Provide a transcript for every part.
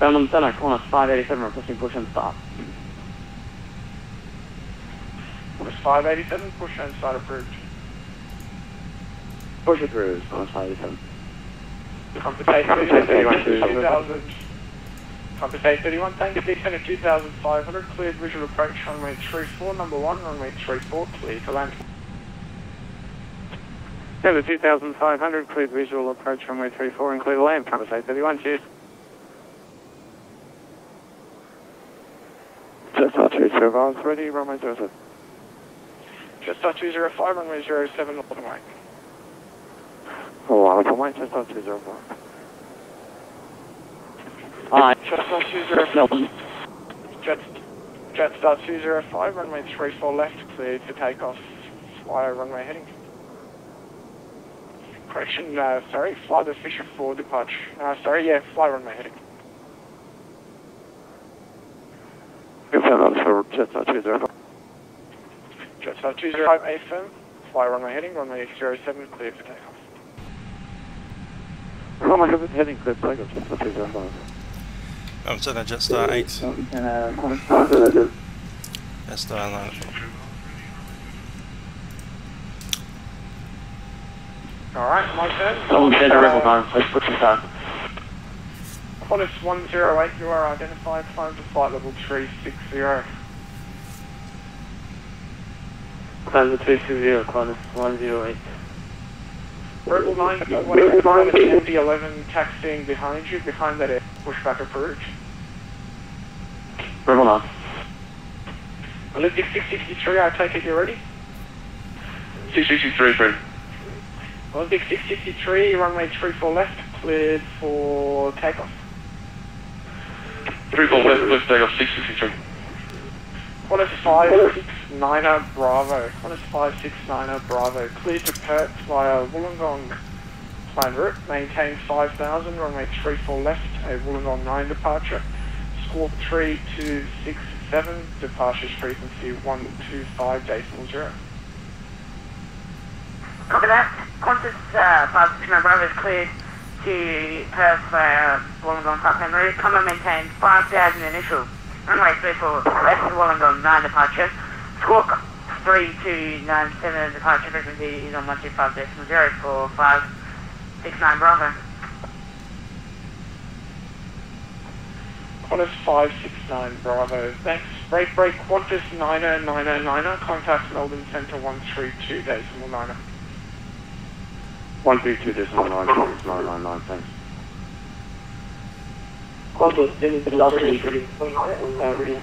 BANAM center, corner 587, requesting push and start. Corner 587, push and start approved. Push approved, corner 587. Compensate 31, 2000. Compensate 31, thank you, descend at 2500, cleared visual approach, runway 34, number 1, runway 34, clear to land. Descend at 2500, cleared visual approach, runway 34, and clear to land. Compensate 31, cheers. Jetstar 205, ready, runway 07. Jetstar 205, runway 07, north and right. Oh, Alpha Mike, Jetstar 205. Hi. Jetstar 205. Jetstar 205, runway 34 left, cleared for takeoff. Fly runway heading. Correction, sorry, fly the Fisher for departure. Fly runway heading. Confirm that's for Jetstar 205. Jetstar 205, affirm. Fly runway heading, runway 07, cleared for takeoff. Runway heading, cleared for takeoff, Jetstar 205. I'm setting a Jetstar 8. Jetstar 9. Alright, my turn. Someone said a rebel time, let's push and start. Qantas 108, you are identified, climb to flight level 360. Climb to 360, Qantas 108. Rebel 9, MD11 taxiing behind you, behind that air, pushback approved. Rebel 9. Olympic 663, I take it you're ready? 663, Fred. Olympic 663, runway 34 left, cleared for takeoff. 34 left, cleared for takeoff, 663. Qantas 569er Bravo. Qantas 569er Bravo. Cleared to Perth via Wollongong planned route. Maintain 5000, runway 34 left, a Wollongong 9 departure. Squawk 3267, departures frequency 125.0. Copy that. Qantas 569 Bravo is cleared to Perth via Wollongong planned route. Come and maintain 5000 initial. Runway 34 left to Wollongong 9 departure. Squawk 3297 departure frequency is on 125.0 for 569 Bravo. Qantas 569 Bravo. Thanks. Break, Qantas 9er, contact Melbourne Centre 132.9er. 132.9, 999, thanks. Qantas ready.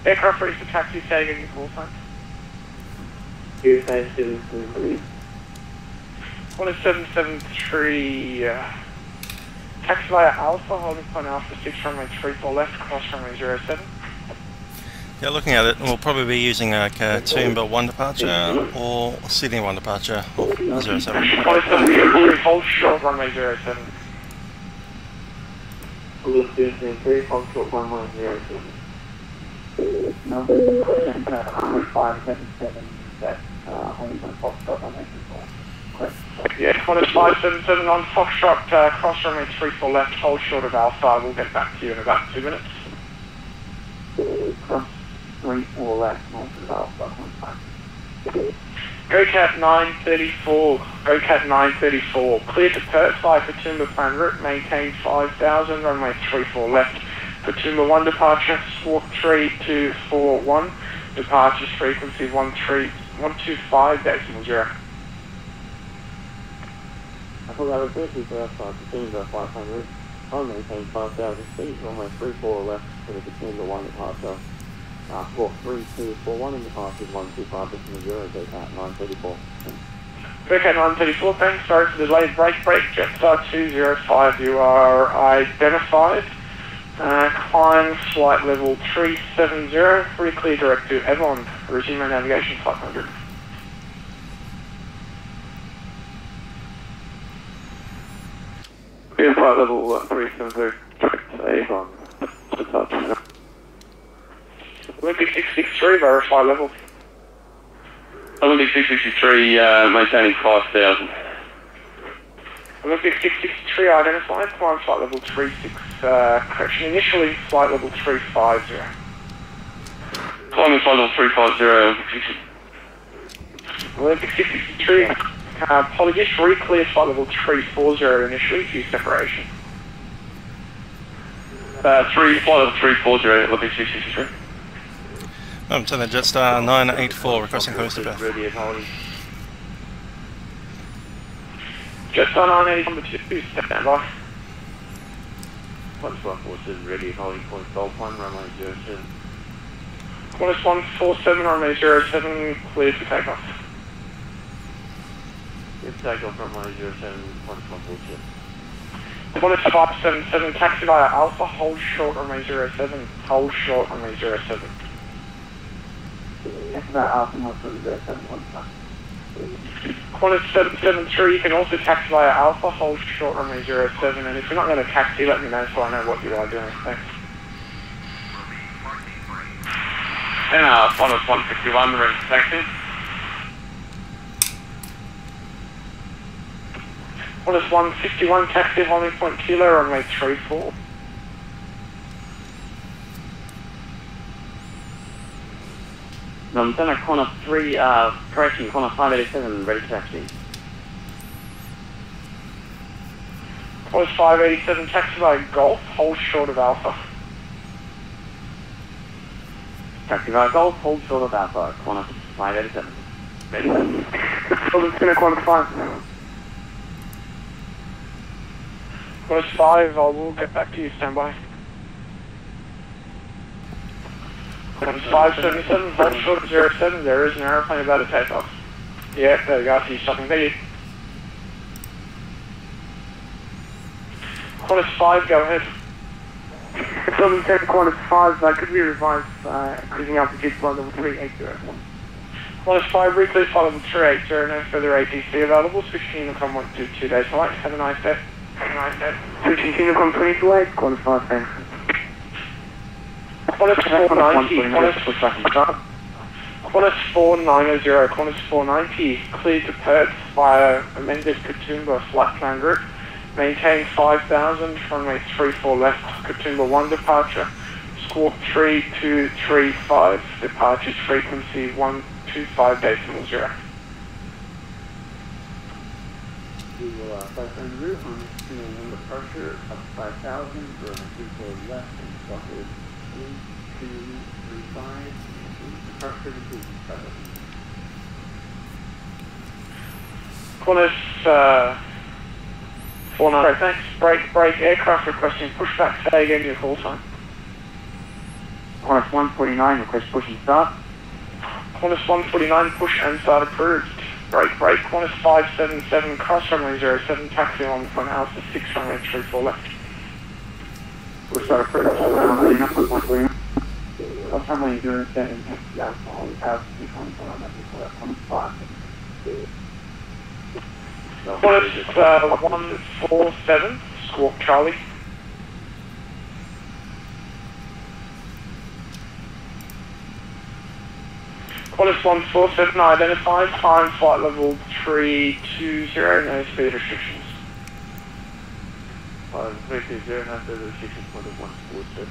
Aircraft ready for taxi, say again your call sign. USA 773. Qantas 773, taxi via Alpha, holding point Alpha 6, runway 34 left, cross runway 07. Yeah, looking at it, we'll probably be using a Katoomba 1 departure or Sydney 1 departure of 07. Qantas 773, hold short runway 07. Qantas 773, hold short runway 07. Number 577, that's holding point Foxtrot runway 34. Yeah, Qantas 577 on Foxtrot, cross runway 34 left, hold short of Alpha. We'll get back to you in about 2 minutes. Cross 34 left, north of Alpha. GoCat 934, GoCat 934, cleared to Perth via Katoomba planned route, maintain 5000, runway 34 left, Katoomba 1 departure, squawk 3241, departures frequency 125.0. I thought that was 30 for outside Katoomba 500. I'll maintain 5,000 feet, runway 34 left for the Katoomba 1 departure. Squawk 3241 and departures 125.0, GoCat 934. GoCat 934, thanks, sorry for the delayed break, Jetstar 205, you are identified. Climb flight level 370, re-clear direct to Avon, resume your navigation 500. Yeah, flight level 370, direct to Avon. Olympic 663, verify level. Olympic 663, maintaining 5,000. Olympic 663 identified, climb flight level 36, correction, initially flight level 350. Climbing flight level 350, Olympic 663, apologies, re-clear flight level 340 initially, view separation. flight level 340, Olympic 663. To the Jetstar 984 requesting clearance to Perth. Ready at holding. Jetstar 980 number 2, stand by. Punch 147 ready at holding point Golf 1, runway 07. Qantas 147, runway 07, cleared for takeoff. If takeoff runway 07, punch 147. Qantas 577, taxi via Alpha, hold short runway 07, hold short runway 07. That's about Alpha, not for the 07, Qantas 773, you can also taxi via Alpha, hold short runway 07, and if you're not going to taxi, let me know so I know what you are doing. Thanks. And Qantas 151, ready for taxi. Qantas 151, taxi holding point Kilo, runway 34. Center corner 3, correction, corner 587, ready for taxi. Qantas 587, taxi via Golf, hold short of Alpha. Taxi via Golf, hold short of Alpha, corner 587. Ready. Center corner 5. Qantas 5, I will get back to you, stand by. Qantas 577, hold short of 07, there is an aeroplane about to take off. Yeah, there we go, see something there. Qantas 5, go ahead. Southern 10, Qantas 5, could we revise cruising altitude flight level 380? Qantas 5, re-clear flight level 380, no further ATC available, switching Unicom 122 days flight, have a nice day. Have a nice day. Switching to Unicom 22 Qantas 5, thanks. Qantas 490, Qantas 490, Qantas 490, cleared to Perth via amended Katoomba flight plan group. Maintain 5,000, runway 34 left, Katoomba 1 departure, squawk 3235, departures frequency 125.0. We will fly from route on Katoomba 1 departure, up 5,000, runway 34 left, and squawk 3235, departure to Qantas 490, thanks, break, aircraft requesting pushback, say again your call sign. Qantas 149, request push and start. Qantas 149, push and start approved. Break, Qantas 577, cross runway 07, taxi on point Alpha 6, runway 34 left. Push start approved. Cross runway 07, taxi Alpha on Alpha 6, on 5. Qantas 147, squawk Charlie. Qantas 147, identified, time flight level 320, no speed restrictions. 320, no further restrictions for the 147.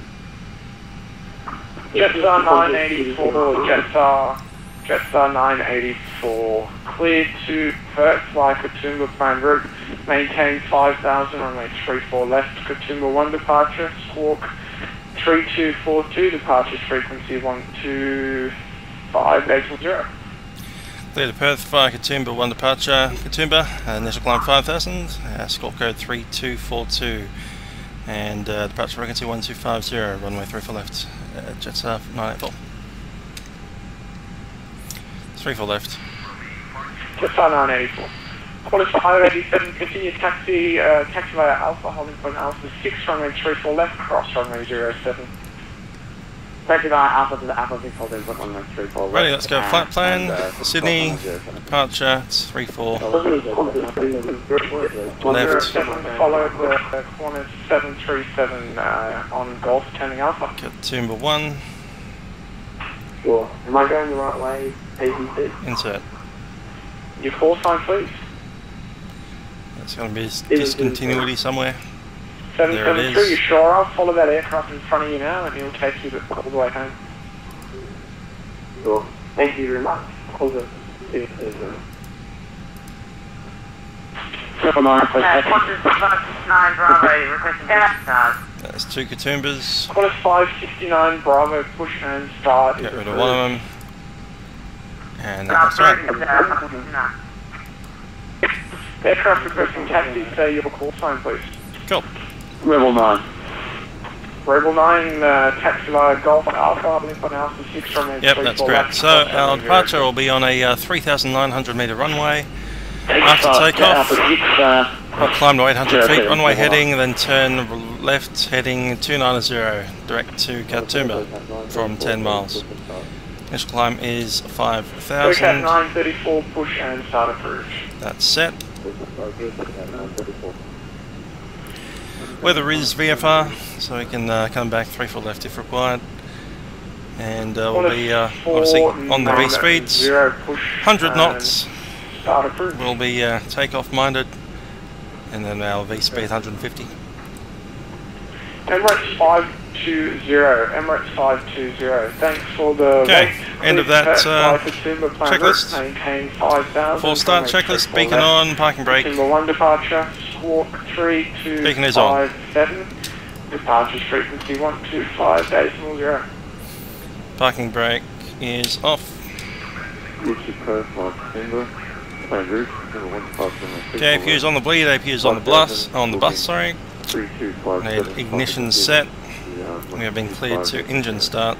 Jetstar 984, Jetstar 984, cleared to Perth via Katoomba plan route, maintain 5,000, runway 34 left, Katoomba 1 departure, squawk 3242, departures frequency 125.0. Clear to Perth via Katoomba 1 departure, Katoomba, initial climb 5,000, squawk code 3242, and departure frequency 1250, runway 34 left, Jetstar 984. 34 left. Jetstar 984. Qantas 587, continue taxi via Alpha, holding point Alpha 6, runway 34 left, cross runway 07. Taxi via Alpha to the Alpha 6, holding point runway 34 left. Ready, let's go. Flight plan, Sydney, departure, 34. Left. 7 followed Qantas 737 on Golf, turning Alpha. Katoomba 1. Sure. Am I going the right way? PCC? Insert. Your call sign, please. It's going to be discontinuity somewhere. 772, There it is. you sure? I'll follow that aircraft in front of you now and he'll take you all the way home. Sure. Thank you very much. Hold it. 79, please. Qantas 569 Bravo, requesting start. That's 2 Katumbas. Qantas 569 Bravo, push and start. Get rid of one of them. And that's right. No. Aircraft requesting taxi, say your call sign, please. Cool. Rebel 9. Rebel 9, taxi via Golf Alpha, link on Alpha 6 from Yep, that's correct. So our departure will be on a 3,900 metre runway. After takeoff, we'll climb to 800 feet, runway heading, then turn left heading 290 direct to Katoomba from 10 miles. Initial climb is 5,000. 934, push and start approved. That's set. Weather is VFR, so we can come back 3-4 left if required. And we'll be obviously on the V speeds, 100 knots. We'll be takeoff minded, and then our V speed 150. Emirates 520, Emirates 520. Thanks for the Okay, end of that checklist. Maintain 5,000. Full start checklist, beacon on, parking brake. Number 1 departure, squawk 3257. Beacon is on. Departure frequency 125.0. Parking brake is off. Okay, APU's on the bleed, APU's on the bus, sorry. Need ignition set. We have been cleared to engine start.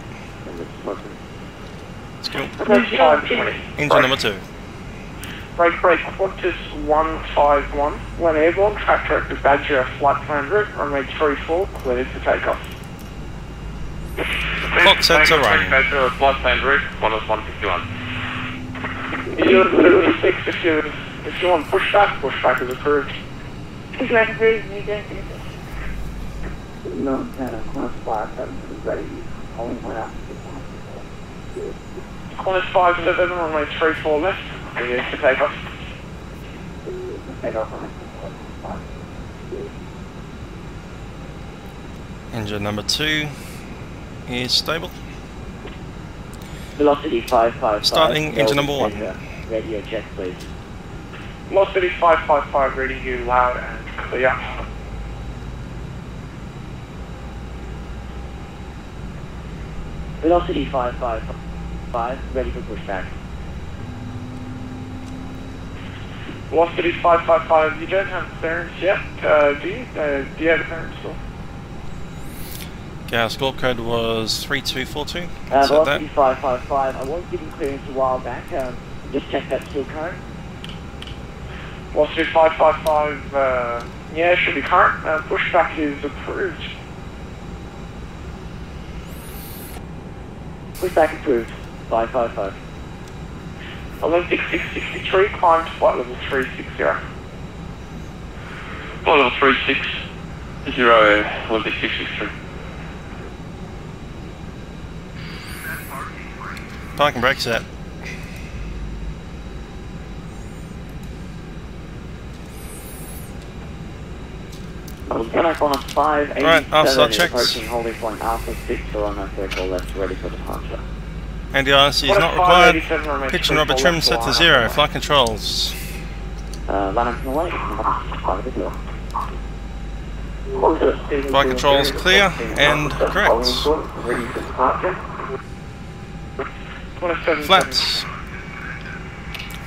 Let's go. Engine number 2. Brake, Qantas 151. When airborne, track director Badger, flight plan route, runway 34, cleared for takeoff. Clock set to run. Badger, flight plan route, Qantas 151. You're 36 if you want pushback is approved. Pushback approved, you don't do No, Qantas 57 is ready. Only one out. Qantas 57, runway 34 left, cleared for takeoff. Engine number 2 is stable. Velocity 555. Starting engine number 1. Radio check, please. Velocity 555, reading you loud and clear. Velocity 555, ready for pushback. Velocity 555, you don't have clearance yet, do you? Do you have clearance still? Okay, our score code was 3242. Velocity 555, I was given clearance a while back, just check that still current. Velocity 555, yeah, should be current. Pushback is approved. Pushback approved, 555. Olympic 663, climb to flight level 360. Flight level 360, Olympic 663. Parking brake set. Connect on a 587, Right, after checks. approaching holding point Alpha 6 on a circle left, ready for departure. NDIC is not required. Pitch and rubber trim set to 0. Flight controls. BANAM from the lake, Flight controls clear and correct. Flaps.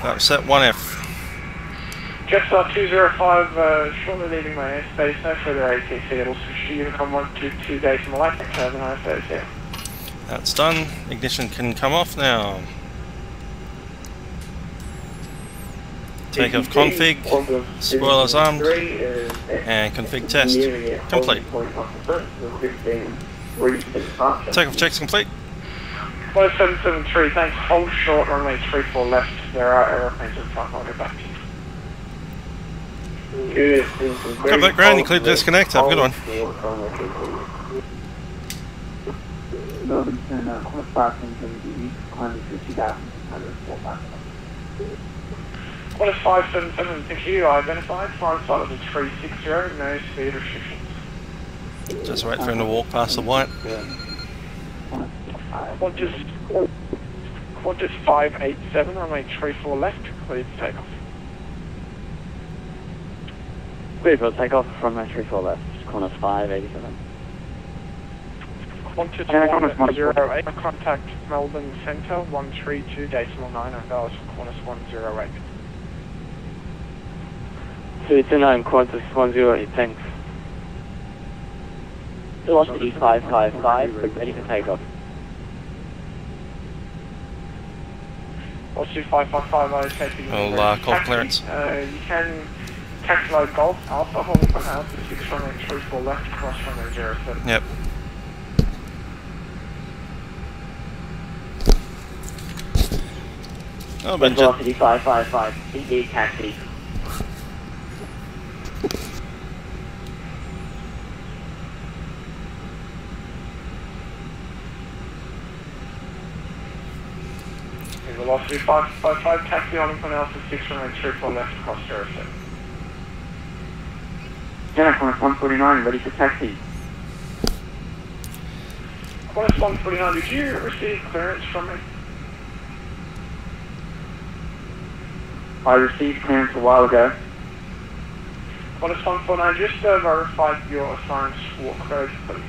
Flap set 1F. Jetstar 205, shortly leaving my airspace, no further ATC, it'll switch to Unicom 122 days from the lake, have a nice day, yeah. That's done. Ignition can come off now. Takeoff config, spoilers armed, and config test complete. Takeoff checks complete. 5773, thanks, hold short, runway 34 left, there are aeroplanes in front, I'll get back to you. Come back ground, you clear to disconnect, have a good one. Qantas 577, thank you, identified, flying flight level 360, no speed restrictions. Just wait for him to walk past the white. Qantas 587, runway 34 left, cleared to take off. Clear for takeoff, runway 34 left, Qantas 587. Qantas 108, contact Melbourne Centre 132.9 and Dallas for Qantas 108. 229, Qantas 108, thanks. Velocity 555, ready for takeoff. Velocity 555, I taking I'll call clearance. You can taxi load Golf Alpha, hold on Alpha 6 runway 34 left, cross runway 07. Yep. Oh, but Velocity 555, indeed taxi. Velocity 555, taxi on Alpha 6 runway 34 left, cross 07. Qantas 149, ready for taxi. Qantas 149, did you receive clearance from me? I received clearance a while ago. Qantas 149, just verify your assigned squawk code, please.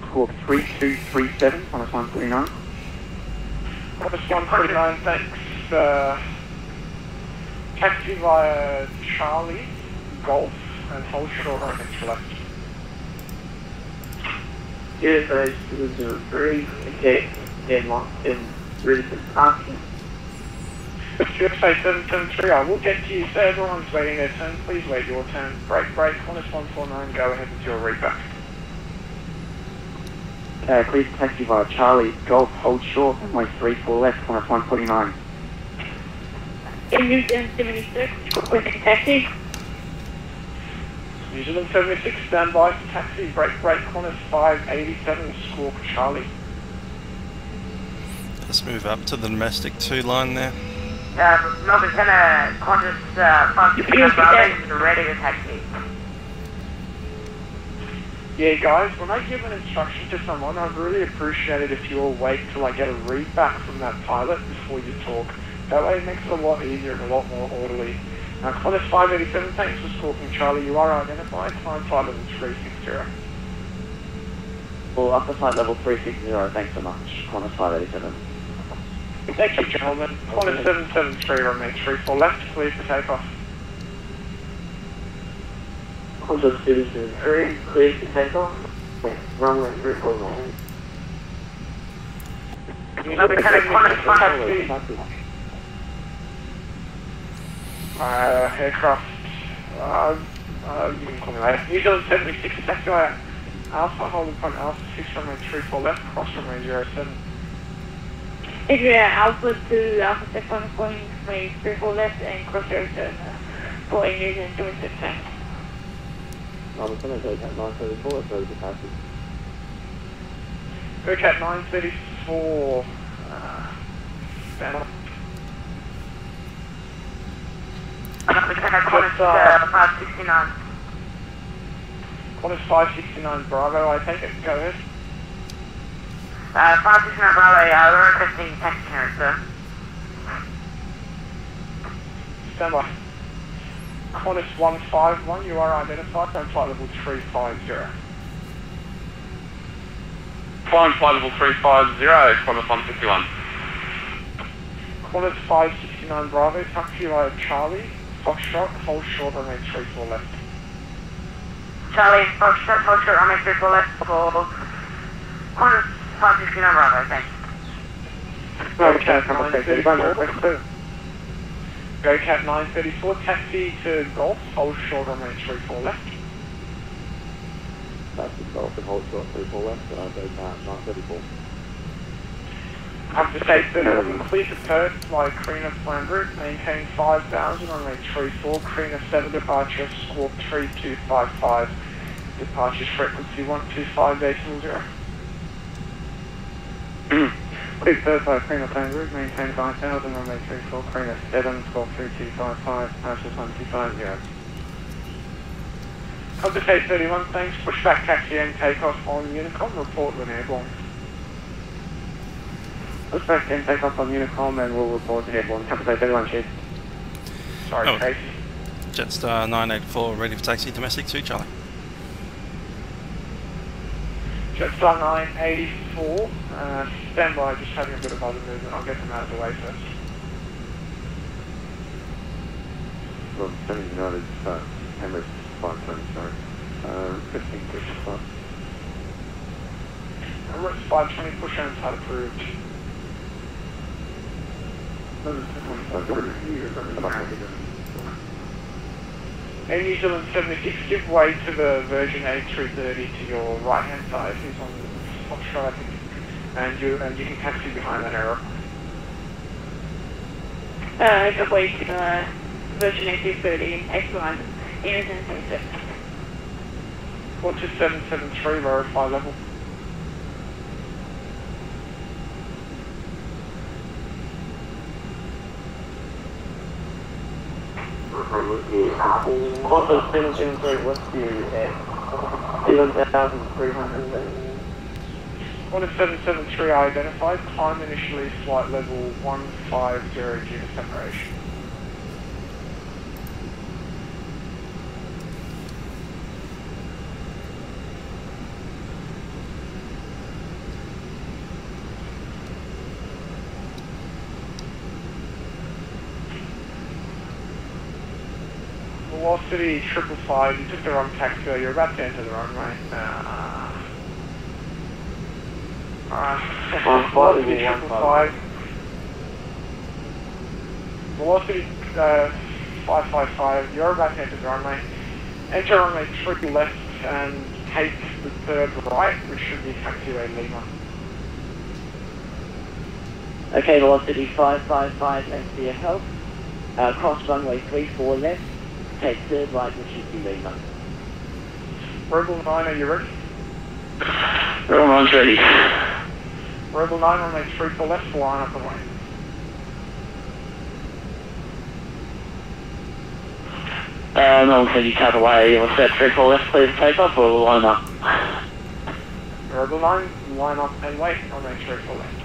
Squawk 3237, Qantas 149. Qantas 149, thanks. Taxi via Charlie, Golf, and hold short on next left. Yes, it was a very deadlock and really asking. USA 773, I will get to you, sir. Everyone's waiting their turn. Please wait your turn. Break, Qantas 149, go ahead with your readback. Please taxi via Charlie, Golf, hold short, runway 34 left, Qantas 149. New Zealand 76, with a taxi. New Zealand 76, stand by for taxi. Break, Qantas 587, squawk Charlie. let's move up to the domestic 2 line there. Melbourne Centre, Qantas 569 ready to taxi. Yeah, guys, when I give an instruction to someone, I'd really appreciate it if you all wait till I get a readback from that pilot before you talk. That way it makes it a lot easier and a lot more orderly. Qantas 587, thanks for squawking Charlie. You are identified. Climb flight level 360. Well, upper flight level 360, thanks so much. Qantas 587. Thank you, gentlemen. Qantas 773, runway 34 left, clear for takeoff. Qantas 773, clear to take off. Runway 34 left. Melbourne Centre, Qantas 5. Aircraft, you can call me later. New Zealand 76, taxi Alpha, holding point Alpha 6, runway 34 left, cross runway 07. Alpha to Alpha 6 going 34 left and cross 07 for New Zealand 76. I'm going to go at 934, it's ready for taxi. GoCat 934, stand up. Qantas 569. Qantas 569 Bravo, I take it, go ahead. 569 Bravo, we're requesting taxi clearance, sir. Stand by. Qantas 151, you are identified, on flight level 350. Flying flight level 350, Qantas 151. Qantas 569 Bravo, taxi via Charlie, Foxtrot, hold short runway 34 left. Charlie, Foxtrot, hold short runway 34 left for Qantas 569 Bravo, thanks. GoCat 934. GoCat 934, taxi to Golf, hold short runway 34 left. Taxi Golf and hold short 34 left, and I'll go down 934. Up to state 37, clear to Perth via Carina planned route, maintain 5000, runway 34, Carina 7 departure, squawk 3255, departure frequency 125.0. Clear Perth by Prima Route, maintain 5000, runway 34, Prima 7, score 3255, passes 1250. Contact 831, thanks, pushback taxi and takeoff on Unicom, report when airborne. Pushback and takeoff on Unicom and we'll report when airborne. Contact 831, cheers. Sorry, Tracy. Jetstar 984, ready for taxi, domestic to Charlie. Jetstar 984, stand by, just having a bit of other movement. I'll get them out of the way first. Well, 70 United, Emirates 520, sorry. 15 push start. Emirates 520, push and start approved. Air New Zealand 76, give way to the Virgin A330 to your right hand side, who's on the top shot, I think. And you can taxi behind that arrow. Give way to the Virgin A330, X-Line, Emerson 76. 42773, verify level. Qantas 773 Westview at 7,300. Qantas 773 identified, climb initially flight level 150 due to separation. Velocity 555, you took the wrong taxi, you're about to enter the runway. Velocity 555. Velocity 555, you're about to enter the runway. Enter runway 3 left and take the 3rd right, which should be taxiway Lima. Okay, velocity 555, thanks for your help. Cross runway 34 left. Take 3rd right, which should be Lima. Rebel 9, are you ready? Rebel 9's ready. Rebel 9, runway 34 left, line up and away. No one said you cut away. What's that, 34 left, clear to take off, or line up? Rebel 9, line up and wait, runway 34 left.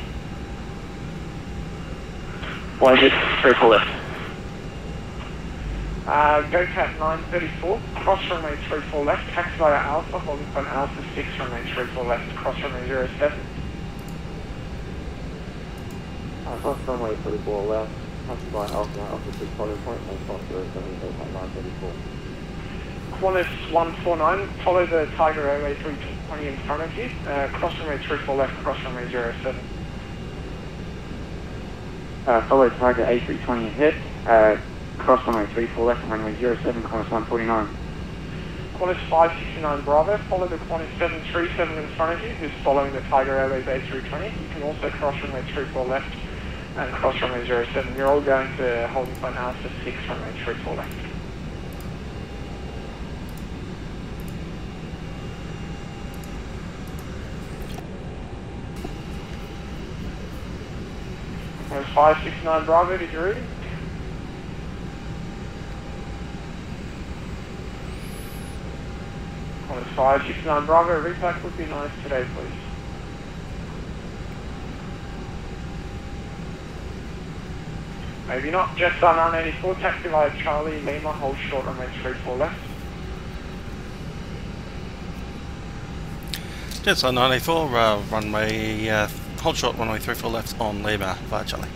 Why is it 34 left? GoCat 934, cross runway 34 left, taxi via Alpha, holding point Alpha 6, runway 34 left, cross runway 07. Cross runway 34 left, taxi via Alpha 6, holding point, and cross 07, GoCat 934. Qantas 149, follow the Tiger Airway 320 in front of you, cross runway 34 left, cross runway 07. Follow Tiger A320 ahead. Cross runway 34 left, runway 07, Qantas 149. Qantas 569 Bravo, follow the Qantas 737 in front of you, who's following the Tiger Airways A320. You can also cross runway 34 left and cross runway 07. You're all going to holding point Alpha 6, runway 34 left. Qantas 569 Bravo, did you read? Qantas 569 Bravo, repack would be nice today, please. Maybe not. Jetstar 984, taxi via Charlie Lima, hold short runway 34 left. Jetstar 984, runway, hold short runway 34 left on Lima via Charlie.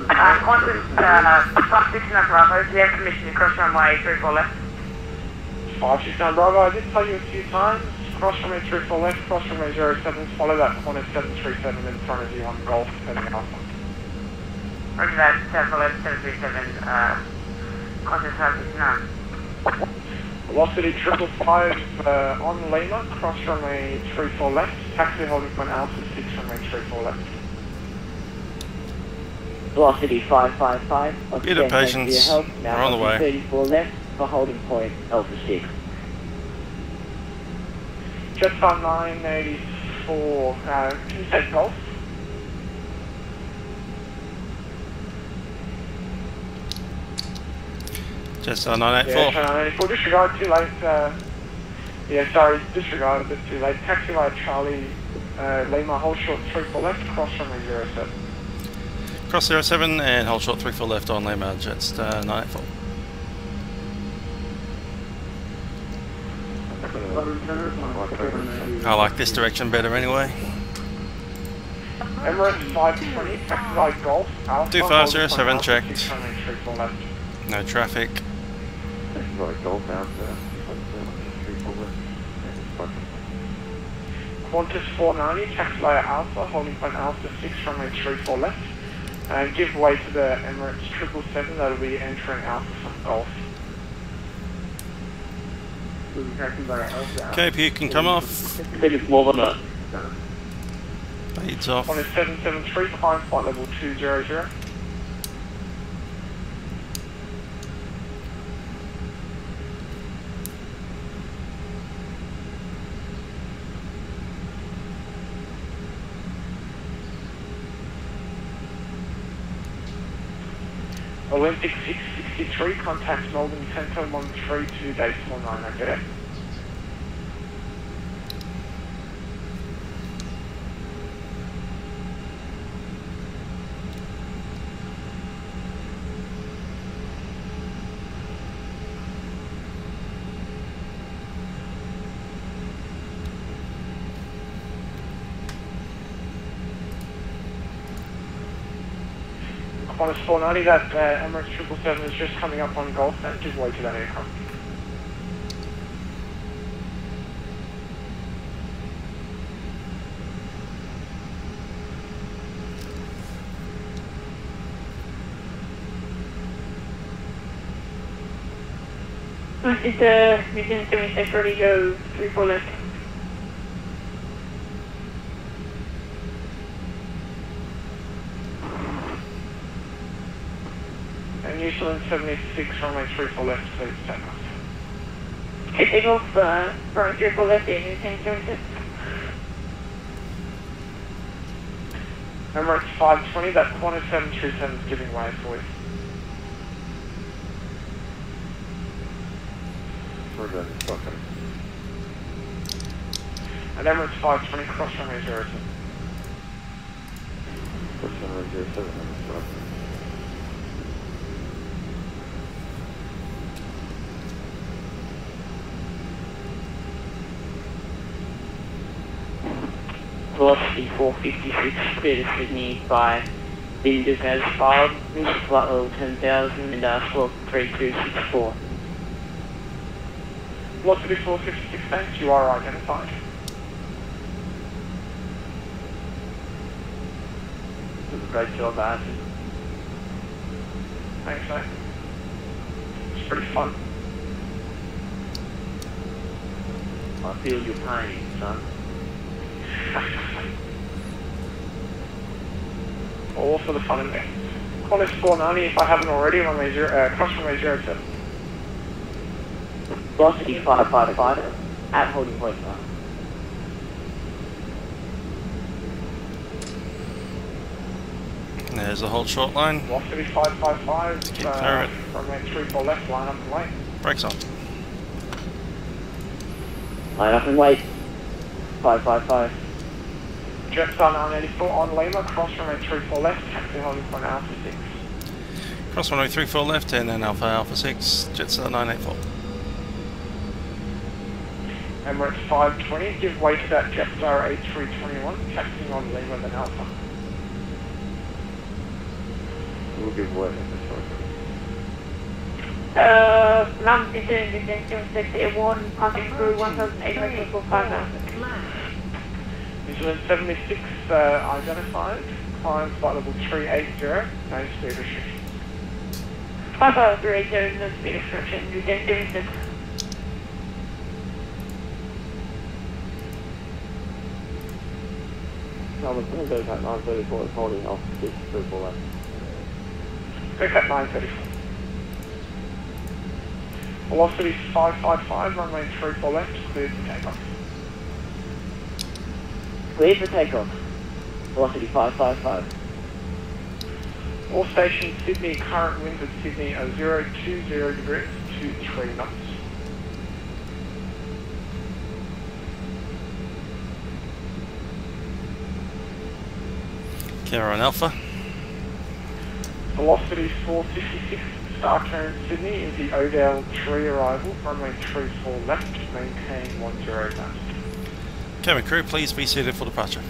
Qantas 569 Bravo, do you have permission to cross runway 34 left? 569 Bravo, I did tell you a few times. Cross runway 34 left, cross runway 07, follow that Qantas 737 in front of you on Golf, heading Alpha. Roger that, 737, Qantas 569. Velocity 555 on Lima, cross runway 34 left, taxi holding point Alpha 6, runway 34 left. Velocity 555. Bit of patience, we're on the way. 34 left for holding point Alpha 6. Jetstar 984, can you take Golf? Jetstar 984. Yeah, 984, disregard, too late, yeah, sorry, disregard, a bit too late. Taxi right, Charlie, Lima, hold short 34 left, cross runway 07. Cross 07 and hold short 34 left on Lima, Jetstar 984. I like this direction better anyway. Emirates 520, taxi right, Golf, Alpha, 2507 checked. 34 left. No traffic. Right, Golf out there. Qantas 490, taxi layer Alpha, holding point Alpha 6, runway 34 left. And give way to the Emirates 777, that'll be entering Alpha from Golf. KP, you can come off. I think it's more than that. Fades off. On a 773, climb flight level 200. Olympic 663, contact Melbourne Centre 132 decimal 9, okay? Qantas 490, that Emirates 777 is just coming up on Golf, and give way to that aircraft. It's New Zealand 76 ready to go 34 left. And New Zealand 76, runway 34 left, please take off. Okay, take off, runway 34 left, New Zealand 76. Emirates 520, that Qantas 737 is giving way for you. We're good. Fucking. And Emirates 520, cross runway 07. Push runway 07 on the stop. Velocity 456, clear to Sydney by Bindus as filed, flight level 10,000 and slot 3264. Velocity 456, thanks, you are identified. Did a great job, Ash. Thanks, mate. It's pretty fun. I feel your pain, son. All for the fun in there. Qantas 490, if I haven't already, runway cross runway 07. Velocity 555 at holding point now. There's a hold short line. Velocity 555, Keep clear it. runway 34 left, line up and wait. Brakes on. Line up and wait. 555. Jetstar 984 on Lima, cross runway 34 left, taxi holding point Alpha 6. Cross runway 34 left and then Alpha 6, Jetstar 984. Emirates 520, give way to that Jetstar 8321, taxiing on Lima then Alpha. We'll give way. BANAM New Zealand 76 Air1, passing through 1,845 New Zealand 76 identified, climb flight level 380, no speed restriction. 55380, no speed restriction, New Zealand 76. No, we're going to go back 934, it's holding off 6 triple left. Pick up 934. Velocity 555, runway 34 left, cleared to take off. Cleared for takeoff. Velocity 555. All stations Sydney, current winds at Sydney are 020 degrees, 23 knots. Cameron Alpha. Velocity 456, star clearance Sydney is the Odell tree arrival, runway 34 left, maintain 10 knots. Cabin crew, please be seated for departure.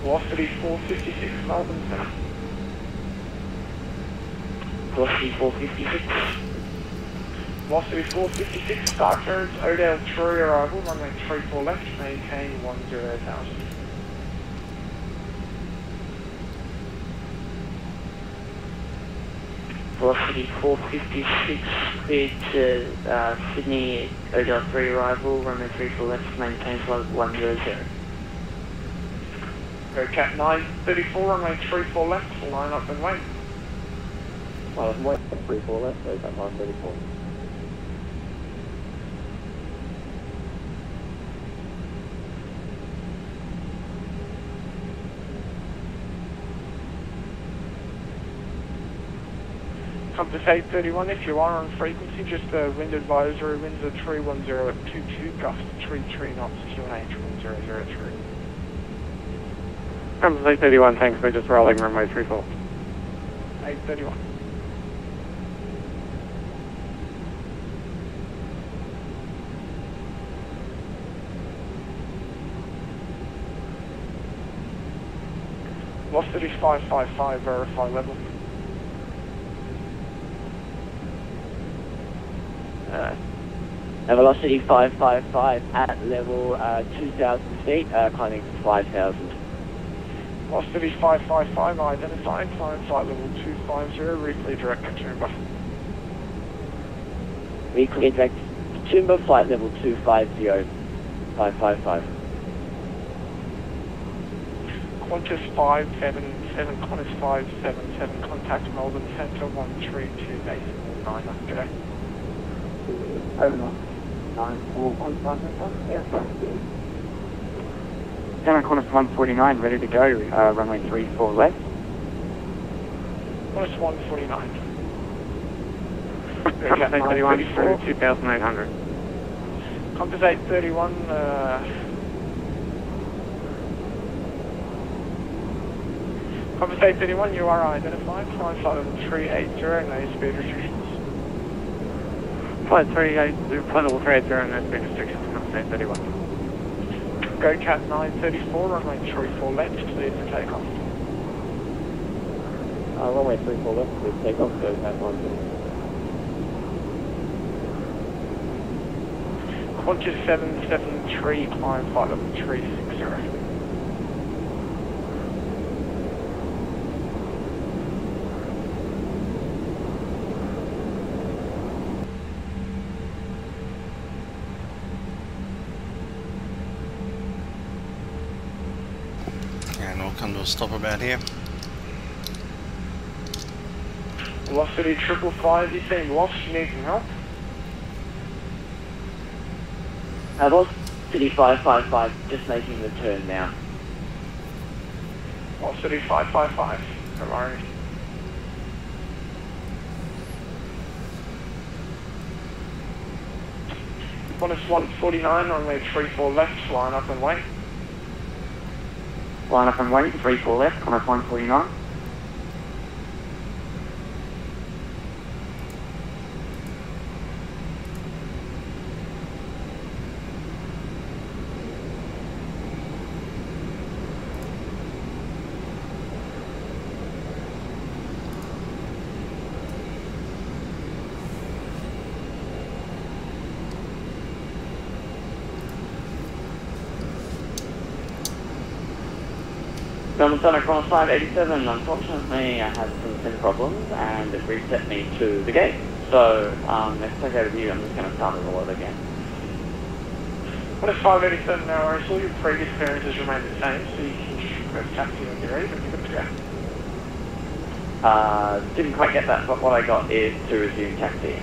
Velocity 456, Melbourne Centre. Velocity 456. Velocity 456, star clearance, Odell tree arrival, runway 34 left, maintain 10,000. Velocity 456, cleared to Sydney, Odell 3 arrival, runway 34 left, maintain flight 100. Go Cat 934, runway 34 left, line up and wait. Well, I'm waiting for 34 left, so Cat 934. Compass 831, if you are on frequency, just wind advisory, winds are 310 at 22, gust 33 knots, QNH 1003. Compass 831, thanks, we're just rolling runway 34. 831. Velocity 555, verify level. Velocity 555 at level 2,000 feet, climbing to 5,000. Velocity 555, identified, climb flight level 250, reclear direct Katoomba. Reclear direct Katoomba, flight level 250, 555. Qantas 577, Qantas 577, contact Melbourne Centre 132.9, g'day. Over 941, yes. Cameron Qantas 149, ready to go, runway 34 left. Qantas 149. Compass 831 through 2,800. Compass 831, Compass 831, you are identified, climb flight level 380, no speed restrictions. Flight 380, flight level 380, no speed restrictions, Compass 831. Go Cat 934, runway 34 left, cleared for takeoff. Runway 34 left, cleared for takeoff, go Cat 934. Qantas 773, climb flight level 360. And we'll come to a stop about here. Velocity 555, you seem lost, you need some help? Velocity 555, just making the turn now. Velocity 555, no worries. Qantas 149, runway 34 left, line up and wait. Line up and wait, 34 left, Qantas 149. Melbourne Centre Qantas 587, unfortunately I had some SIM problems and it reset me to the gate. So, let's take over to you, I'm just going to start it all over again. What is 587 now? All your previous clearances remain the same, so you can just request taxi when you're ready, but you're good to go. Didn't quite get that, but what I got is to resume taxi.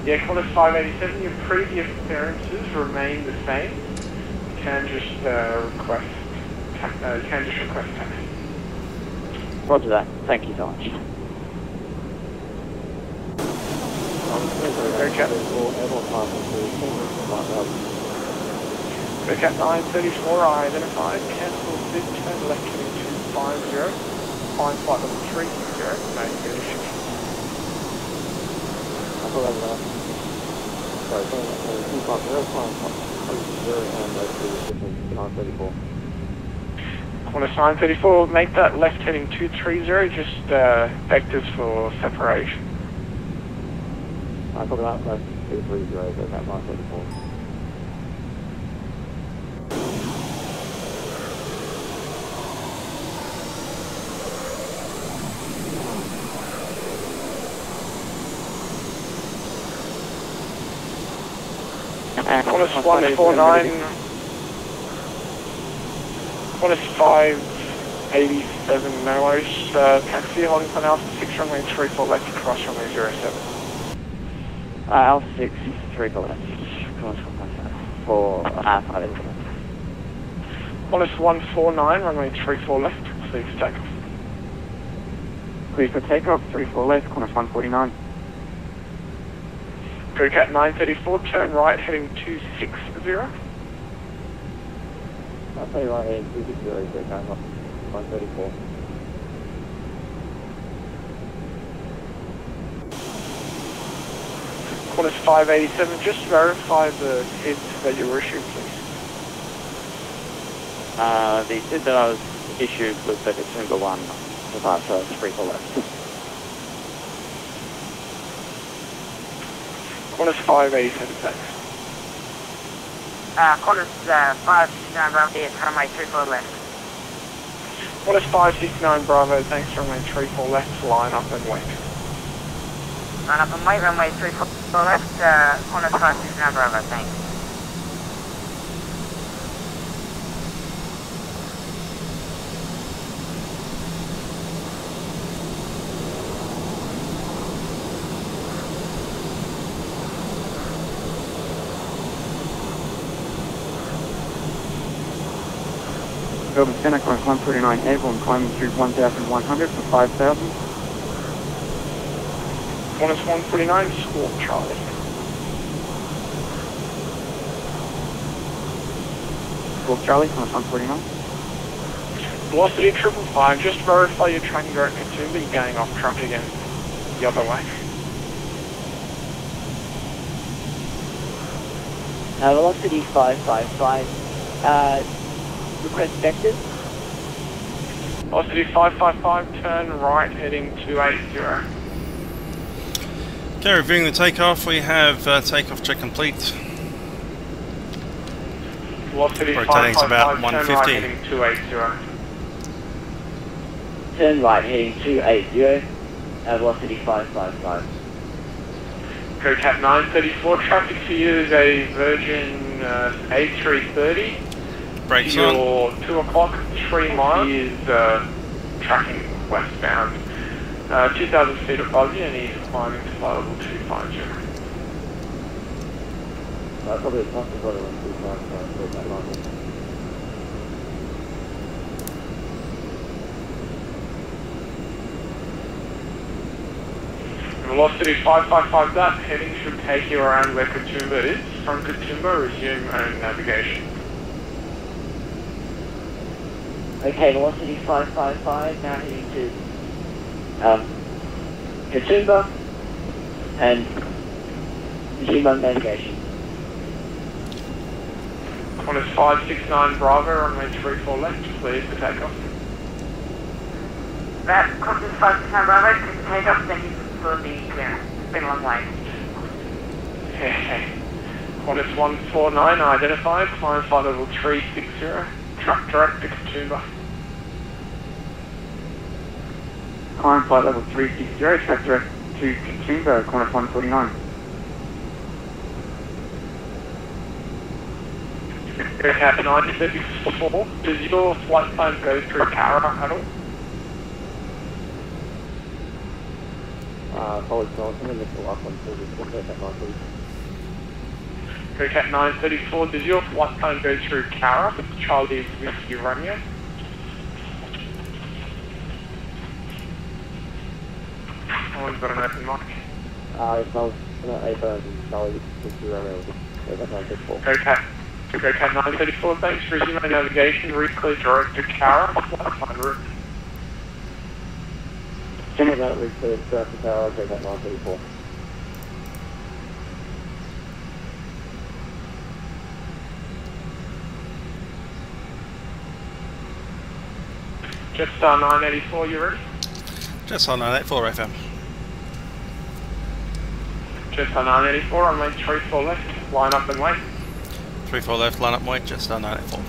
Yeah, Qantas 587, your previous clearances remain the same. You can just request taxi. Roger that. Thank you so much. Cat 934, I identified, cancel this, turn left heading 250, climb flight level 360, no condition. I thought that was sorry, turn left heading 250, climb flight level 360, and left heading 934. Qantas 934, make that left heading 230, just vectors for separation. I thought that was 230, so that's 934. Qantas 149, Qantas 587, no worries, taxi holding for Alpha 6 runway 34 left, cross runway 07. Alpha 6, 3 left. For 587. Qantas 149, runway 34 left, clear for takeoff. Clear for takeoff, 34 left, Qantas 149. Cat 934, turn right heading 260. I'll tell you right here, 260, so kind of 134. Qantas 587, just verify the SID that you were issued, please. The SID that I was issued was the December 1, departure 34 left. Qantas 587, thanks. Qantas 569 Bravo, runway 34 left. Qantas 569 Bravo, thanks, runway 34 left, line up and wait. Line up and wait, runway 34 left, Qantas 569 Bravo, thanks. Melbourne Centre, Qantas 149 airborne, climbing through 1,100 for 5,000. Qantas 149, Squawk Charlie. Squawk Charlie, Qantas 149. Velocity 555, just verify your tracking direct consumer, you're going off track again, the other way. Velocity 555, request vectors. Velocity 555, turn right heading 280. Okay, reviewing the takeoff, we have takeoff check complete. Velocity Rotating's 555, about turn 150. right heading 280. Turn right heading 280, velocity 555. Cat 934, traffic for you is a Virgin A330. Brakes Your on. 2 o'clock, 3 miles is tracking westbound. 2,000 feet above you and he's climbing to flight level 250. Probably a tough to go to 125, so that long. Velocity 555, that heading should take you around where Katoomba is. From Katoomba, resume own navigation. Okay, velocity 555, now heading to Katoomba and resume on navigation. Qantas 569 Bravo, runway 34 left, clear for takeoff. That Qantas 569 Bravo, clear for takeoff, thank you for the clearance. It's been a long way. Okay. Qantas 149 identified, climb flight level 360, truck direct to Katoomba. Climb flight level 360, track direct to Katoomba, Qantas 149. Aircat 934, does your flight plan go through Cara at all? Solid Johnson, initial up on 46, Aircat 934. Aircat 934, does your flight plan go through Cara, Charlie Whiskey Romeo? Someone's got an open mic. It smells A-Bird and Charlie Whiskey Romeo, Aircat 934. Aircat 934, thanks for resuming navigation, reclear direct to Cara, flight plan route. Send that reclear direct to Cara, Aircat 934. Jetstar 984, you ready? Jetstar 984 FM. Jetstar 984, on lane 34 left, line up and wait. 34 left, line up and wait, Jetstar 984.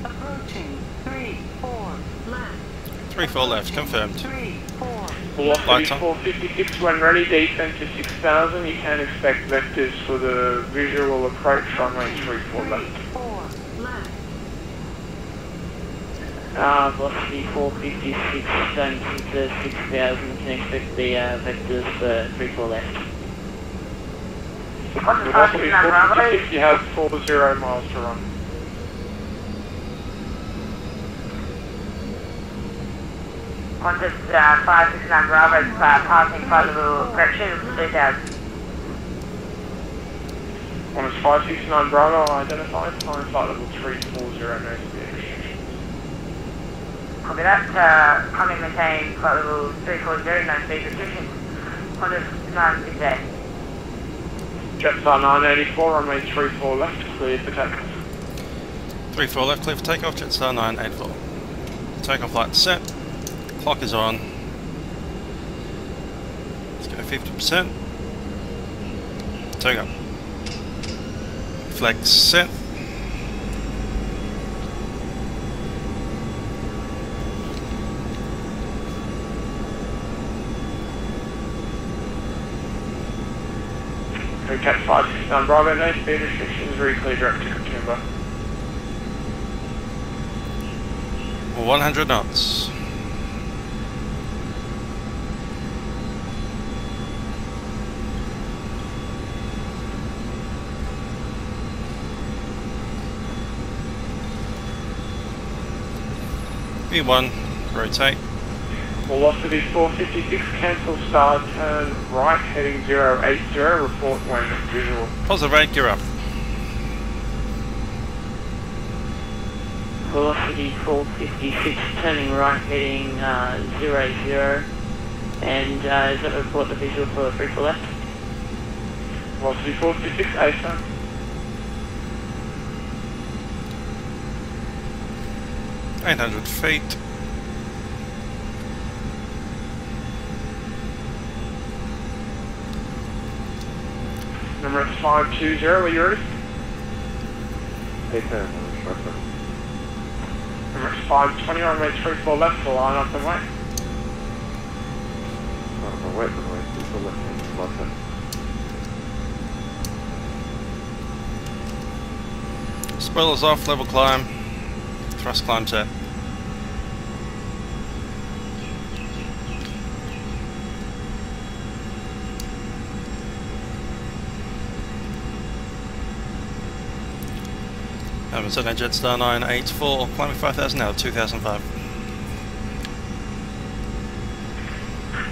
Approaching 3-4 left. 3-4 left, confirmed. 3-4. Velocity Lights on. 456 when ready, descent to 6000. You can expect vectors for the visual approach on range 34 left. 4 left. Velocity 456, going to 6000, you can expect the vectors for 3-4 left. Velocity 456, you have 40 miles to run. Qantas 569 Bravo, passing flight level correction 3000. Qantas 569 Bravo, identified, flying flight level 340, no speed. Copy that, coming maintain flight level 340, no speed restrictions. Qantas 968. Jetstar 984, on range 34 left, clear for takeoff. 3-4 left, clear for takeoff, Jetstar 984. Takeoff light set. Clock is on. Let's go 50%. Take up. Flex set. Cat 569 Bravo, no speed restrictions, reclear direct to Katoomba. 100 knots. V1, rotate. Velocity 456, cancel star, turn right, heading 080, report when visual. Positive rate, gear up. Velocity 456, turning right, heading 080, and is that report the visual for 3-4 left? Velocity 456, ASA. $800 feet. Number 520, are you ready? A-Bird, Number 520, on range 34 left, for line up and wait. wait for the way, people listening to listen. Spoilers off, level climb. Thrust climb set. Sydney Jetstar 984, climbing 5000 now, 2005.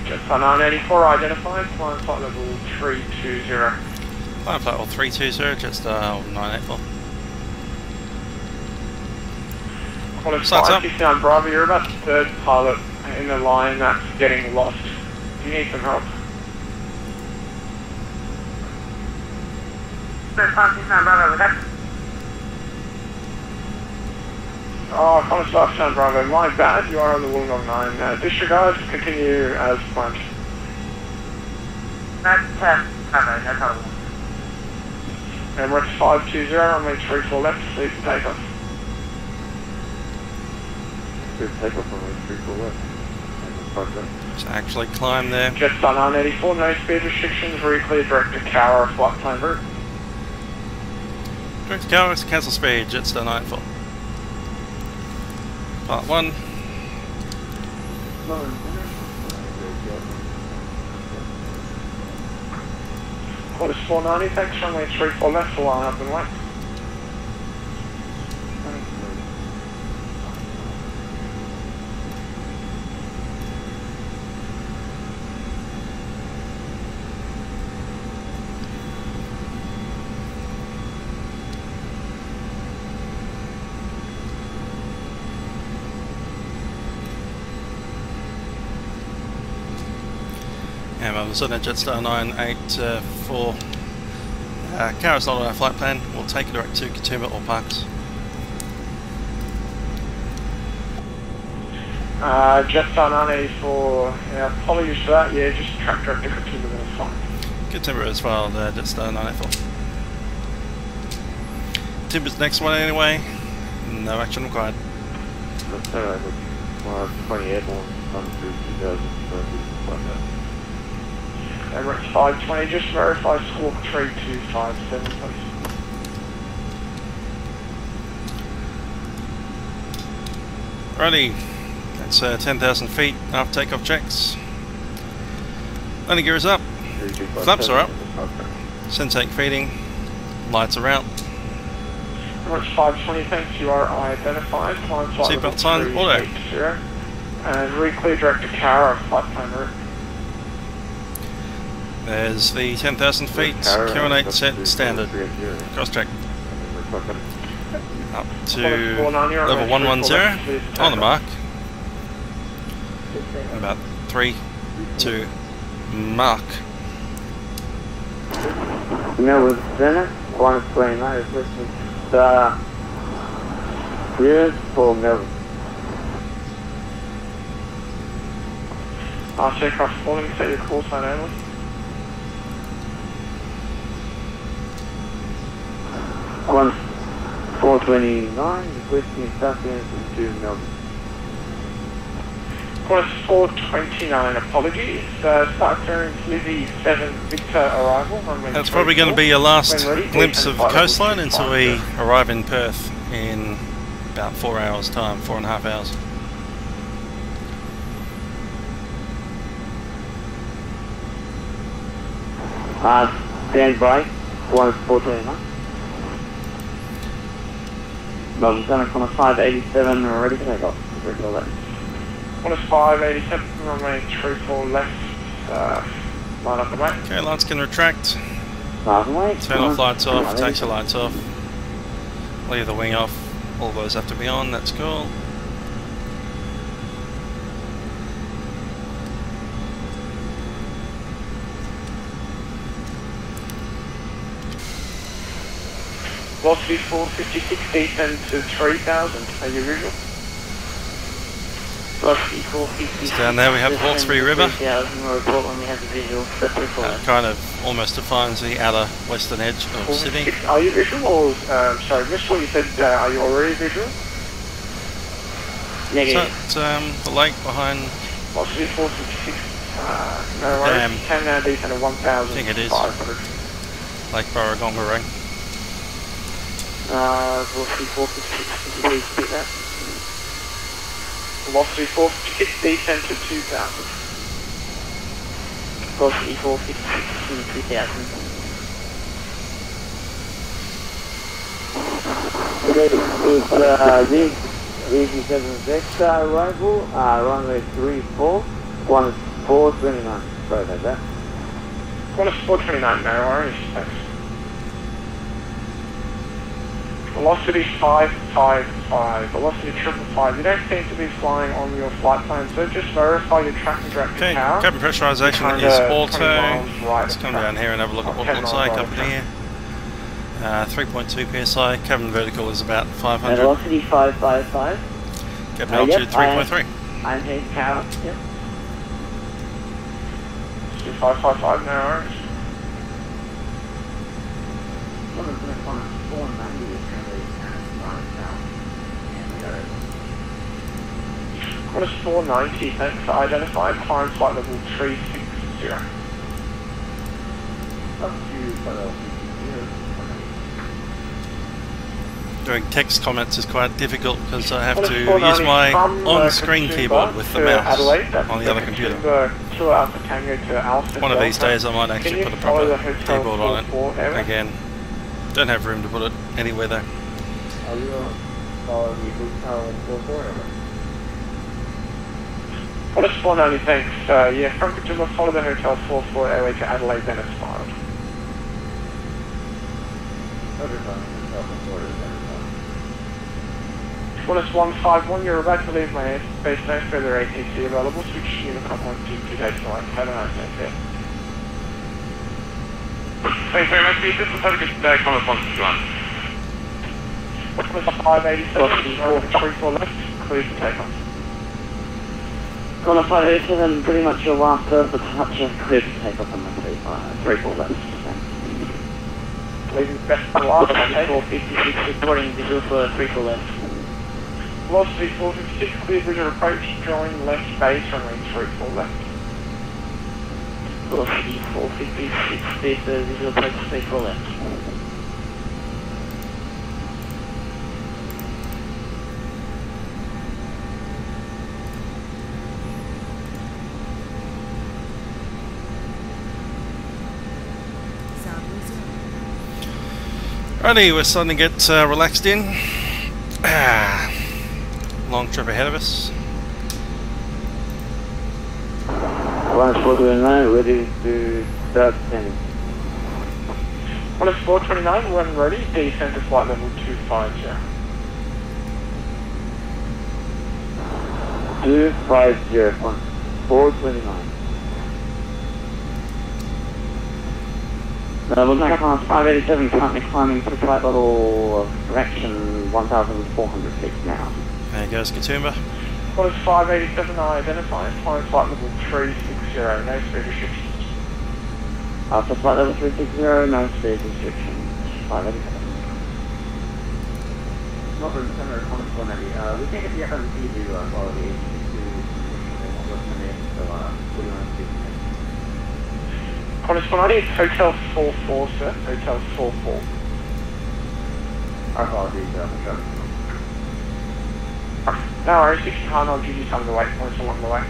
Jetstar 984, identified, flying flight level 320. Climb flight level 320, Jetstar 984. Qantas Starts up. 569 Bravo, you're about the third pilot in the line that's getting lost. Do you need some help? Qantas 569 Bravo, with that. Oh, Thomas Lifetime Bravo, my bad, you are on the Wollongong 9. Disregard, continue as planned. That's, Bravo, no problem. Emirates 520, runway 34 left, please take off. Good takeoff on those 34 left. Just actually climb there. Jetstar 984, no speed restrictions, re-clear direct to Cowra, flight plan route. Direct to Cowra, cancel speed, Jetstar 94. Part 1. Quarters 490, thanks, runway 34 left, to line up and wait. And I was on a Jetstar 984. Cowra's not on our flight plan. We'll take it direct to Katoomba or Parks. Jetstar 984, yeah, apologies for that, yeah, just track direct to Katoomba, then it's fine. Katoomba as well, Jetstar 984. Timber's the next one anyway. No action required. That's alright, look, 20 airborne, come through 2020. Emirates 520, just verify squawk 3257, please. Righty, that's 10,000 feet after takeoff checks. Landing gear is up, flaps are up, Sensate feeding, lights are out. Emirates 520, thanks, you are identified. Seatbelt sign, auto. And re-clear direct to Cowra, flight plan route. There's the 10,000 feet, Q&8 set standard. Cross check. Up to level 110, on the mark. About 3, 2, mark. Melbourne Centre, 129, requesting star clearance for Melbourne. RC cross falling, set your call sign only. One 429, requesting star clearance to Melbourne. Course 429, apologies. Start clearance Lizzie 7 Victor arrival. That's probably going to be your last glimpse of coastline until we arrive in Perth in about 4 hours time, 4.5 hours. Stand by, 429. Melbourne Centre, corner 587, ready to take off. Recall that. Course 587, runway 34 left, line up the way. Okay, lights can retract. Wait. Turn off lights off, taxi lights off. Leave the wing off, all those have to be on, that's cool. Velocity 456, descend to 3000, are you visual? Velocity 456. Down there we have Hawkesbury River. 3000, we'll report when we have the visual. Kind of almost defines the outer western edge of Sydney. Are you visual or, sorry, missed what you said, are you already visual? Negative. So it's the lake behind. Velocity 456, no worries. Dam. Can now descend to 1500. I think it is. Lake Barragonga. Velocity 456, could you please repeat that? Velocity 456, descend to 2000. Velocity 456 from 2000. Okay, it's VG7 Vector arrival, runway 34, 429. Sorry about that. Course 429, no worries, thanks. Velocity 555, velocity 555. You don't seem to be flying on your flight plan, so just verify your tracking direct to Okay, tower. cabin pressurization is auto. Right, Let's come down here and have a look at what it looks like up in here. 3.2 psi, cabin vertical is about And 500, velocity 555. cabin altitude 3.3. I'm heading tower. Yep. 2555 now, orange. What is 490? Thanks for identified. Climb flight level 360. Up to Philadelphia. Doing text comments is quite difficult because I have What to is use 490 my from, on-screen Katoomba keyboard with the to mouse Adelaide? That's on the other computer. Katoomba to Alpha Tango to Alpha One of these Delta. days I might Can actually you put a follow the proper hotel keyboard on 44 it area? again. Don't have room to put it anywhere though. Are you going to follow the hotel 44 area? What is 490? Thanks. Yeah, from Katoomba, follow the hotel 44 airway to Adelaide, then it's filed. What is 151? You're about to leave my airspace, no further ATC available. Switch Unicom 122 days away. Have a nice day, sir. Thanks very much for your assistance. Have a good day. Comment 161. What was 587? 34 left. Clear for takeoff. Connor 587, pretty much your last Perth departure. Clear to take off on the 34 left. Leaving best for last. 456, reporting visual for 34 left. Velocity 456, clear bridge approach, join left base, runway 34 left. Velocity 456, clear for visual approach 34 left. Righty, we're starting to get relaxed in. Long trip ahead of us. Last 429, ready to start descending. One is 429, when ready, descend to flight level 250. 250, 429. We'll class 587, currently climbing to flight level of direction 1,400 feet now. There goes Katoomba. One is 587, identified, climb flight level 360, no speed restrictions. After flight level 360, no speed restrictions. 587. Not for the center of comments 190. We can't get the FMC to follow the agency to what's the name, so what do you want to do? Qantas 190, Hotel 44, sir. Hotel 44. Our apologies, Michelle. No worries, 60 time, I'll give you some of the waypoints along the way.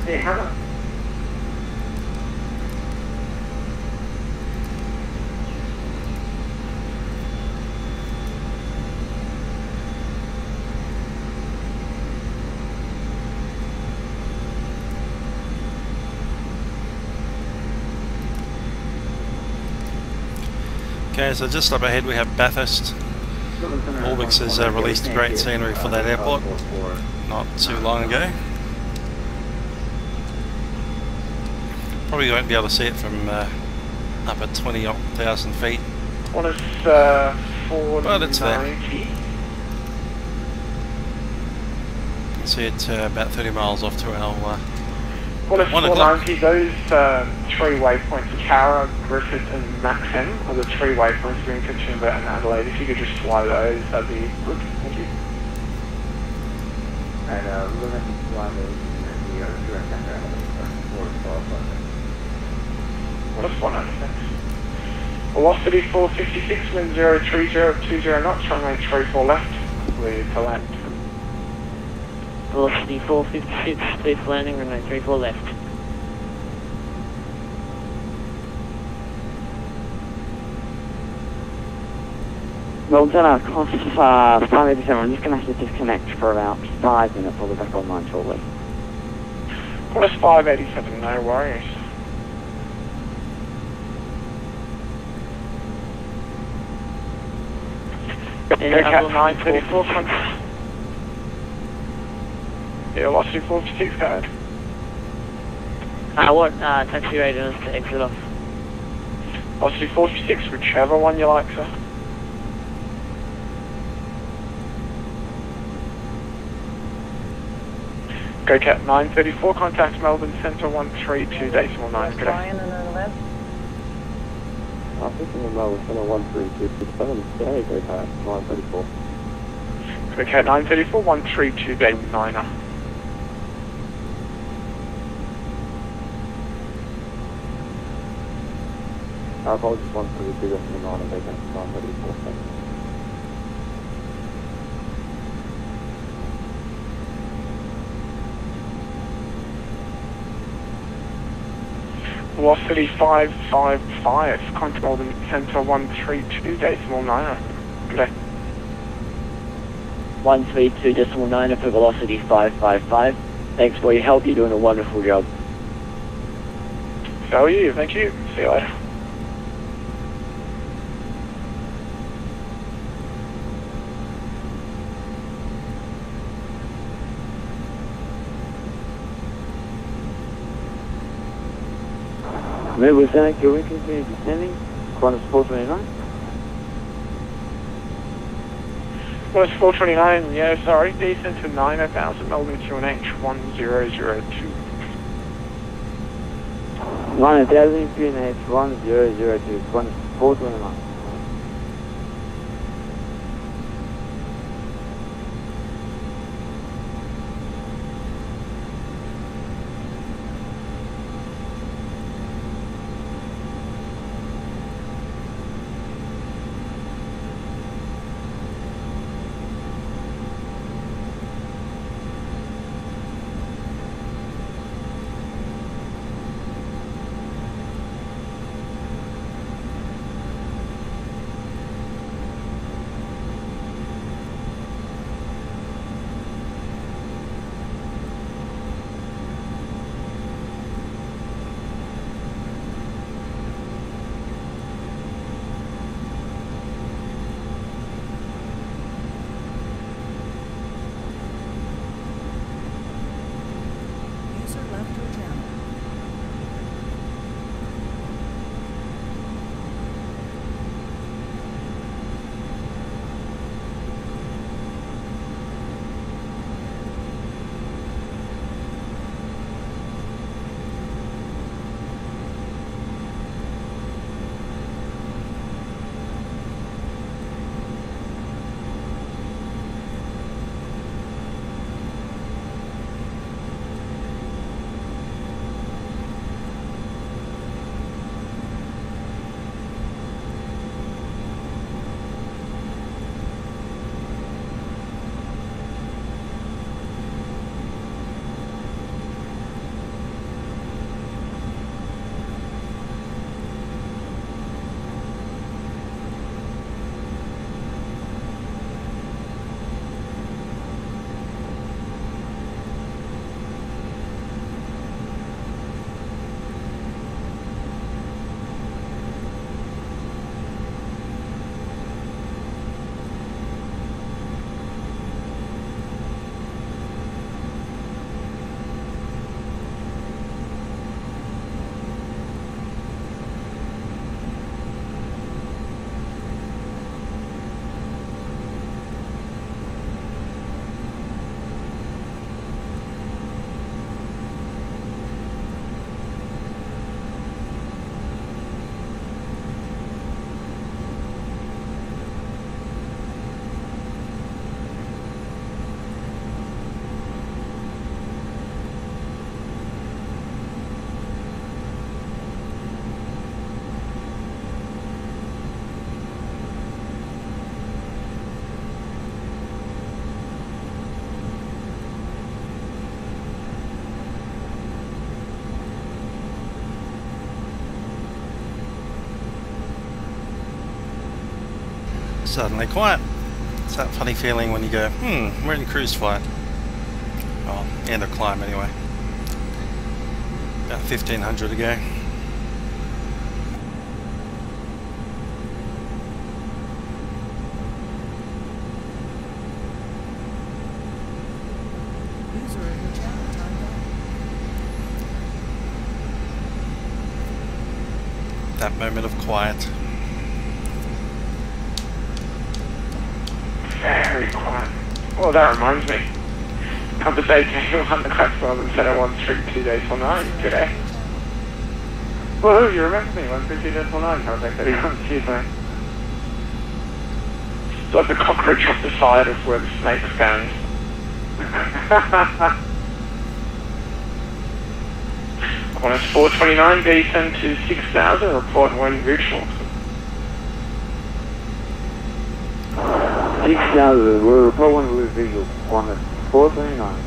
Hey, how about... Okay, so just up ahead we have Bathurst. Orbix has released great scenery for that airport not too long ago. Probably won't be able to see it from up at 20,000 feet. One is 490. But it's there. You can see it about 30 miles off to our One is 1 o'clock. 490, those three waypoints, Cara, Griffith and Maxim, are the three waypoints between Katoomba and Adelaide. If you could just fly those, that'd be good. Thank you. And we're going to fly those and we are direct after Adelaide for 4 What is 190, thanks. Velocity 456, wind 030 knots, runway 34 left, clear to land. Velocity 456, clear for landing, runway 34 left. Well done, cost 587. I'm just going to have to disconnect for about 5 minutes. I'll be back online shortly. What is 587, no worries. And Cat 934, Yeah, velocity 456, go ahead. What taxi rate is to exit off? Velocity 456, whichever one you like, sir. Go Cat 934, contact Melbourne Centre 132.9, good day. I'm thinking the Melbourne Centre 132.7, stay, go Cat 934. Go Cat 934, 132.9. Apologies, 132.9, and go Cat 934, thanks. Velocity 555, contact Melbourne Centre 132.9. Good day. 132.9 for velocity 555. Thanks for your help, you're doing a wonderful job. So are you, thank you. See you later. Move with that, your continue descending. Qantas 429. Well, 429, yeah, sorry. Descent to 9,000, Melbourne QNH 1002. 9000, QNH 1002, Qantas 429. Suddenly quiet. It's that funny feeling when you go, we're in cruise flight. Well, end of climb anyway. About 1500 to go. User that moment of quiet. Very quiet. Well, that reminds me. Conversation on the class 17132 days for 9 today. Woohoo, you remember me, 132 days for 9, contact 31 Tuesday. It's like the cockroach off the side of where the snake stands. On us 429, descend to 6000, report one visual. 6000, we're reporting with visual, on us 429.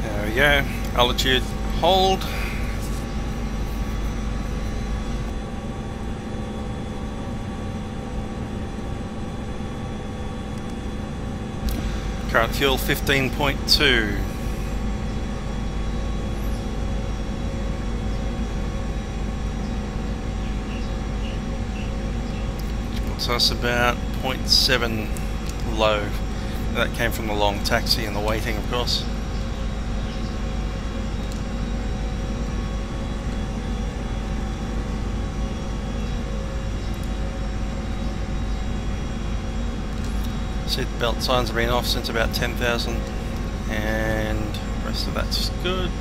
There we go, altitude hold. Current fuel 15.2. Puts us about 0.7 low. That came from the long taxi and the waiting, of course. Seat belt signs have been off since about 10,000, and the rest of that's good.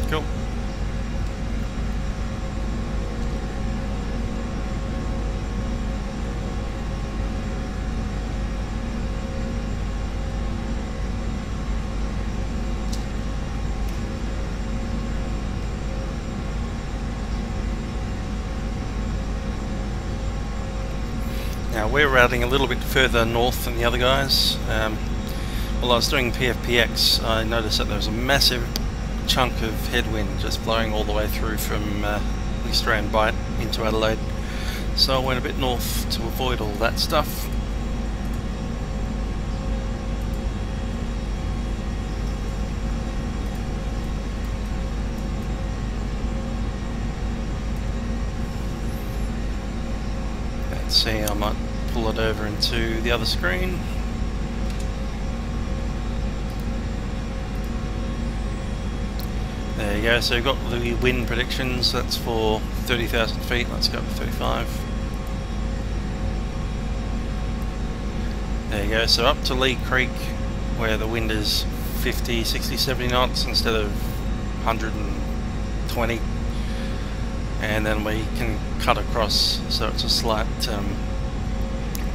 Cool. Now we're routing a little bit further north than the other guys. While I was doing PFPX, I noticed that there was a massive chunk of headwind just blowing all the way through from the Australian Bight into Adelaide. So I went a bit north to avoid all that stuff. Let's see, I might pull it over into the other screen. There you go, so we've got the wind predictions, that's for 30,000 feet, let's go for 35. There you go, so up to Lee Creek where the wind is 50, 60, 70 knots instead of 120. And then we can cut across, so it's a slight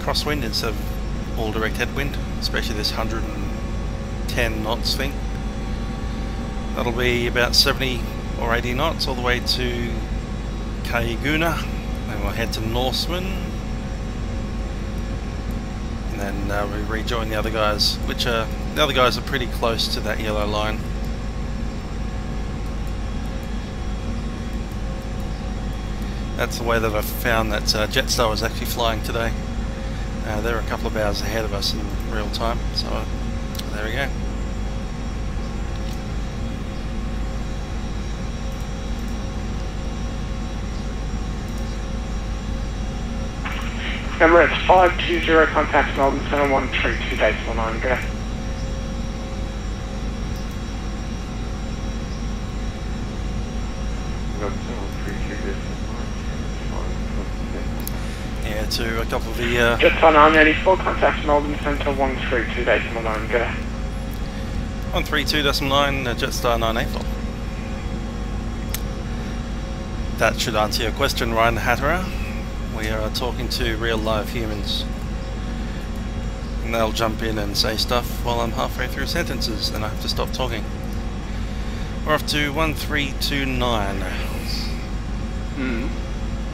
crosswind instead of all direct headwind, especially this 110 knots thing. That'll be about 70 or 80 knots all the way to Kaiguna, then we'll head to Norseman, and then we rejoin the other guys, which are, the other guys are pretty close to that yellow line. That's the way that I've found that Jetstar was actually flying today. They're a couple of hours ahead of us in real time, so there we go. Number it's 520, contact Melbourne Centre 132 days 19, go. Yeah, to a couple of the... Jetstar 984, contact Melbourne Centre 132 days 19, go. 132.9, Jetstar 984. That should answer your question, Ryan Hatterer. We are talking to real live humans, and they'll jump in and say stuff while I'm halfway through sentences, then I have to stop talking. We're off to 1329.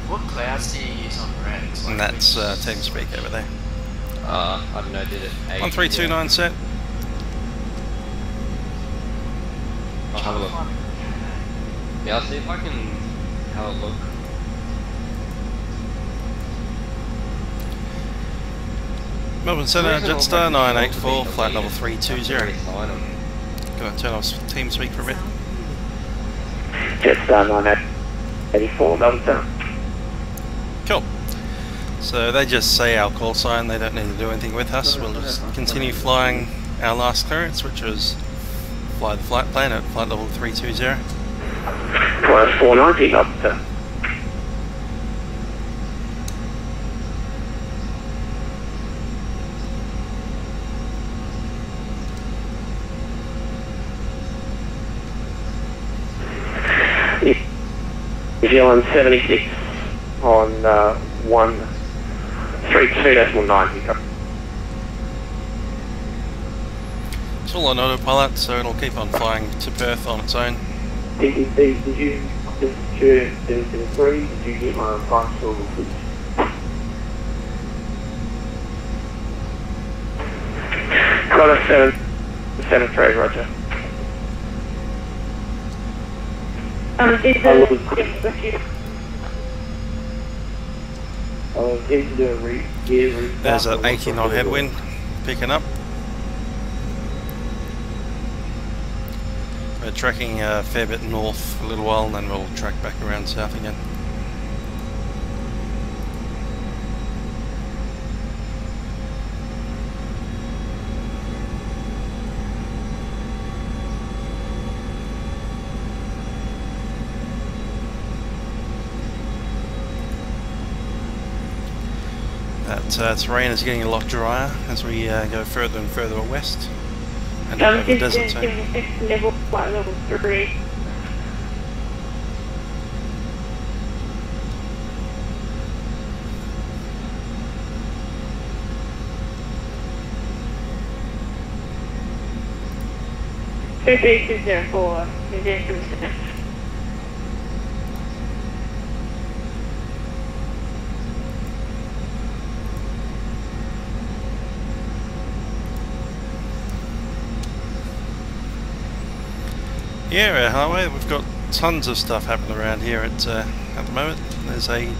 What clouds do you use on Rex? And that's TeamSpeak over there. I don't know, did it 1329 set. I'll have a look. Yeah, I'll see if I can how it look? Melbourne Centre, Jetstar 984, flight level 320. Gonna turn off TeamSpeak for a bit. Jetstar 984, Melbourne Centre. Cool. So they just say our call sign, they don't need to do anything with us. We'll just continue flying our last clearance, which was fly the flight plan at flight level 320. Flight 490, Melbourne Centre. New Zealand 76 on 132.9. It's all on autopilot, so it'll keep on flying to Perth on its own. Did you three? Did you get my functional speech? Got a 773, roger. I was getting to do a There's an 80 knot headwind picking up. We're tracking a fair bit north for a little while and then we'll track back around south again. That terrain is getting a lot drier as we go further and further west and over the desert zone. Level 3. Four. Yeah, highway. We've got tons of stuff happening around here at the moment. There's I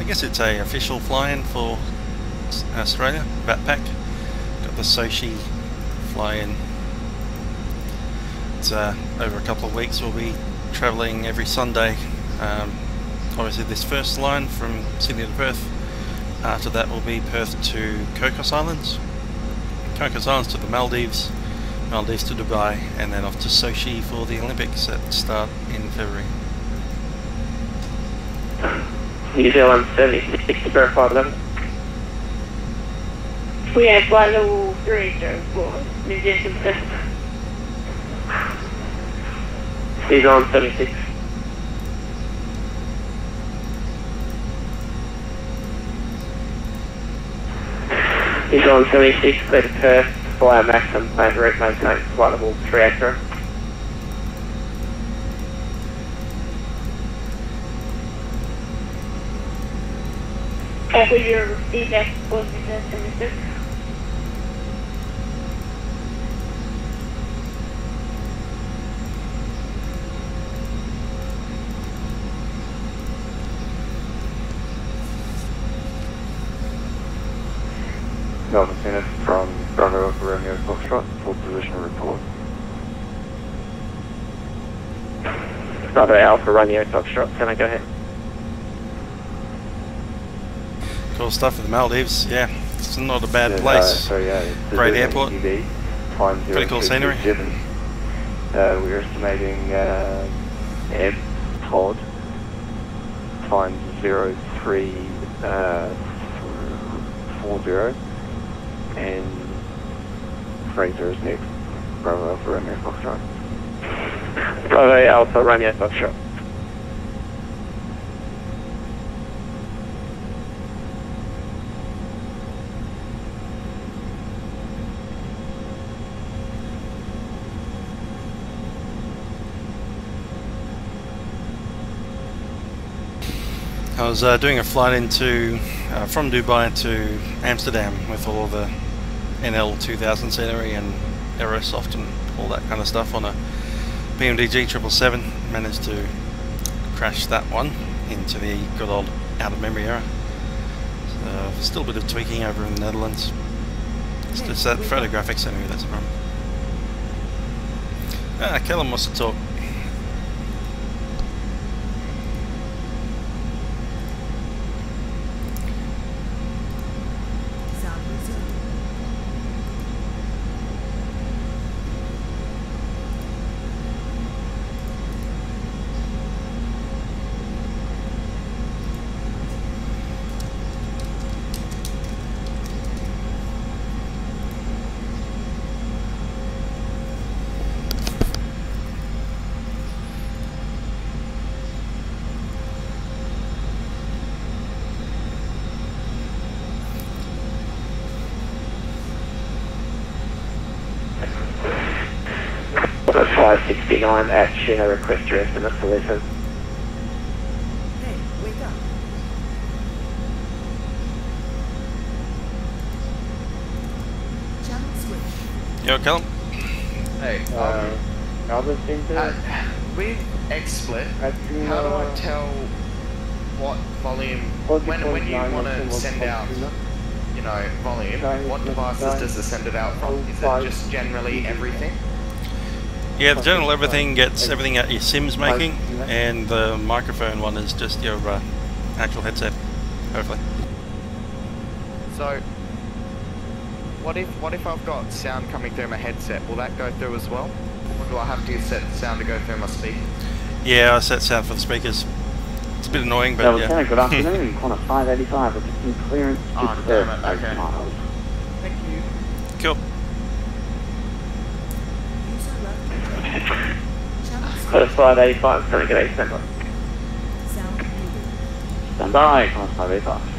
guess it's a official fly-in for Australia, VATPAC. Got the Sochi fly-in. It's over a couple of weeks. We'll be travelling every Sunday. Obviously, this first line from Sydney to Perth. After that, will be Perth to Cocos Islands, Cocos Islands to the Maldives. Maldives to Dubai, and then off to Sochi for the Olympics that start in February. New Zealand 76, verify level. We have flight level 304, New Zealand. New Zealand 76. New Zealand 76, clear to Perth. Fly maximum planned route, maintain flight level 380. After your feedback was 76. Melbourne Centre from Bravo Alpha Romeo Foxtrot, full position report. Bravo Alpha Romeo Foxtrot, can I go ahead? Cool stuff for the Maldives, yeah. It's not a bad place. Great airport. Pretty cool scenery. We're estimating air pod times 0340. And Fraser is next. Bravo Alpha Romeo Foxtrot. Bravo Alpha Romeo Foxtrot. I was doing a flight into from Dubai to Amsterdam with all of the NL 2000 scenery and Aerosoft and all that kind of stuff on a PMDG 777. Managed to crashed that one into the good old out of memory error. So still a bit of tweaking over in the Netherlands. It's just that photographics anyway, that's the problem. Callum wants to talk. At 569 at Shino, request your estimate for listen. Hey, wake up. Channel switch. Yo, Callum. Hey, with XSplit, how do I tell what volume, when you want to send out, you know, volume, what devices does it send it out from? Is it just generally everything? Yeah, the general everything gets everything that your SIM's making, and the microphone one is just your actual headset, hopefully. So, what if I've got sound coming through my headset? Will that go through as well? Or do I have to set sound to go through my speaker? Yeah, I set sound for the speakers. It's a bit annoying, but yeah. Good afternoon, Connor 585, requesting clearance to Oh, Perth, damn it, 8 okay. miles. Thank you. Cool. User left. Channel switch. Code 585, sending it 8 standby. Sound muted. Stand by, Connor 585.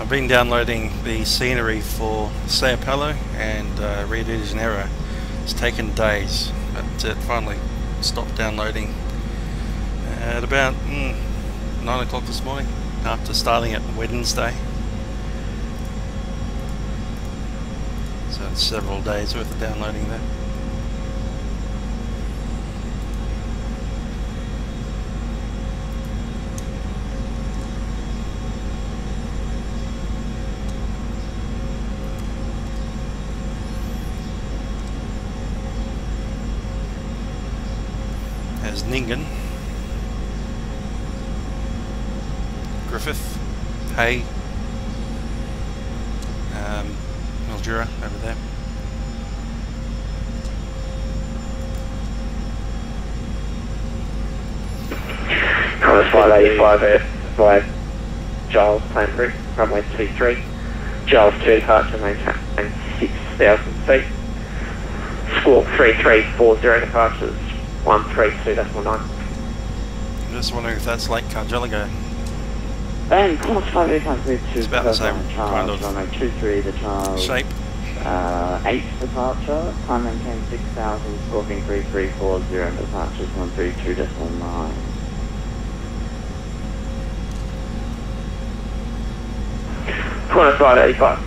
I've been downloading the scenery for Sao Paulo and Rio de Janeiro. It's taken days, but it finally stopped downloading at about 9 o'clock this morning, after starting at Wednesday. So it's several days worth of downloading there. There's Ningen, Griffith, Hay, Mildura over there. Code 585 by Giles, plane route, runway 23. Giles 2 departure, maintain 6,000 feet. Squawk 3340 departures. 132.9. I'm just wondering if that's Lake Cargeligo. And Connor 585 It's about the same kind of runway 23, the Charles. shape. 8 departure, time maintain 6,000, scorpion 3340, departures 132.9. Connor 585.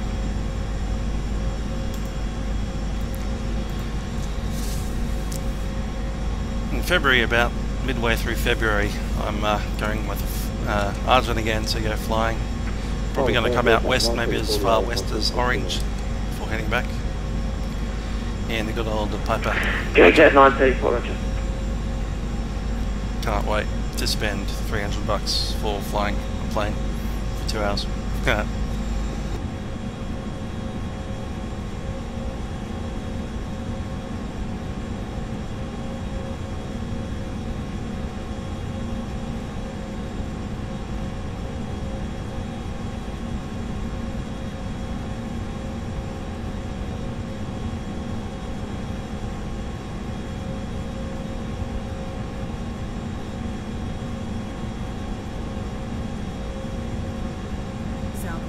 In February, about midway through February, I'm going with Arjun again to go flying. Probably going to come out west, maybe as far west as Orange, before heading back. And the good old Piper. Go Jet 934, Roger. Can't wait to spend $300 for flying a plane for 2 hours. Sound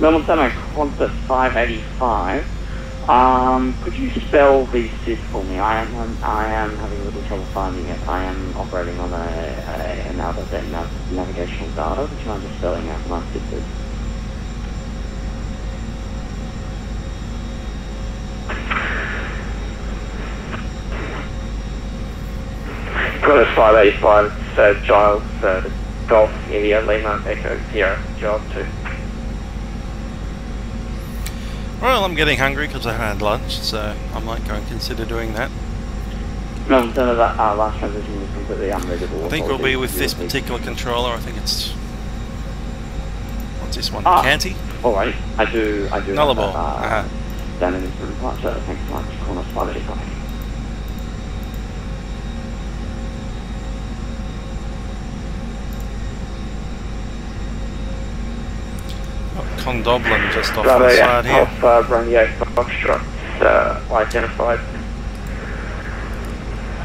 Melbourne Center, Qantas 585. Could you spell the SID for me? I am having a little trouble finding it. I am operating on an out-of-date navigational data. Would you mind just spelling out my SID, please? Qantas 585, Giles, Golf, India, Lima, Echo, Sierra, Job 2. Well, I'm getting hungry because I had lunch, so I might go and consider doing that. Melbourne Center, that last transition was completely unreadable. I think we'll be with this particular controller. I think it's... What's this one? Ah. Canty? Alright, I do Nullarbor. down in this room, so thanks so much. Qantas 585. Condoblin just off the side here. Off Romeo Foxtrot, identified.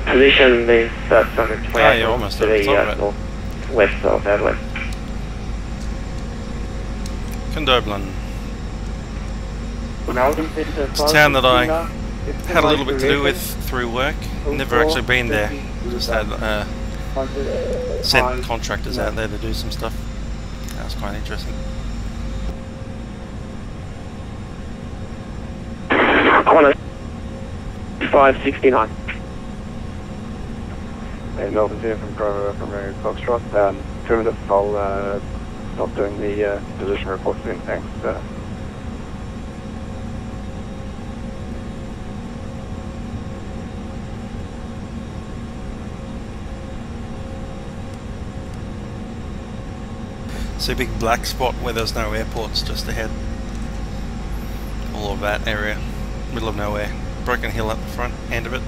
Position is 220 Oh, you're almost to over the the top of it. northwest of Adelaide. Condoblin. It's a town that I had a little bit to do with through work. Never actually been there. Just had sent contractors out there to do some stuff. That was quite interesting. Qantas 569. Hey, Melbourne here from Romeo Foxtrot. 2 minutes, I'll stop doing the position report soon, thanks. See a big black spot where there's no airports just ahead. All of that area, middle of nowhere. Broken Hill up the front end of it.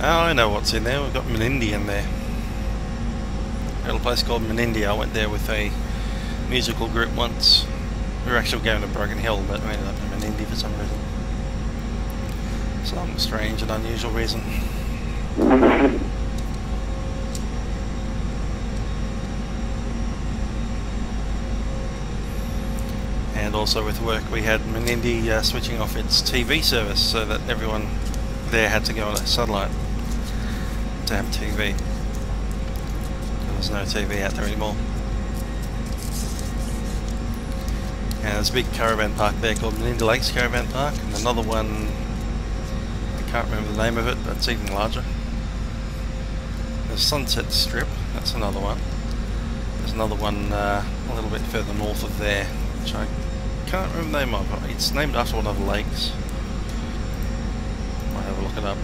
Oh, I know what's in there. We've got Menindee in there. A little place called Menindee. I went there with a musical group once. We were actually going to Broken Hill, but we ended up in Menindee for some reason. Some strange and unusual reason. And also with work we had Menindee switching off its TV service so that everyone there had to go on a satellite to have TV. There's no TV out there anymore. And there's a big caravan park there called Menindee Lakes Caravan Park, and another one, I can't remember the name of it, but it's even larger. There's Sunset Strip, that's another one. There's another one a little bit further north of there, which I can't remember the name of. It's named after one of the lakes. Might have a look it up.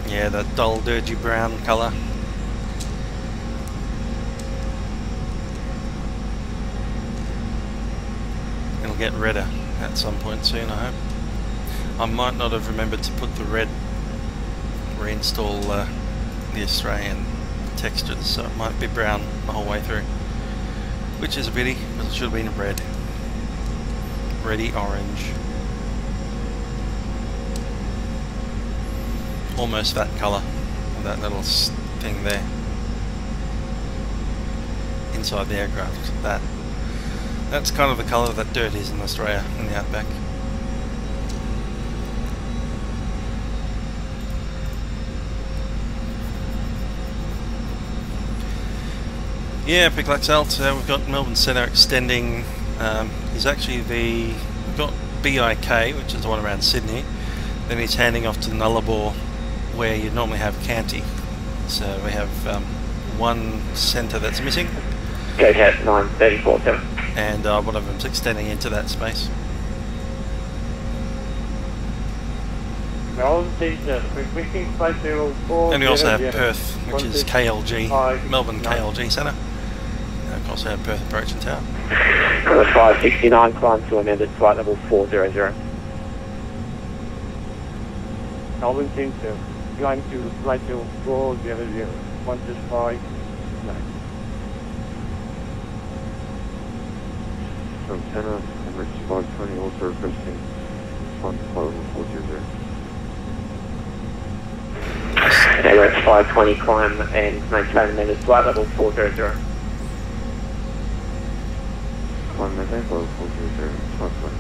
Yeah, that dull, dirty brown colour. It'll get redder at some point soon, I hope. I might not have remembered to put the red, reinstall the Australian textures, so it might be brown the whole way through. Which is a pity, because it should have been red. Reddy orange. Almost that colour, with that little thing there. Inside the aircraft. That's kind of the colour that dirt is in Australia, in the outback. Yeah, Big Lax Alt, we've got Melbourne Centre extending, he's actually we've got BIK, which is the one around Sydney, then he's handing off to Nullarbor, where you normally have Canty. So we have one centre that's missing. Go ahead, 934.7. And one of them's extending into that space. And we also have Perth, which is KLG, Melbourne KLG Centre. And of course we have Perth Approach and Tower. 569, climb to amended flight level 400. Melbourne seems to climb to flight level 400, 125. From center Emergency 520, also requesting 15400. Emirates 520, climb and maintain the flight level 400. Climb maintain flight level 400, 520.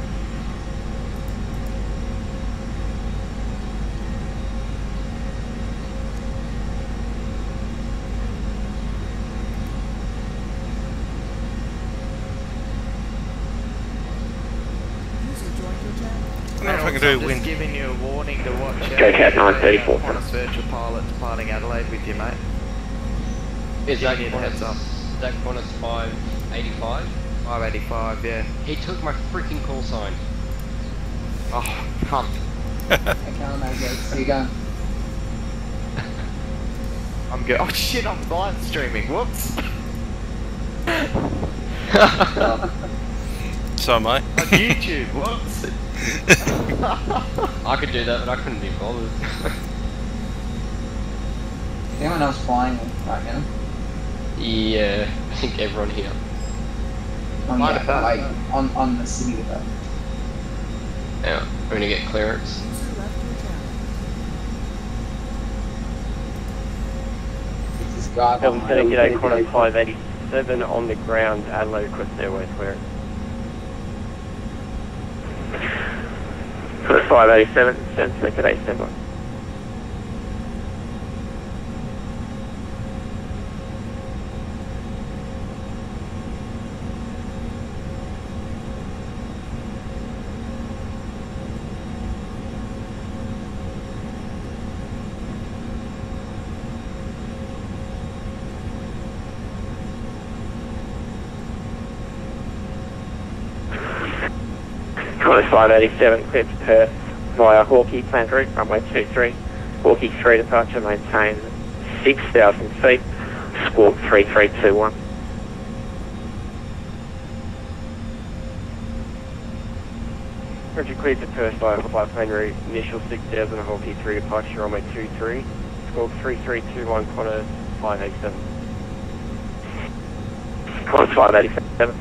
I don't know if I can do I'm wind. just giving you a warning to watch out. Go Cat 934. Qantas virtual pilot departing Adelaide with you, mate. Is that Giving you the heads up. That Qantas 585? 585, yeah. He took my freaking call sign. Oh, cunt. I can't imagine. See you go. I'm good. Oh shit, I'm live streaming. Whoops. So am I. On YouTube. Whoops. I could do that, but I couldn't be bothered. Is anyone else flying right now? Yeah, I think everyone here. On Might the, have done. like, on the city development. Yeah, we're gonna get clearance. User left your channel. It's this guy behind. G'day, Qantas 587 on the ground, Adelaide request airways clearance. Qantas 587, send today, standby. Qantas 587, cleared to Perth via Hawkeye, planned route, runway 23. Hawkeye 3 departure, maintain 6,000 feet, squawk 3321. Roger, cleared to Perth via plane route, initial 6,000 of Hawkeye 3 departure, runway 23. Squawk 3321, Qantas 587. Qantas 587.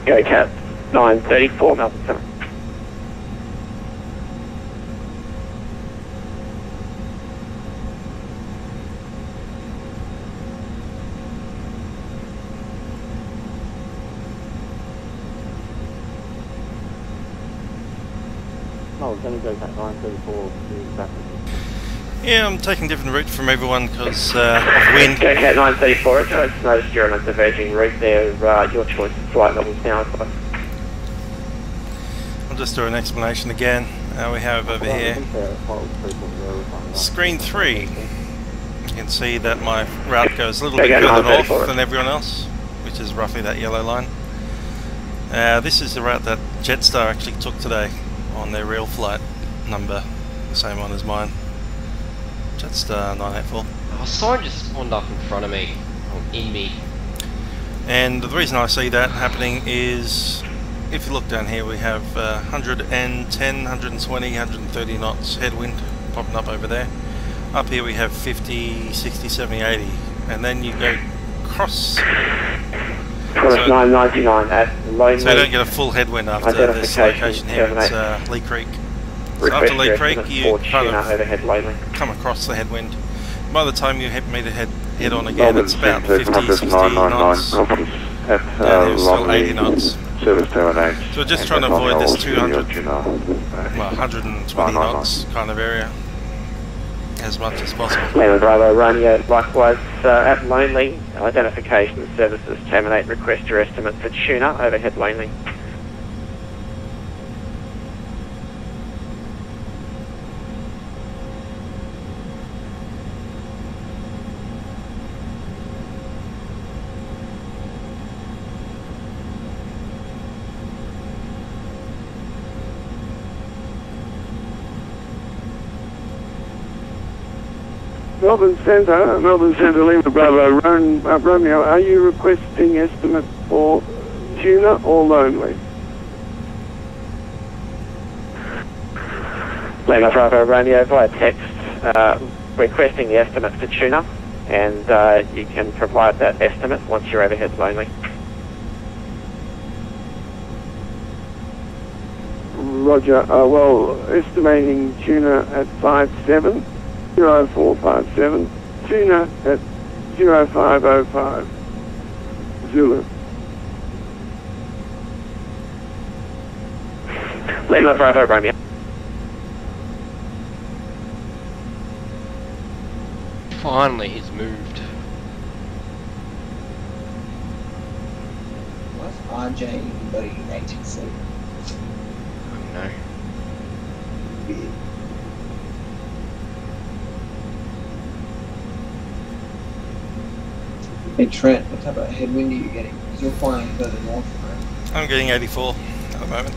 Go Cat 934, Melbourne Centre. No, it's only go Cat 934 to back. Yeah, I'm taking a different route from everyone because of wind. Go Cat 934, it's noticed you're on a diverging route there, your choice of flight levels now. I'll just do an explanation again. We have over here screen 3. You can see that my route goes a little bit further north than everyone else, which is roughly that yellow line. This is the route that Jetstar actually took today on their real flight number, the same one as mine. Jetstar 984. Oh, sign just spawned up in front of me, or in me. And the reason I see that happening is, if you look down here, we have 110, 120, 130 knots headwind popping up over there. Up here we have 50, 60, 70, 80, and then you go across. Qantas 999 at low. So you don't get a full headwind after this location here. It's Lee Creek. So after Lee Creek, you kind of come across the headwind. By the time you hit me to head on again, it's about 50, 60 knots. Down here it's still 80 knots. So we're just trying to avoid this 200, well, 120 knots kind of area as much as possible. Lima Bravo Romeo, likewise at Lonely, identification services terminate, request your estimate for tuna, overhead Lonely. Melbourne Centre, Lima Bravo, Romeo, are you requesting estimate for tuna or lonely? Lima Bravo, Romeo, via text, requesting the estimate for tuna, and you can provide that estimate once your overhead's lonely. Roger, well, estimating tuna at 57, 0457, tuna at 0505, Zulu. Lima Bravo, Romeo. Finally, he's moved. What's RJ bloody ATC? No. Weird. Hey Trent, what type of headwind are you getting? Because you're flying further north, right? I'm getting 84 at the moment.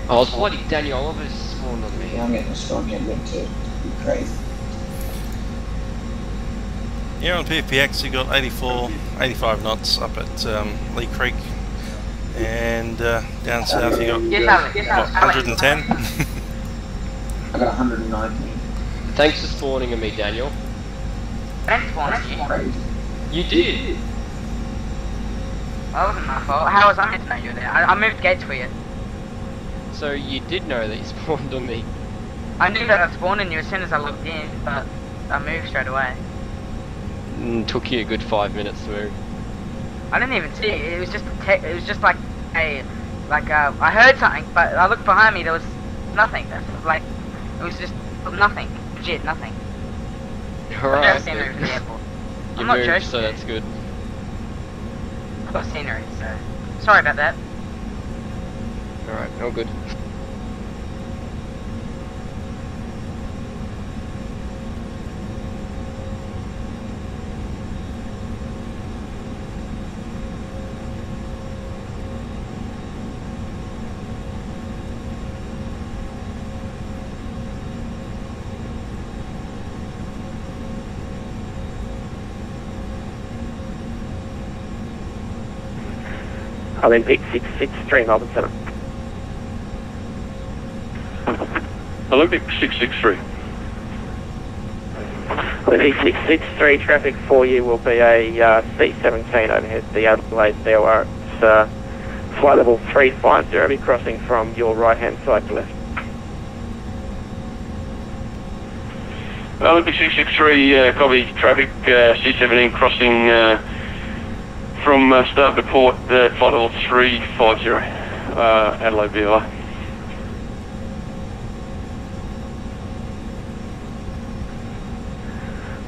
Oh, it's bloody Daniel Oliver's spawned on me. Yeah, I'm getting a strong headwind too. You're crazy. Yeah, on PFPX you got 84, 85 knots up at Lee Creek, and down south you got what, 110. I got 119. Thanks for spawning on me, Daniel. Thanks for spawning you. Crazy. You did. That wasn't my fault. How was I meant to know you were there? I moved gates for you. So you did know that you spawned on me. I knew that I spawned on you as soon as I logged in, but I moved straight away. Took you a good 5 minutes to move. I didn't even see it. It was just it was just like a I heard something, but I looked behind me. There was nothing. Like it was just nothing. Legit nothing. Alright. I've never seen it from the airport. You I'm not moved, joking. so that's good. I've got scenery, so sorry about that. Alright, all good. Olympic 663, Melbourne Centre. Olympic 663. Olympic 663, traffic for you will be a C-17 overhead, the Adelaide BOR. It's flight level 350, be crossing from your right-hand side to left. Olympic 663, copy traffic, C-17 crossing from start to port, flight level 350, Adelaide BOR.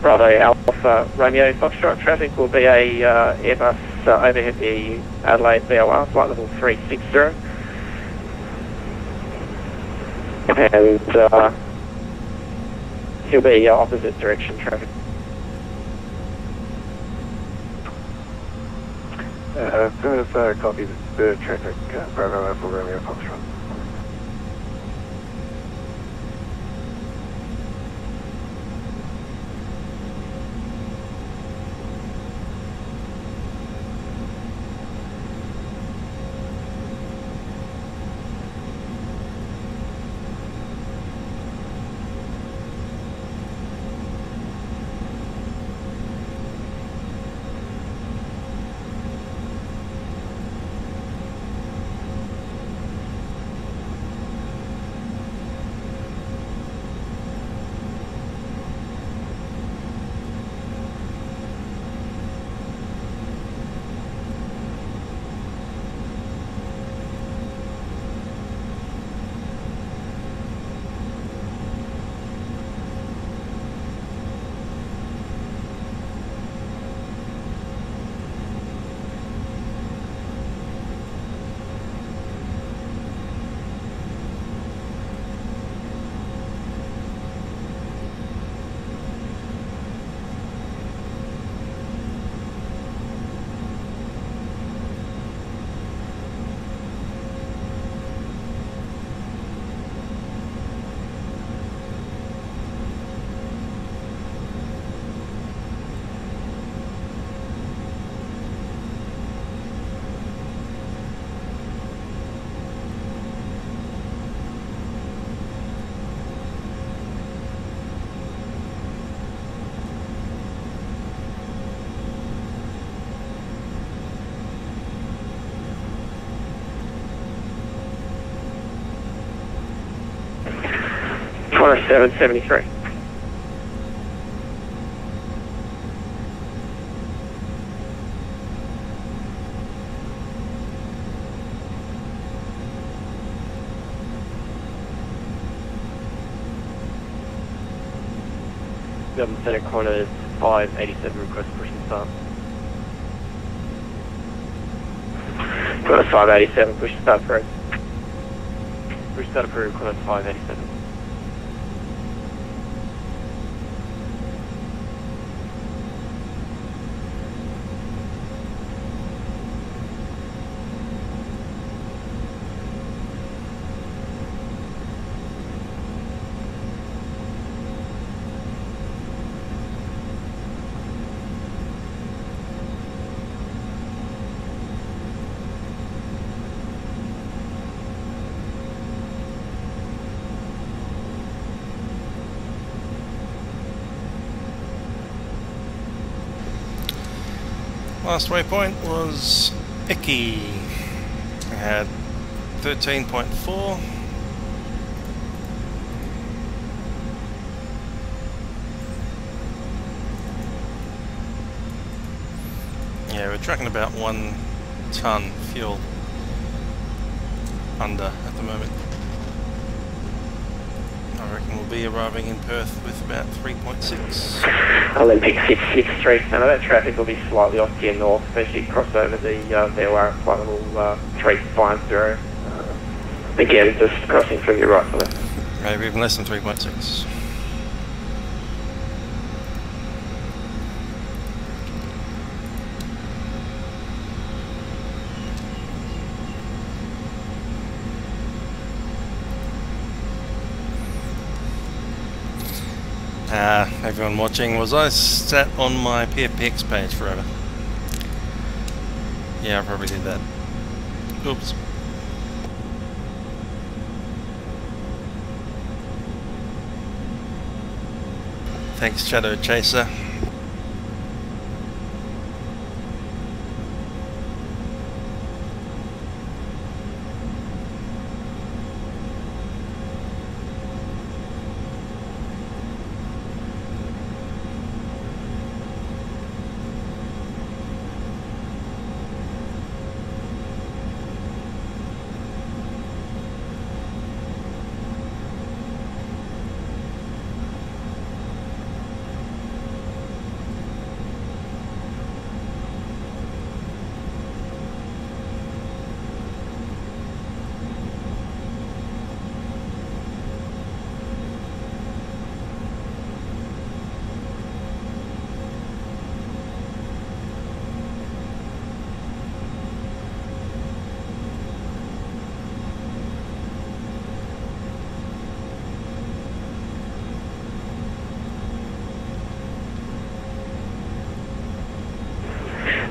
Bravo Alpha Romeo Foxtrot, traffic will be a Airbus overhead the Adelaide BOR, flight level 360. And he'll be opposite direction traffic. Affirmative, copy the traffic, Bravo Alpha Romeo Foxtrot. Connor 773. Center corner 587, request push and start. Connor 587, push and start through. Push start approved, corner 587. Last waypoint was Icky. I had 13.4. Yeah, we're tracking about 1 ton fuel under at the moment. I reckon we'll be arriving in Perth with about 3.6. Olympic 663. None of that traffic will be slightly off to your north, especially cross over the VOR at flight level 350. Again, just crossing through your right to left. Maybe even less than 3.6. Everyone watching, was I sat on my PFPX page forever? Yeah, I probably did that. Oops. Thanks, Shadow Chaser.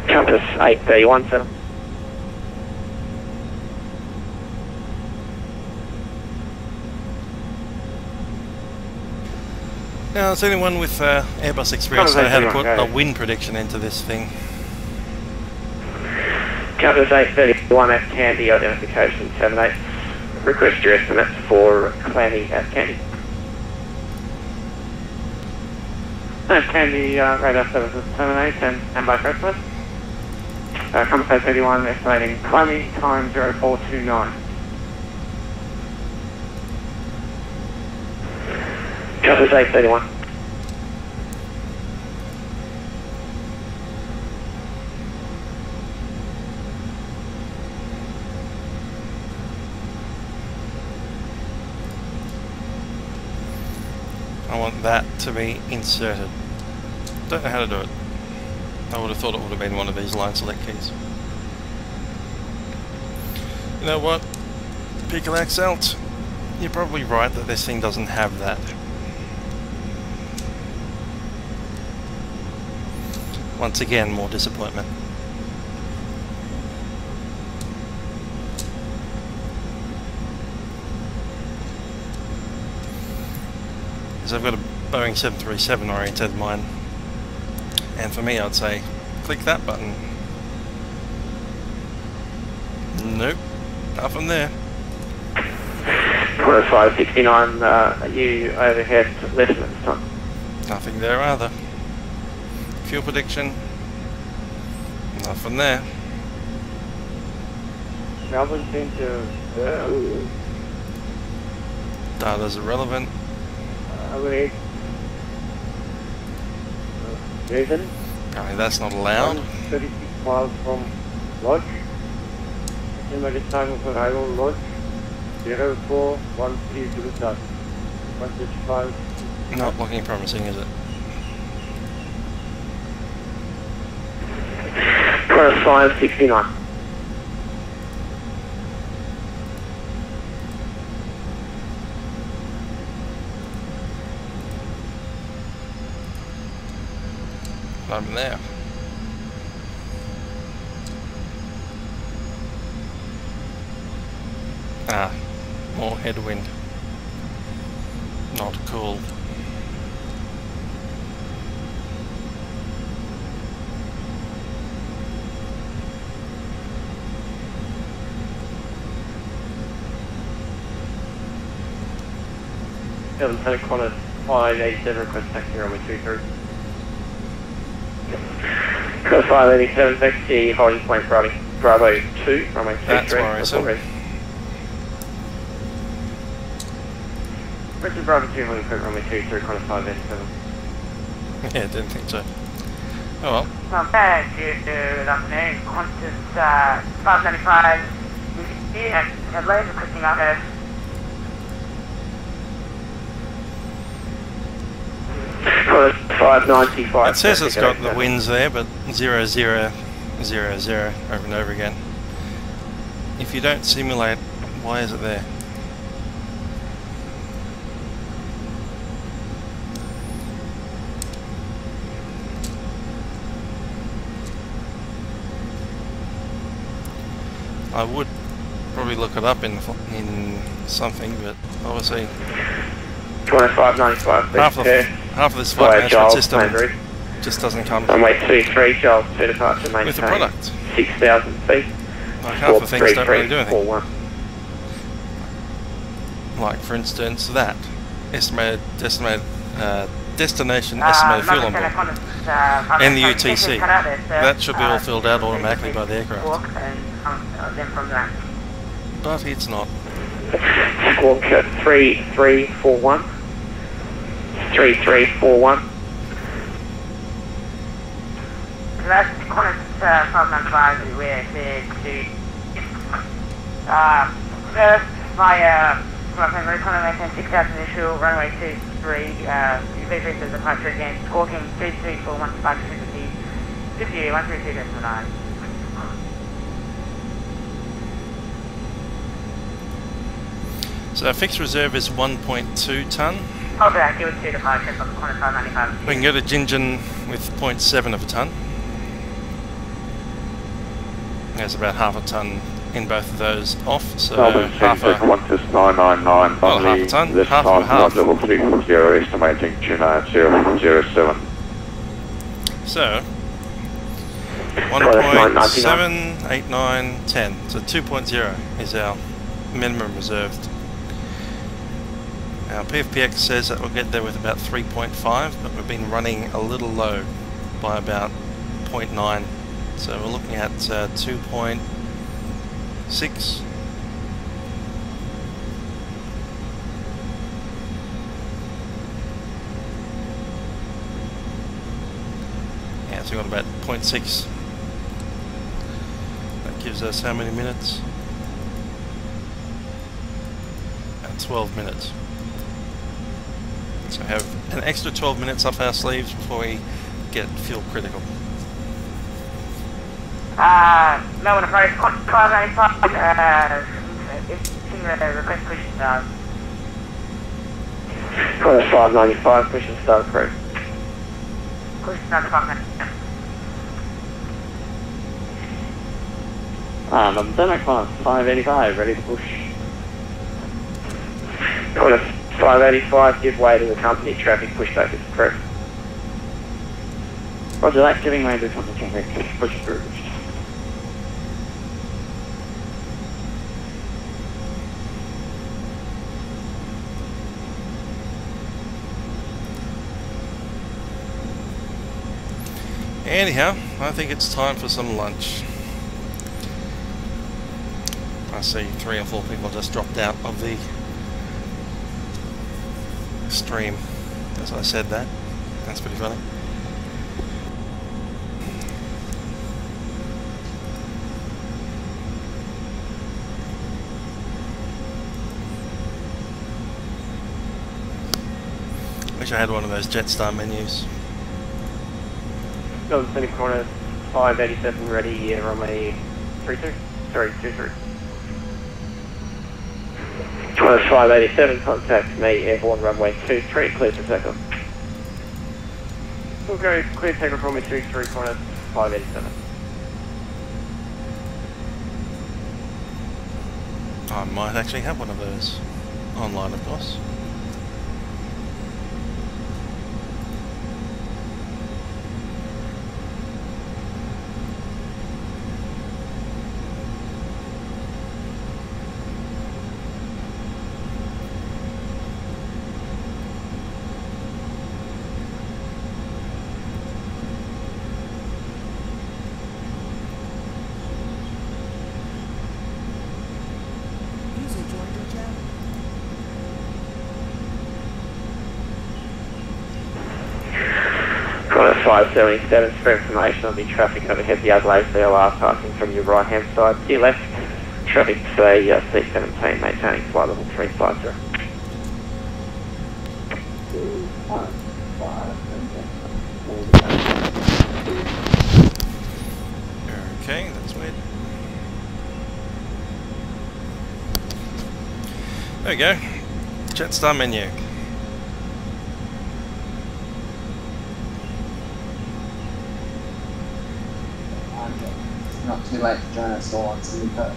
Compass 831, sir. Now, is anyone with Airbus experience know how to put a wind prediction into this thing? Compass 831 at Candy, identification 78. Request your estimates for Clanny at Candy. Candy, radar services 78 and by estimate. Compass 831 estimating Clanny time 0429. Compass 831. I want that to be inserted. Don't know how to do it. I would have thought it would have been one of these line select keys. You know what? Picolax Alt, you're probably right that this thing doesn't have that. Once again, more disappointment. Because I've got a Boeing 737 oriented mine, and for me I'd say click that button. Nope, nothing there. 569, are you overhead less than this time? Nothing there either. Fuel prediction. Nothing there. Melbourne Centre. Data's irrelevant. Overhead. Reason? Apparently that's not allowed. 36 miles from Lodge. Estimated time of arrival Lodge. 0413 to the south. 165. Not looking promising, is it? 569. Not even there. Ah, more headwind. Not cool. Lieutenant Connor 587 request taxi runway 23. 587 taxi holding point Bravo 2 runway 23. That's worrisome. Richard Bravo 2 holding point runway 23 Connor 587. Yeah, didn't think so. Oh well. Good afternoon. Qantas 595. Adelaide requesting up here. 595. It says it's got the winds there, but 0, 0, 0, 0 over and over again. If you don't simulate, why is it there? I would probably look it up in something, but obviously 2595. half of this flight management system just doesn't come runway 23 Giles to departure maintain with the product. 6,000 feet. Like half the things don't really do anything. Like for instance that destination estimated fuel on board and the UTC. That should be all filled out automatically by the aircraft. But it's not. Squawk 3341. 3341. That's Qantas 595, we're cleared to Perth via Connor maintain 6,000 initial, runway 23, V3 to departure again, squawking 3341 to 550, 132.9. So our fixed reserve is 1.2 tonne. Hold back, give it 2 departure from Qantas 595. We can go to Gingen with 0.7 of a tonne. There's about half a tonne in both of those off, so half a... Qantas 999 well, half a tonne, half of a half. Level 340, estimating tuna 007. So 1.7, 8, 9, 10. So 2.0 is our minimum reserved. Our PFPX says that we'll get there with about 3.5, but we've been running a little low by about 0.9. So we're looking at 2.6. Yeah, so we've got about 0.6. That gives us how many minutes? About 12 minutes. So we have an extra 12 minutes up our sleeves before we get fuel critical. Melbourne approach, 585, request push start. Qantas 595, push and start approach. Push start 595. Lieutenant Qantas 585, ready to push. Qantas 585, give way to the company traffic, push back is approved. Roger that, giving way to the company traffic, push approved. Anyhow, I think it's time for some lunch. I see 3 or 4 people just dropped out of the stream as I said that. That's pretty funny. Wish I had one of those Jetstar menus. Go to the center corner, 587 ready, runway 32. Sorry, 23. Corner 587, contact me, airborne runway 23, clear for takeoff. We'll go clear takeoff runway 23, corner 587. I might actually have one of those online, of course. Corner 577, for information on the traffic overhead, the Adelaide VLR passing from your right hand side to your left. Traffic say C17, maintaining flight level 350. Okay, that's weird. There we go. Jetstar menu. Not too late to join us all on Zoom, but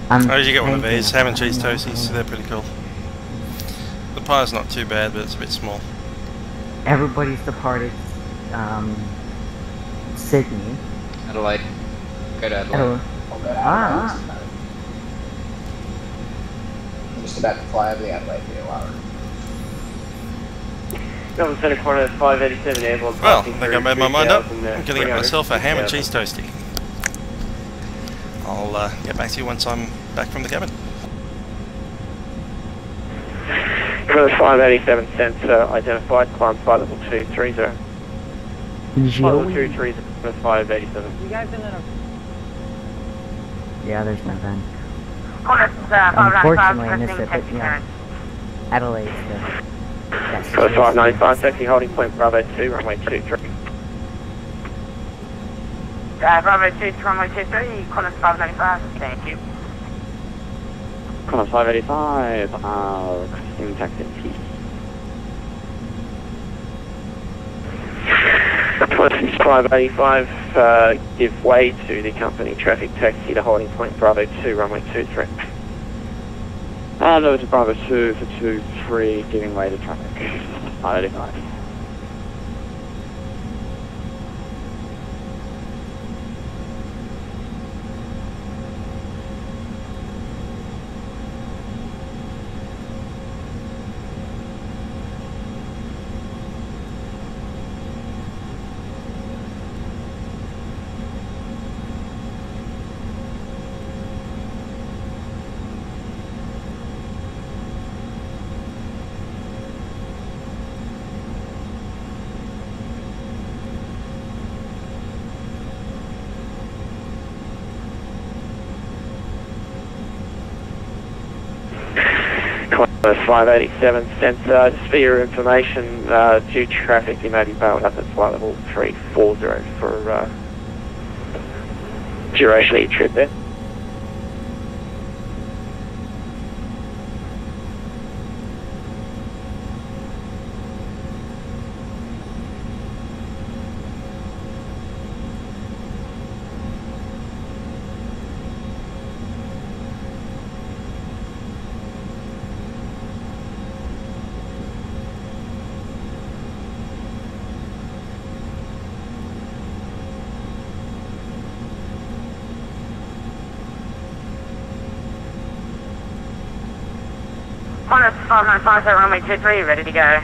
How did you get one of these? Ham and cheese toasties, they're pretty cool. The pie's not too bad, but it's a bit small. Everybody's departed Sydney. Adelaide. Go to Adelaide. I'm just about to fly over the Adelaide VLR. Go to center corner 587 airborne. Well, I think I made my mind up. I'm going to get myself a ham and cheese toastie. I'll get back to you once I'm back from the cabin. Corner 587 sensor identified, climb flight level 230. Flight level 230, corner 587. You guys in a... Yeah, there's no vent. Unfortunately, I missed it, but yeah. Adelaide's the... Corner 595, taxi holding point Bravo 2, runway 23. Bravo 2 to runway 23, corner 595, thank you. Corner 585, requesting taxi P. Corner 585, give way to the company traffic taxi to holding point Bravo 2, runway 23. Over to Bravo 2 for 23, giving way to traffic. 585. Corner 587 sensor, just for your information, due to traffic, you may be bailed up at flight level 340 for duration of your trip there. Qantas 595, so runway 23, ready to go.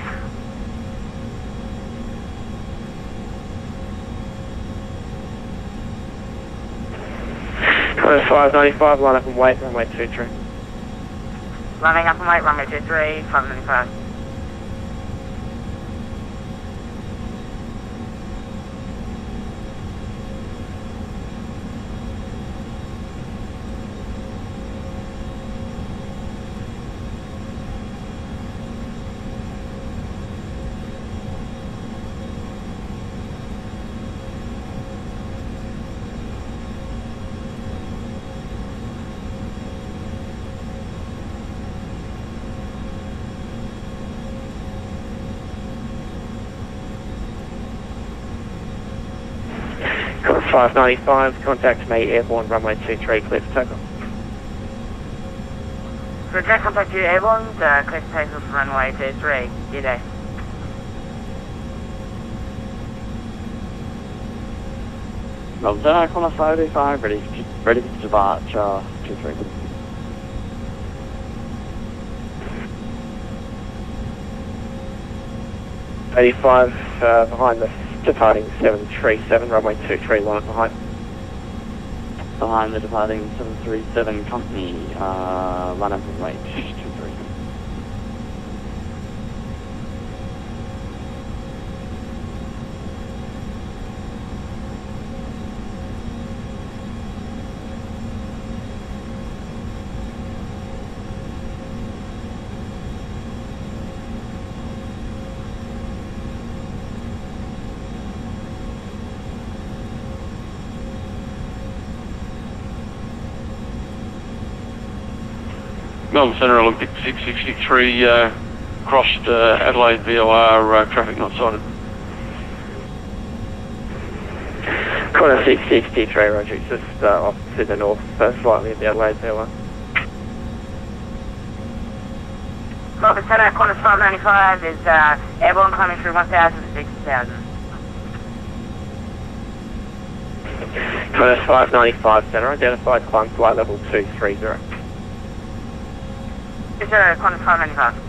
Qantas 595, line up and wait, runway 23. Lining up and wait, runway 23, 595. Qantas 595, contact me, airborne, runway 23, clear for takeoff. Project contact you, airborne, clear for takeoff, runway 23, good day. Qantas 585, ready to departure 23. Behind the departing 737, runway 23, line up behind. Behind the departing 737 company, line up and wait 23. Melbourne Centre Olympic 663, crossed Adelaide VOR, traffic not sighted. Qantas 663, roger, it's just off to the north, slightly at the Adelaide VOR. Melbourne Centre, Qantas 595 is airborne climbing through 1,000 to 60,000. Qantas 595 Centre, identified climb flight level 230. Is there a Qantas 595?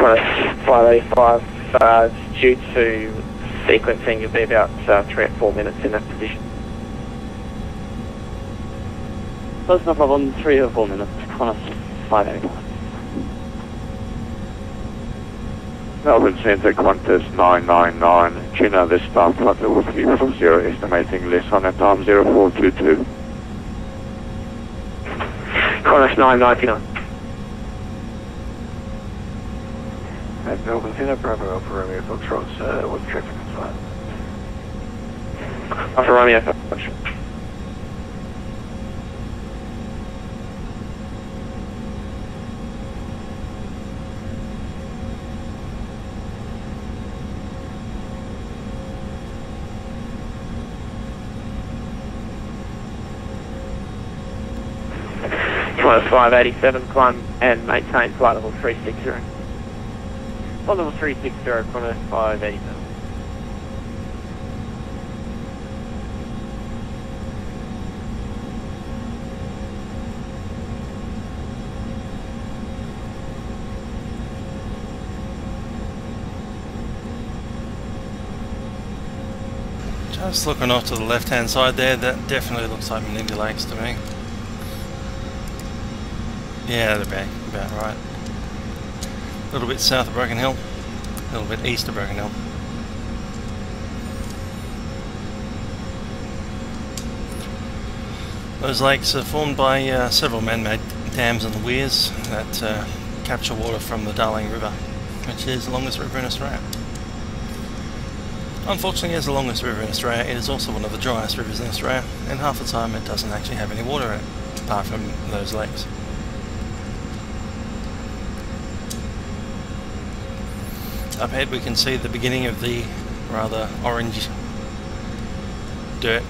Qantas 585, due to sequencing, you'll be about 3 or 4 minutes in that position. That's no problem, 3 or 4 minutes, Qantas 585. Melbourne Centre, Qantas 999, China, this start flight level 340, estimating less on a time 0422. Qantas 999. At Melbourne Centre, Bravo Alpha Romeo Foxtrot, with traffic inside. Alpha Romeo Foxtrot. Qantas 587, climb and maintain flight level 360. Flight level 360, Qantas 587. Just looking off to the left hand side there, that definitely looks like Menindee Lakes to me. Yeah, they're about right. A little bit south of Broken Hill, a little bit east of Broken Hill. Those lakes are formed by several man-made dams and weirs that capture water from the Darling River, which is the longest river in Australia. Unfortunately, as the longest river in Australia, it is also one of the driest rivers in Australia, and half the time it doesn't actually have any water in it, apart from those lakes. Up ahead we can see the beginning of the rather orange dirt.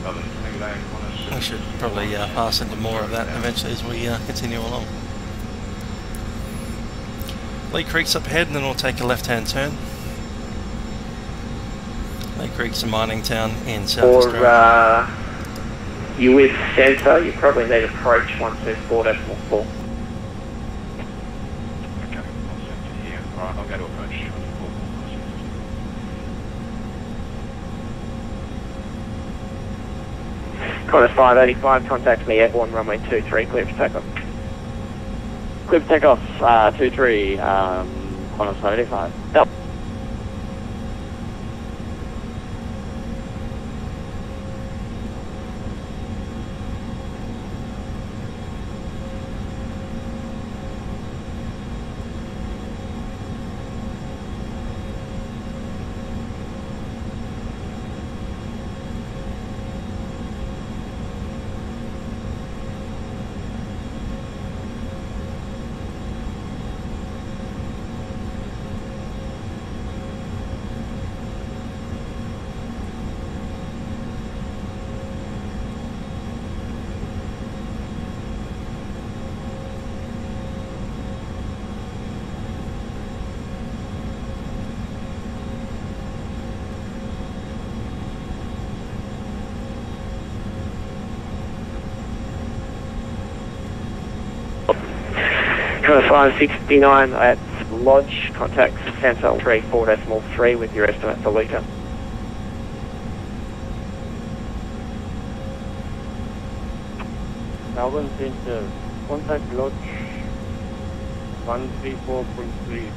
We should probably pass into more of that eventually as we continue along. Lee Creek's up ahead and then we'll take a left-hand turn. Lee Creek's a mining town in South Australia. You with centre, you probably need approach 124.4. Alright, I'll go to approach. Qantas 585, contact me at 1 runway 23, clear for takeoff. Clear for takeoff, 23, Qantas 585. Yep. Qantas 569 at Lodge, contact Centre 34.3 with your estimate for Lita. Melbourne Centre, contact Lodge 134.3.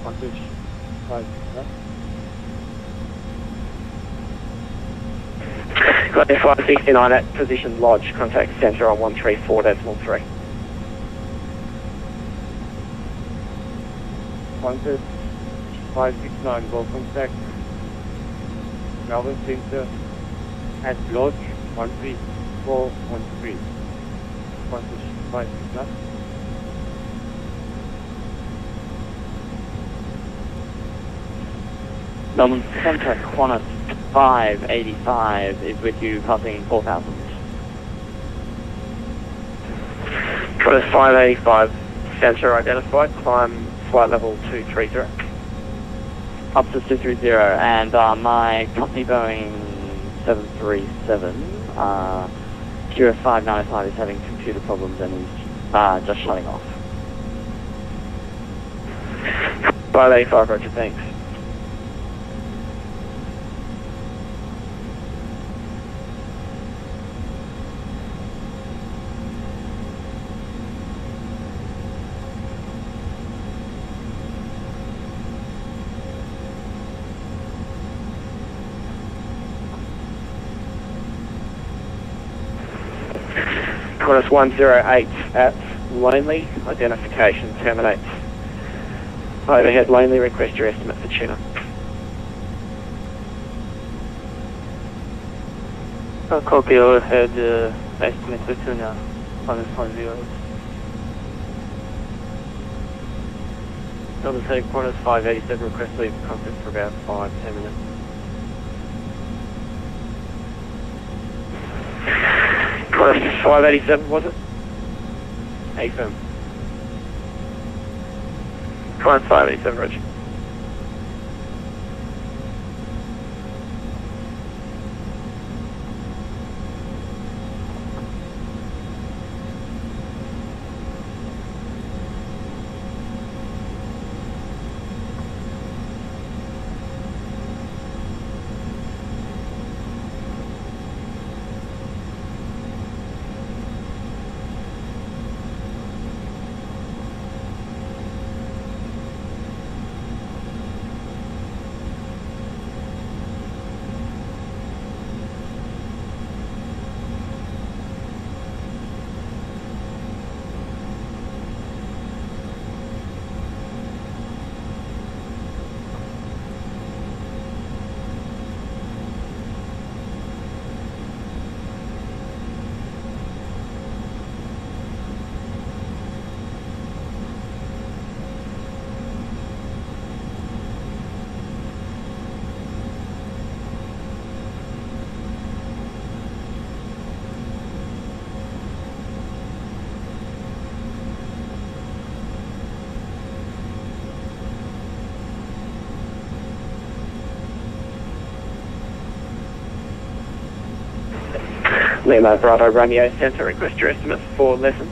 Qantas 5. Qantas 569 at position Lodge, contact Centre on 134.3. Qantas 569, will contact Melbourne Centre at Lodge 134.3. Qantas 569. Melbourne Centre, Qantas 585 is with you, passing 4,000. Qantas 585, Centre identified, climb flight level 230. Up to 230, and my company Boeing 737, Kira 595 is having computer problems and is just shutting off. 585, roger, thanks. Qantas 108 at Lonely, identification terminates. Overhead Lonely, request your estimate for tuna. Copy overhead, estimate for tuna, Qantas 10. Double take Qantas 587, request leave conference for about 5-10 minutes. Qantas 587, was it? AFM. Qantas 587, roger. Lima Bravo Romeo Centre, request your estimates for lesson.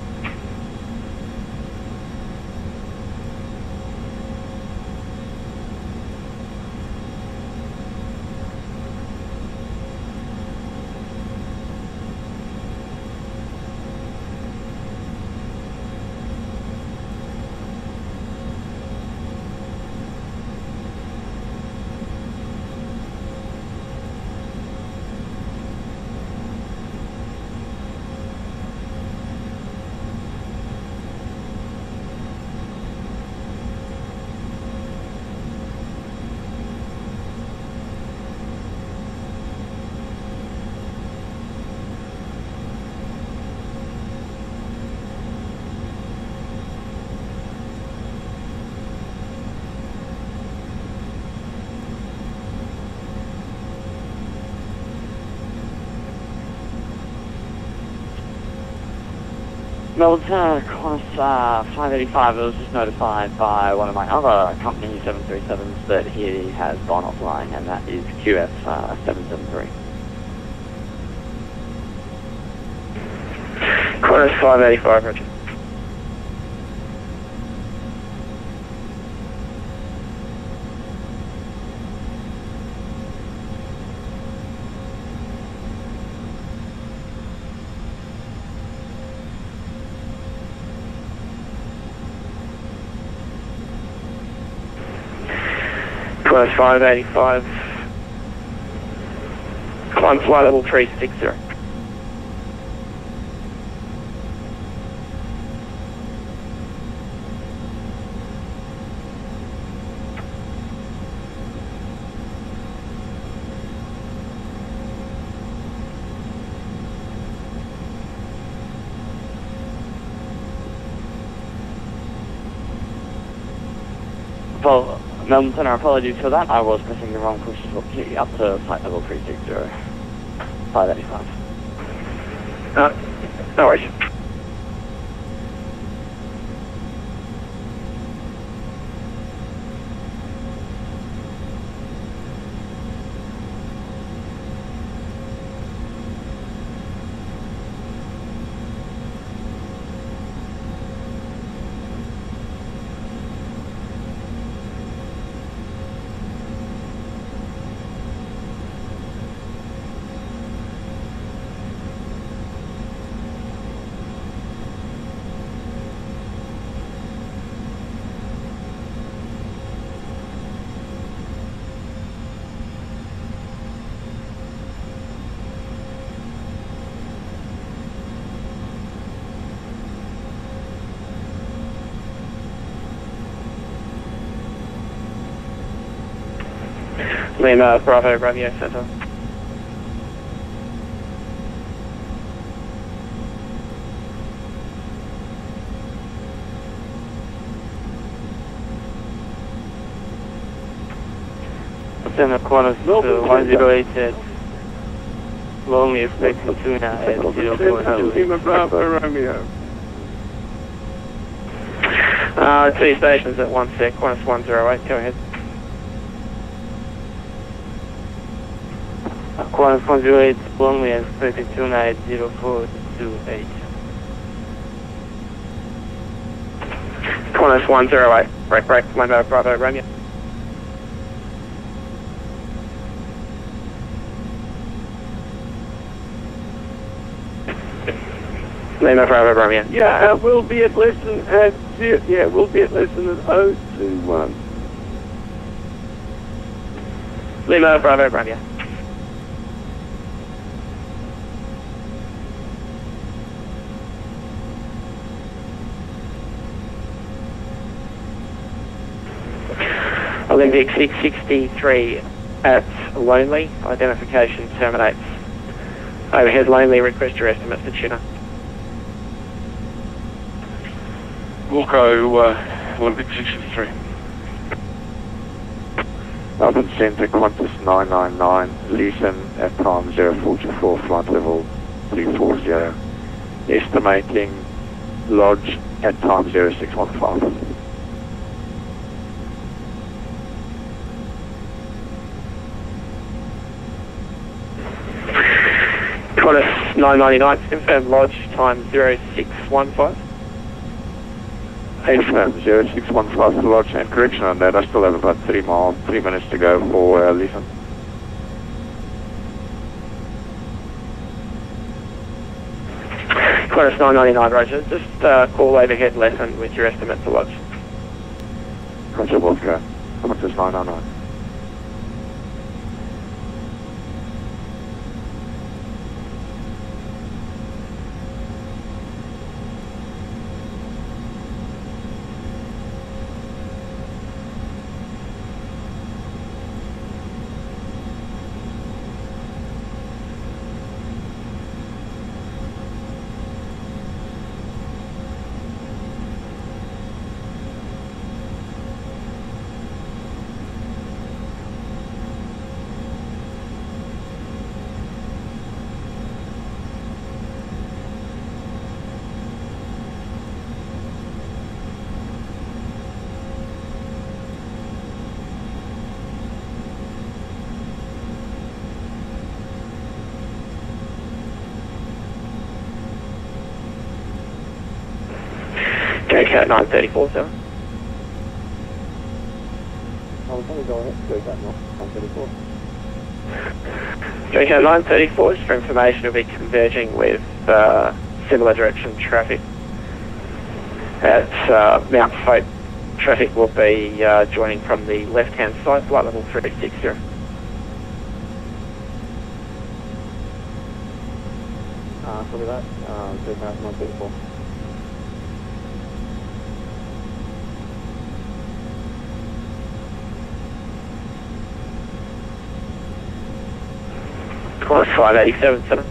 Melbourne Centre, Qantas 585, I was just notified by one of my other company 737s that he has gone offline, and that is QF 773. Qantas 585, Roger. Qantas 585, climb flight level 360. Well, Melbourne Centre, apologies for that. I was pressing the wrong push to get you up to flight level 360, 585. No worries. Lima Bravo Romeo Centre. Then the Qantas 108 at Lonely expecting tuna at 0.2. Lima Bravo Romeo. 2 stations at 1 sec, Qantas 108, go ahead. Qantas 108, Lonely expecting tuna at 0428. Qantas 108, break, Lima Bravo Romeo. Lima Bravo Romeo. Yeah, we'll be at less than we'll be at less than 021. Lima Bravo Romeo. Olympic 663 at Lonely, identification terminates. Overhead Lonely, request your estimate for tuna. Wilco, Olympic 663. Melbourne Centre, Qantas 999, Leeson at time 0424, flight level 340. Estimating lodge at time 0615. Qantas 999, confirm lodge, time 0615. Affirm 0615 to lodge, and correction on that, I still have about 3 minutes to go for Leeson. Qantas 999, roger. Just call overhead lesson with your estimate to lodge. Roger, Wolfco. Qantas 999. JCat 934, sir. Go ahead, JCat 934. JCat 934, just for information, will be converging with similar direction traffic. At Mount Hope, traffic will be joining from the left-hand side, flight level 360. Copy that, JCat 934. Qantas 587, sir.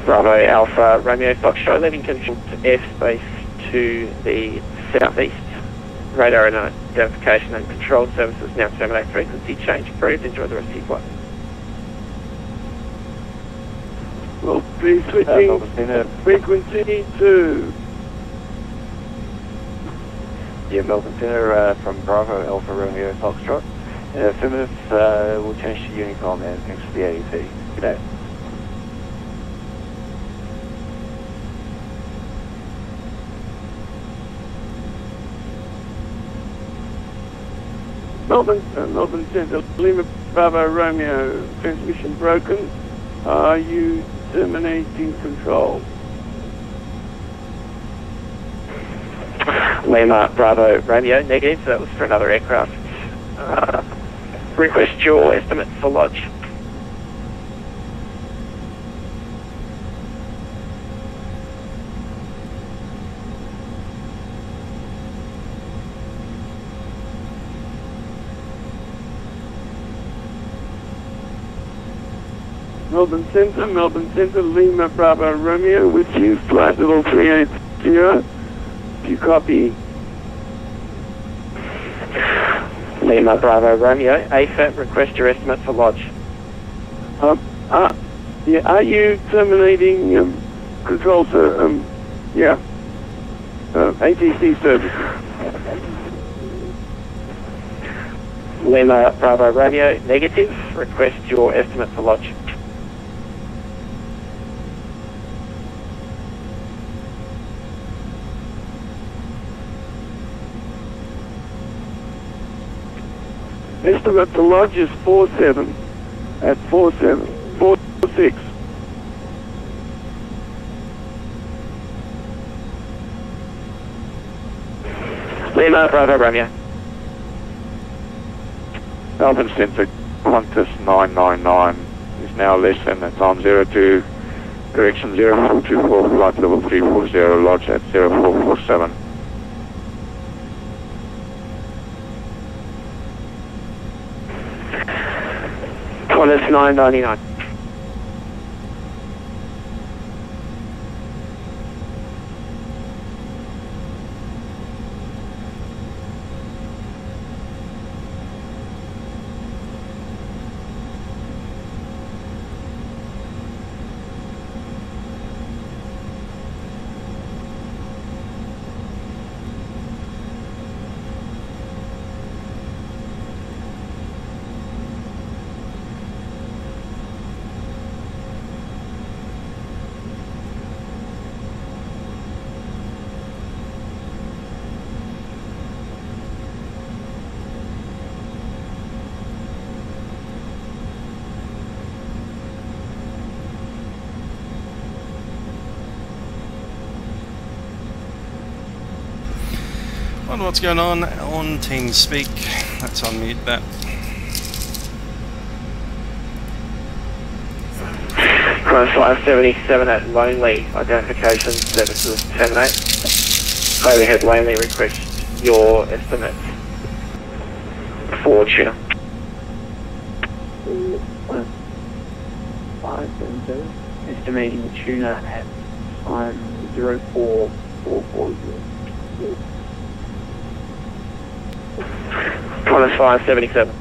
Bravo Alpha Romeo Foxtrot, leaving control to airspace to the southeast. Radar and identification and control services now terminate. Frequency change approved. Enjoy the rest of your flight. We'll be switching frequency to... Yeah, Melbourne Centre from Bravo Alpha Romeo Foxtrot. Affirmative, we'll change to Unicom and thanks for the AET. Good day. Melbourne Centre, Lima Bravo Romeo, transmission broken. Are you terminating control? Lima Bravo Romeo, negative, so that was for another aircraft. Request your estimate for lodge. Melbourne Centre, Lima Bravo Romeo with you, flight level 380. Do you copy? Lima Bravo Romeo, AFAT, request your estimate for lodge. Yeah, are you terminating control, ATC service? Lima Bravo Romeo, negative, request your estimate for lodge. Estimate to lodge is 47 at 46. Lima Bravo Romeo. Melbourne Centre, Qantas 999 is now less than the time 02, correction 0424, flight level 340, lodge at 0447. Qantas 999. Wonder what's going on TeamSpeak. Let's unmute that. Qantas 577 at Lonely, identification services terminate. Overhead Lonely, request your estimates for tuna. 577, estimating tuna at 504,440. Qantas 577.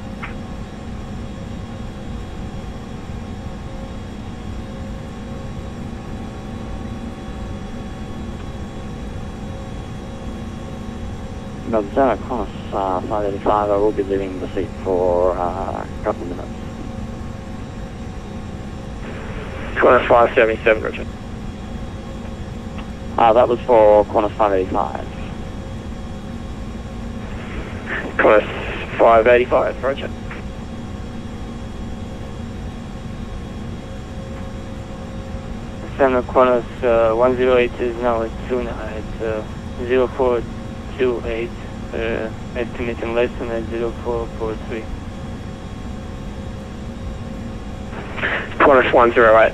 No, Qantas 585, I will be leaving the seat for a couple of minutes. Qantas 577, Richard. That was for Qantas 585. Qantas 585, Roger. Center Qantas 108 is now at tuna at 0428, estimating less than at 0443. Qantas 108.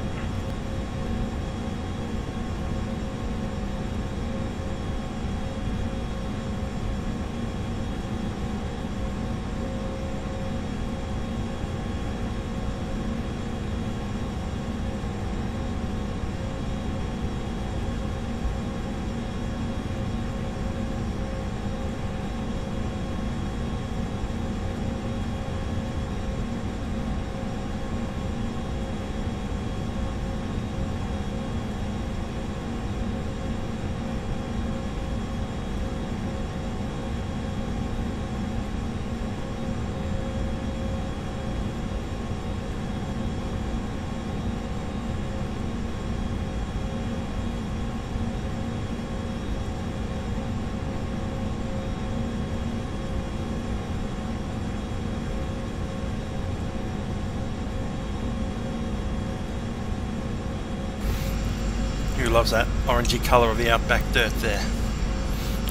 Who loves that orangey colour of the outback dirt there?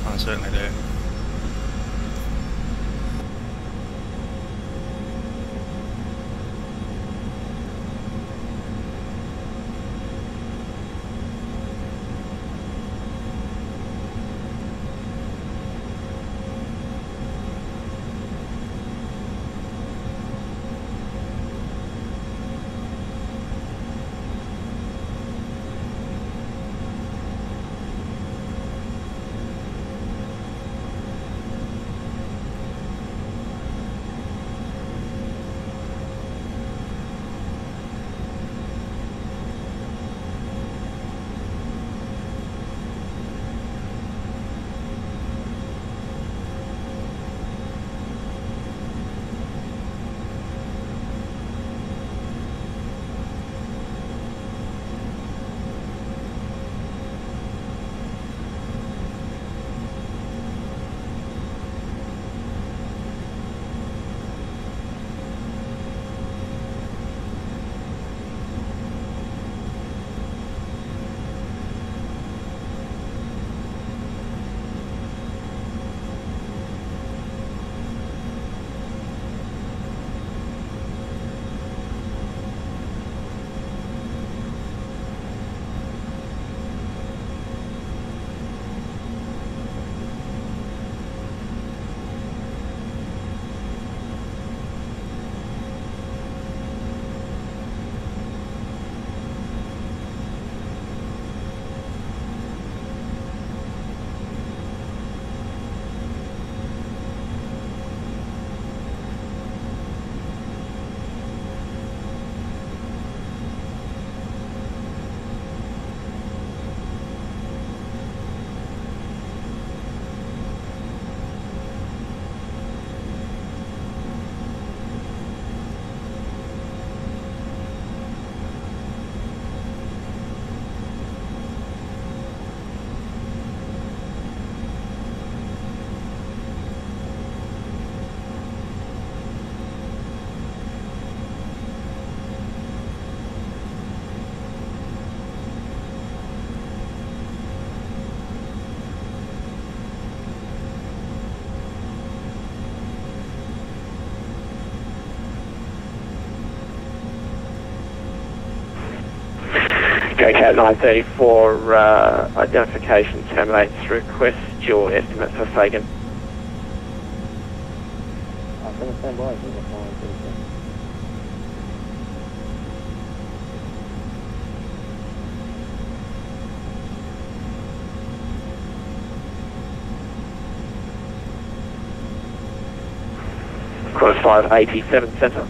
I certainly do. JCAT 934, identification terminates. Request your estimate for Fagan. I'm going to stand by. Cross 587 centre.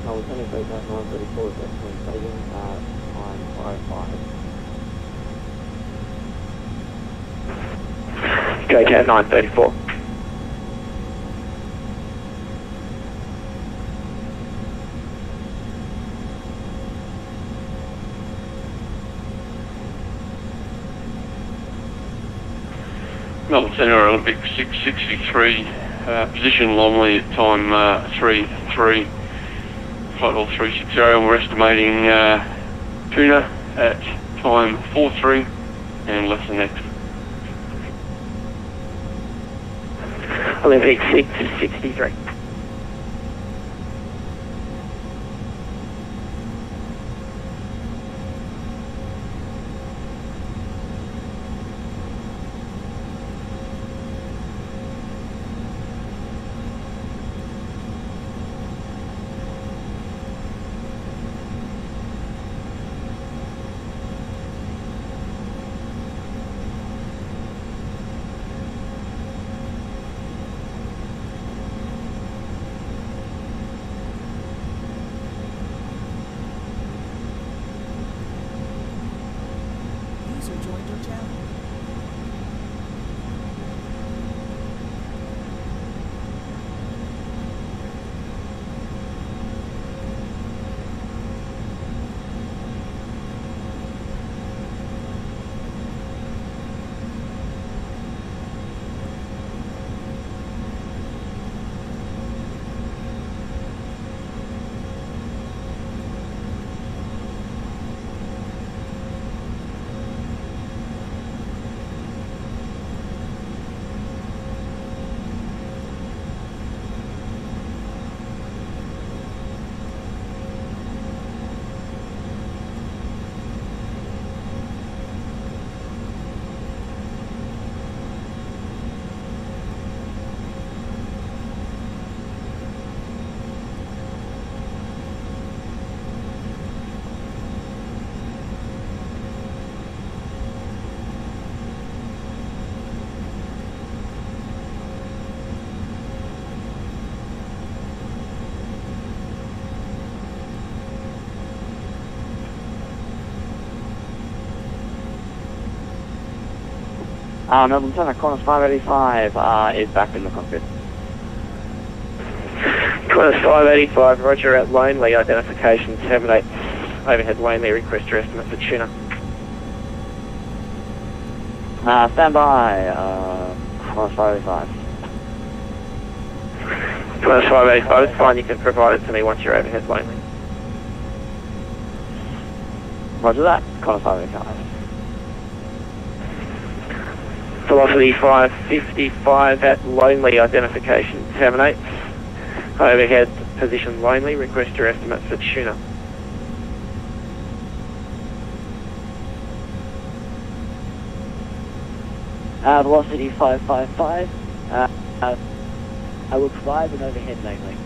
No, we're going to go back 934, that's when Fagan, time 55. JCAT 934. Melbourne Centre Olympic 663, position Longley at time 3-3, flight level 360, and we're estimating tuna at time 4-3 and less than that. Olympic 663. User joined your channel. Melbourne Centre, Qantas 585 is back in the cockpit. Qantas 585, roger at Lonely, identification terminates. Overhead Lonely, request your estimate for tuna. Stand by, Qantas 585. Qantas 585, it's fine, you can provide it to me once you're overhead Lonely. Roger that, Qantas 585. Velocity 555 at Lonely, identification terminates. Overhead position Lonely, request your estimate for tuna. Velocity 555. I will provide an overhead Lonely.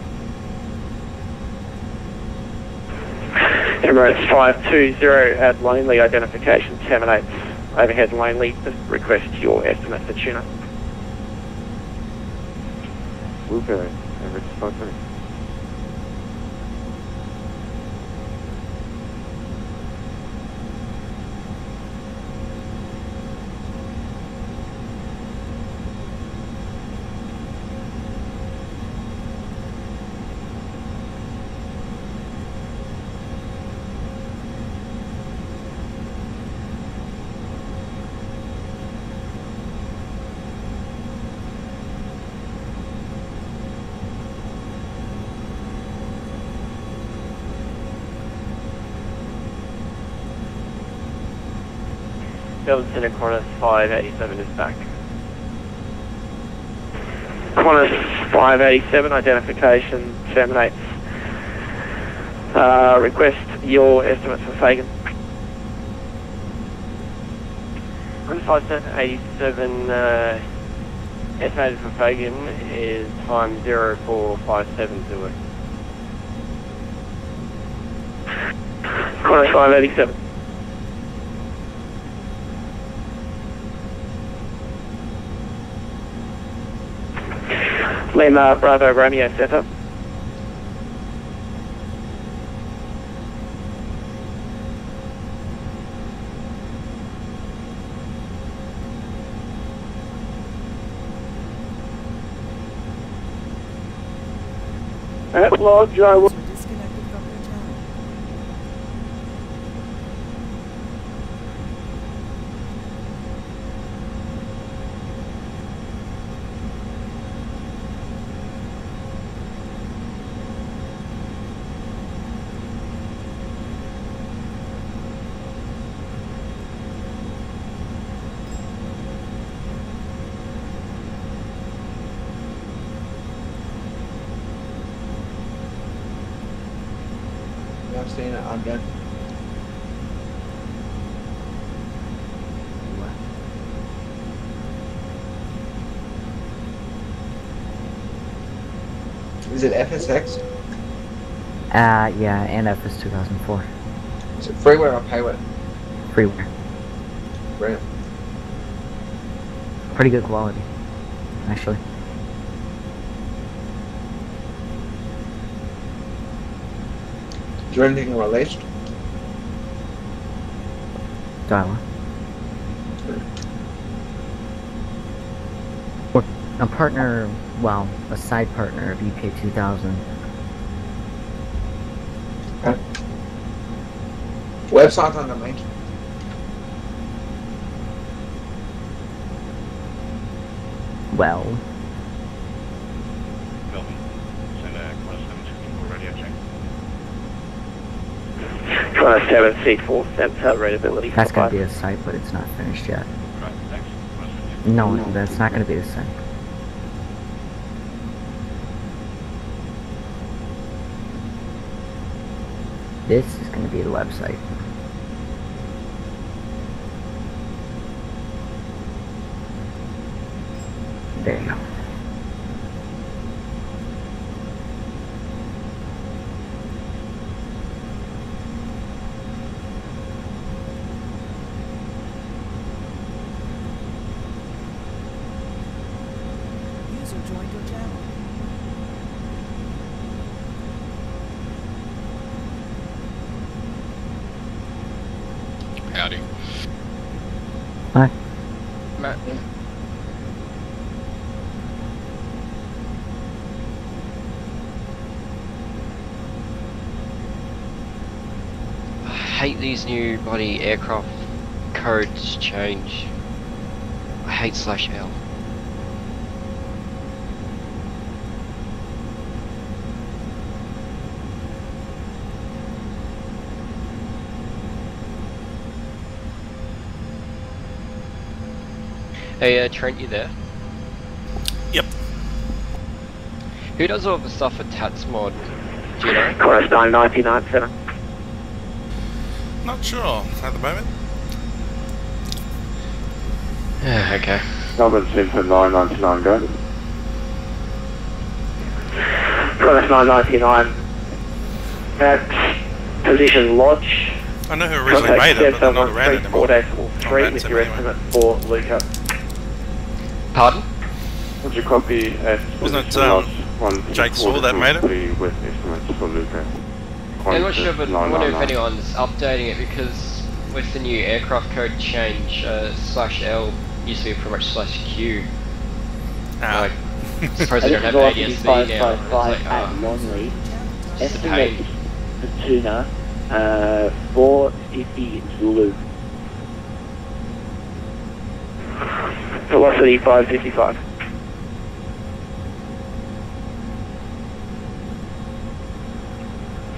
Emirates 520 at Lonely, identification terminates. Overhead Lonely, request your estimate for tuna. Blueberry, Emirates 520. Delta Center Qantas 587 is back. Qantas 587, identification terminates. Request your estimates for Fagan. Qantas 587, estimated for Fagan is time 0457 Qantas 587. Lima Bravo Romeo Center. At lodge, I will. I've seen it, I'm done. Is it FSX? Yeah, and FS 2004. Is it freeware or payware? Freeware. Brilliant. Pretty good quality, actually. Is there anything released? Dial. We're a partner, well, a side partner of UK 2000. Okay. Website on the link. Well, Melbourne, send a Qantas 764 radio check. Qantas 764, that's readability. that's gonna be a site, but it's not finished yet. Right, thanks. No, that's not gonna be the site. This is gonna be the website. There you go. User joined your channel. Howdy. Hi. Matt. I hate these new bloody aircraft codes change. I hate /L. Hey, Trent, you there? Yep. Who does all the stuff for Tats mod? Do you know? Qantas 999 Center. Not sure at the moment. Yeah, okay. Melbourne Centre 999, go. Qantas 999 at position lodge. I know who originally made it, but they're not around anymore. 4-3 with your estimate for Luca. Pardon? Would you copy at Wasn't it Jake Saw that made it? with estimates for Luca? I'm not sure, but I wonder if anyone's updating it, because with the new aircraft code change, /L used to be pretty much /Q. Like, suppose they don't have ADSB now. It's like, at Longley. it's a Estimate pain. for tuna, 450 Zulu. Velocity 555.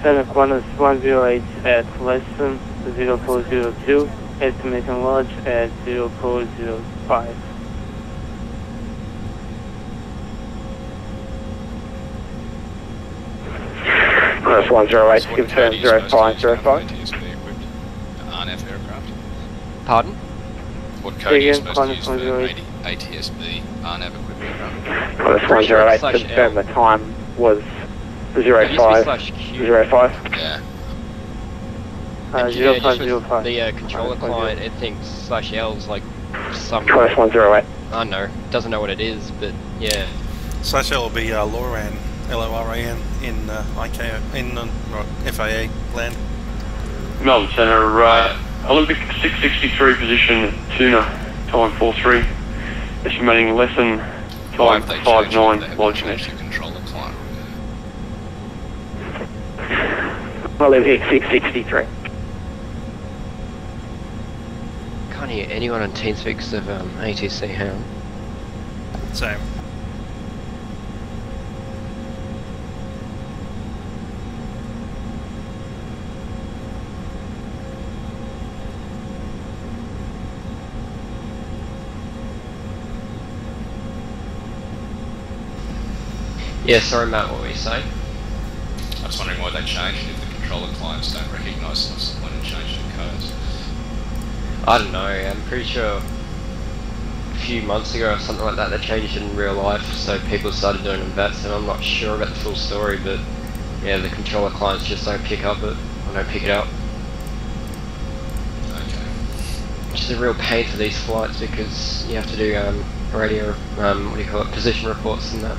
Center Qantas 108 at less than 0402. estimating launch at 0405. Plus 108, confirm 0505. RNF aircraft. Pardon? What code are you supposed to use for ATSB RNAV equipped aircraft? Plus 108, confirm the time was 0505. Yeah. Yeah, just with the controller client, it thinks /L's like some... Plus 108. I don't know, doesn't know what it is, but yeah. /L will be LORAN, LORAN in ICAO, in FAA land. Melbourne Centre, Olympic 663 position, tuna, time 43, estimating lesson, time 59, lodge net. Control the client. Olympic 663. Can't hear anyone on TeamSpeaks of ATC Hound. Same. Yeah, sorry Matt, what were you saying? I was wondering why they changed it if the controller clients don't recognise them, so when it changed the codes. I don't know, I'm pretty sure a few months ago or something like that they changed it in real life, so people started doing it in Vatsim. I'm not sure about the full story, but yeah, the controller clients just don't pick up it, or don't pick it up. Okay. Which is a real pain for these flights because you have to do radio, what do you call it, position reports and that.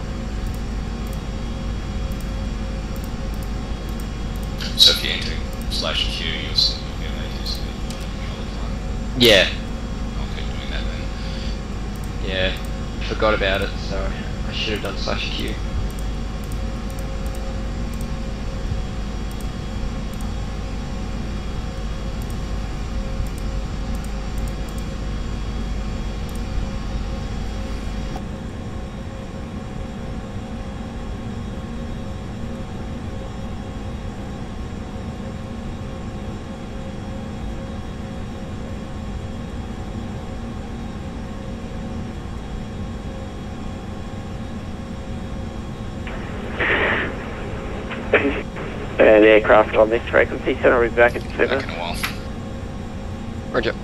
So if you're entering /Q, you'll still be able to use the controller client. Yeah. I'll keep doing that then. Yeah, forgot about it, so I should have done /Q. And aircraft on this frequency, center will be back at 7. Back in a while. Roger.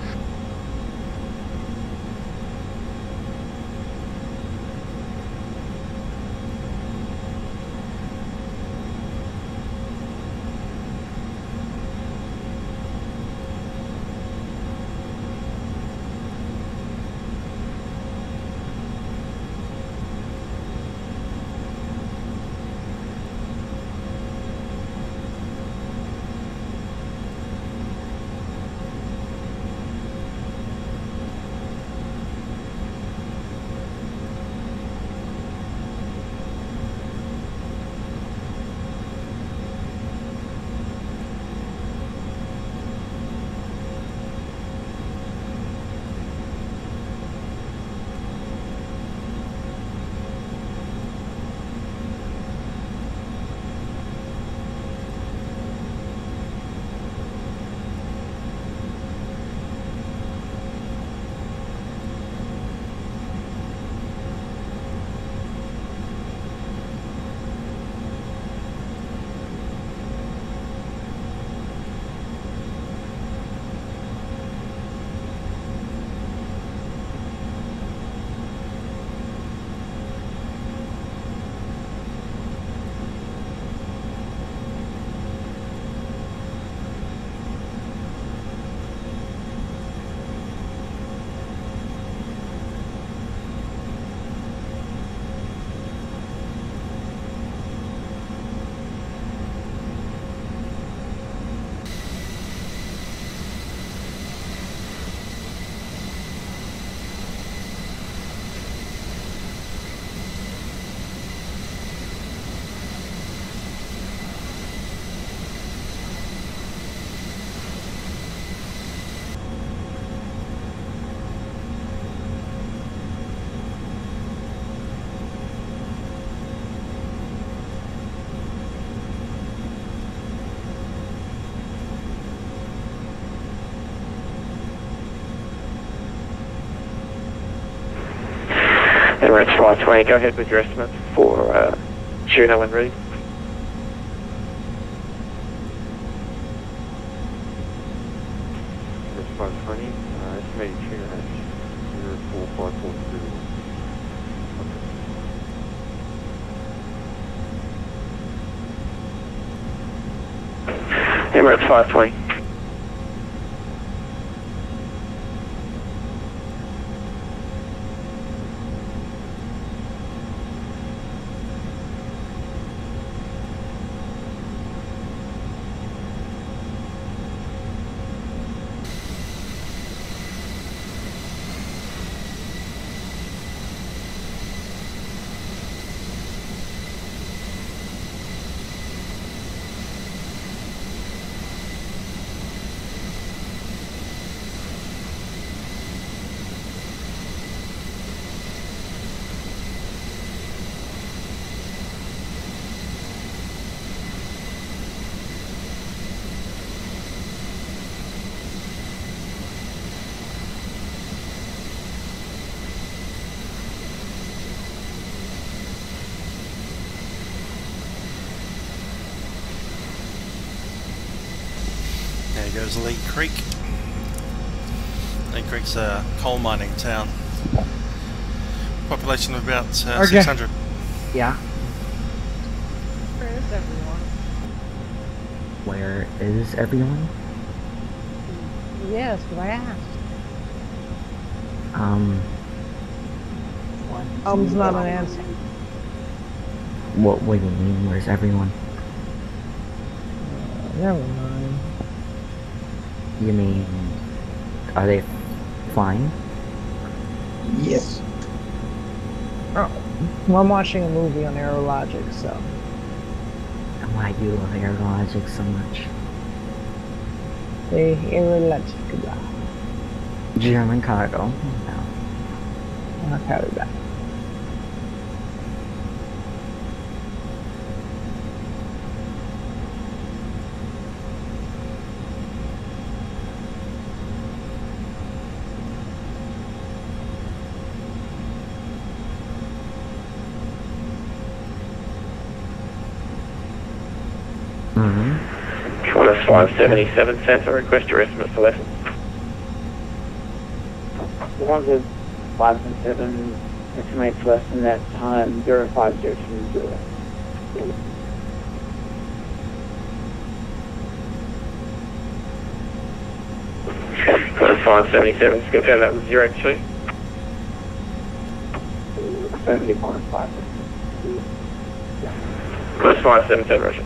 Emirates 520, go ahead with your estimates for tuna when ready. Emirates 520, estimating tuna at 04542. Emirates 520. There goes Lee Creek. Lee Creek's a coal mining town. Population of about 600. Yeah. Where is everyone? Where is everyone? Yes, what I asked. It's not an answer. What do you mean, where's everyone? Never mind. You mean, are they flying? Yes. Oh, well, I'm watching a movie on Aerologic, so. Why do you love Aerologic so much? The Aerologic guy. German cargo. No. I'll carry that. Qantas 577 Santa, request your estimate for lesson. Qantas 577 estimates less than that time 05020. Qantas 577, confirm that was 02. 70.5. Qantas 577, Russia.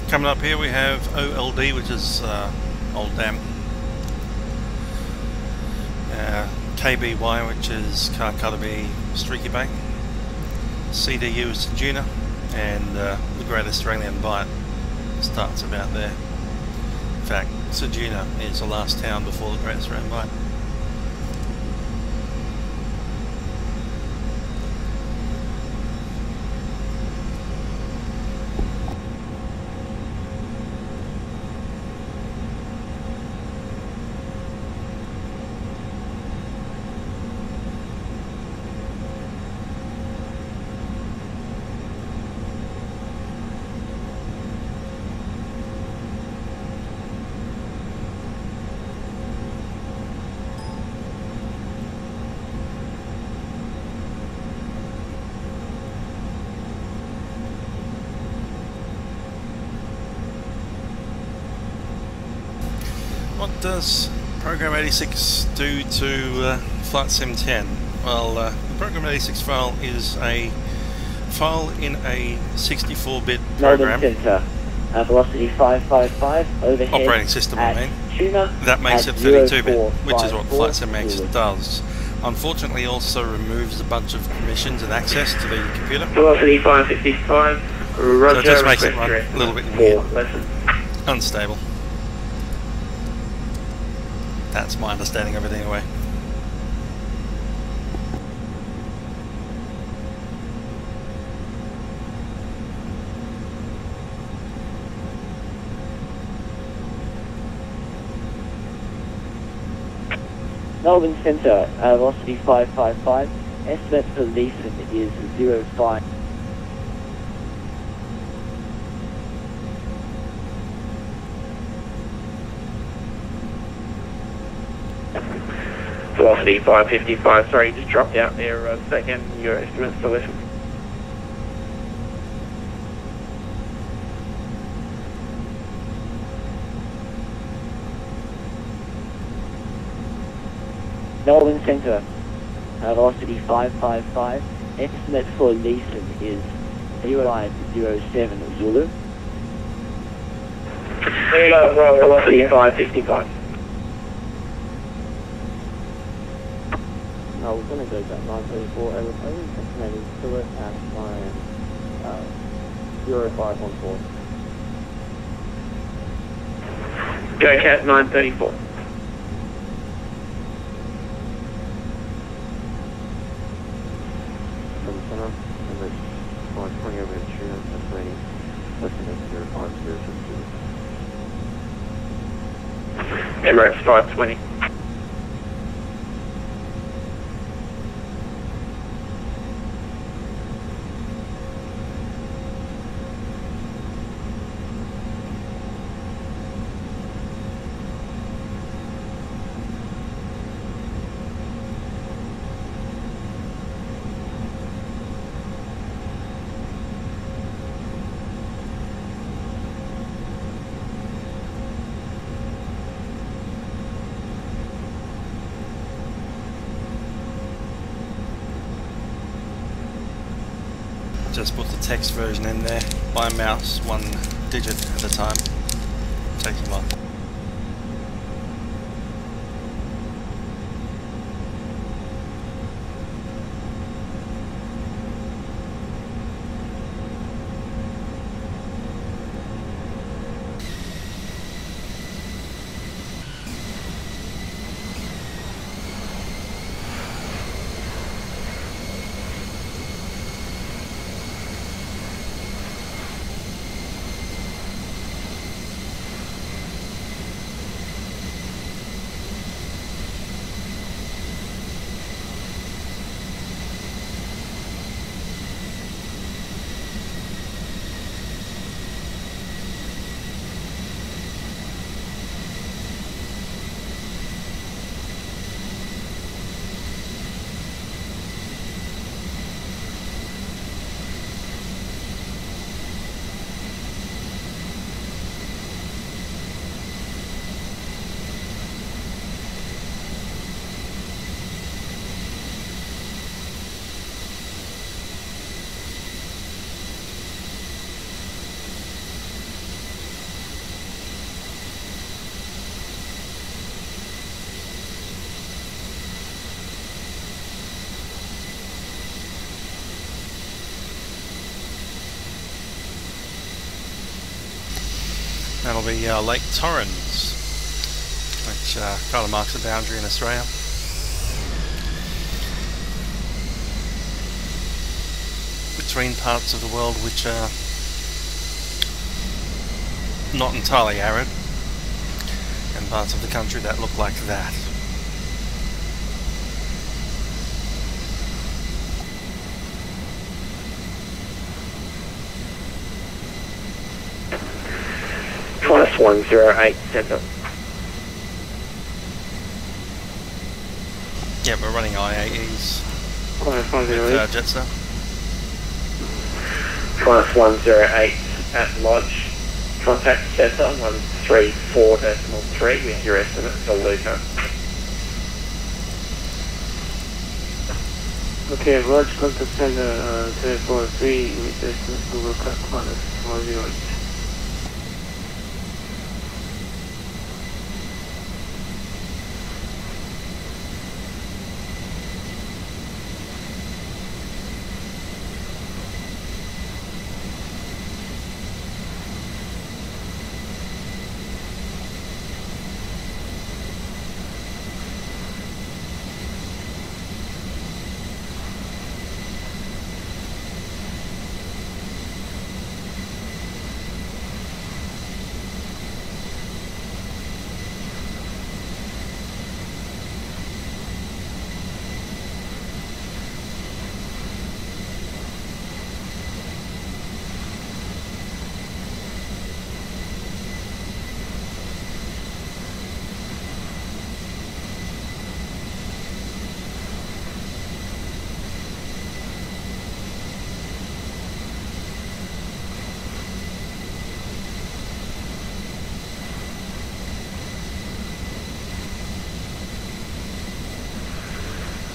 Coming up here we have OLD, which is Old Dam. KBY, which is Karkalabi Streaky Bay. CDU is Taduna, and the Great Australian Bight starts about there. In fact, Taduna is the last town before the Great Australian Bight. does Program 86 do to Flight Sim 10? Well, the Program 86 file is a file in a 64-bit program. Melbourne Centre, velocity 555, overhead. Operating system, I mean. Tuna that makes it 32-bit, which is what Flight Sim X does. Unfortunately, also removes a bunch of permissions and access to the computer. Velocity 555, roger. So it just makes it run a little bit weird. Unstable. That's my understanding of it anyway. Melbourne Centre, velocity 555, estimate for Leeson is 05. Velocity 555, sorry, just dropped out there a second, your estimates for Leeson. Melbourne Centre, velocity 555, estimate for Leeson is 0507 Zulu. Velocity 555. No, we're going to go back 934, aeroplane, estimating to it at time 0514. Go Cat 934. Emirates 520. Just put the text version in there by mouse, one digit at a time. Takes a while. That'll be Lake Torrens, which kind of marks a boundary in Australia. Between parts of the world which are not entirely arid, and parts of the country that look like that. Plus 108 Centre. Yeah, we're running IAEs Plus with 108. Jetstar. Plus 108 at Lodge. Contact Cessna 134.3 with your estimate for Luca. Okay, Roger, contact Center 343 with estimate for Luca, minus 108.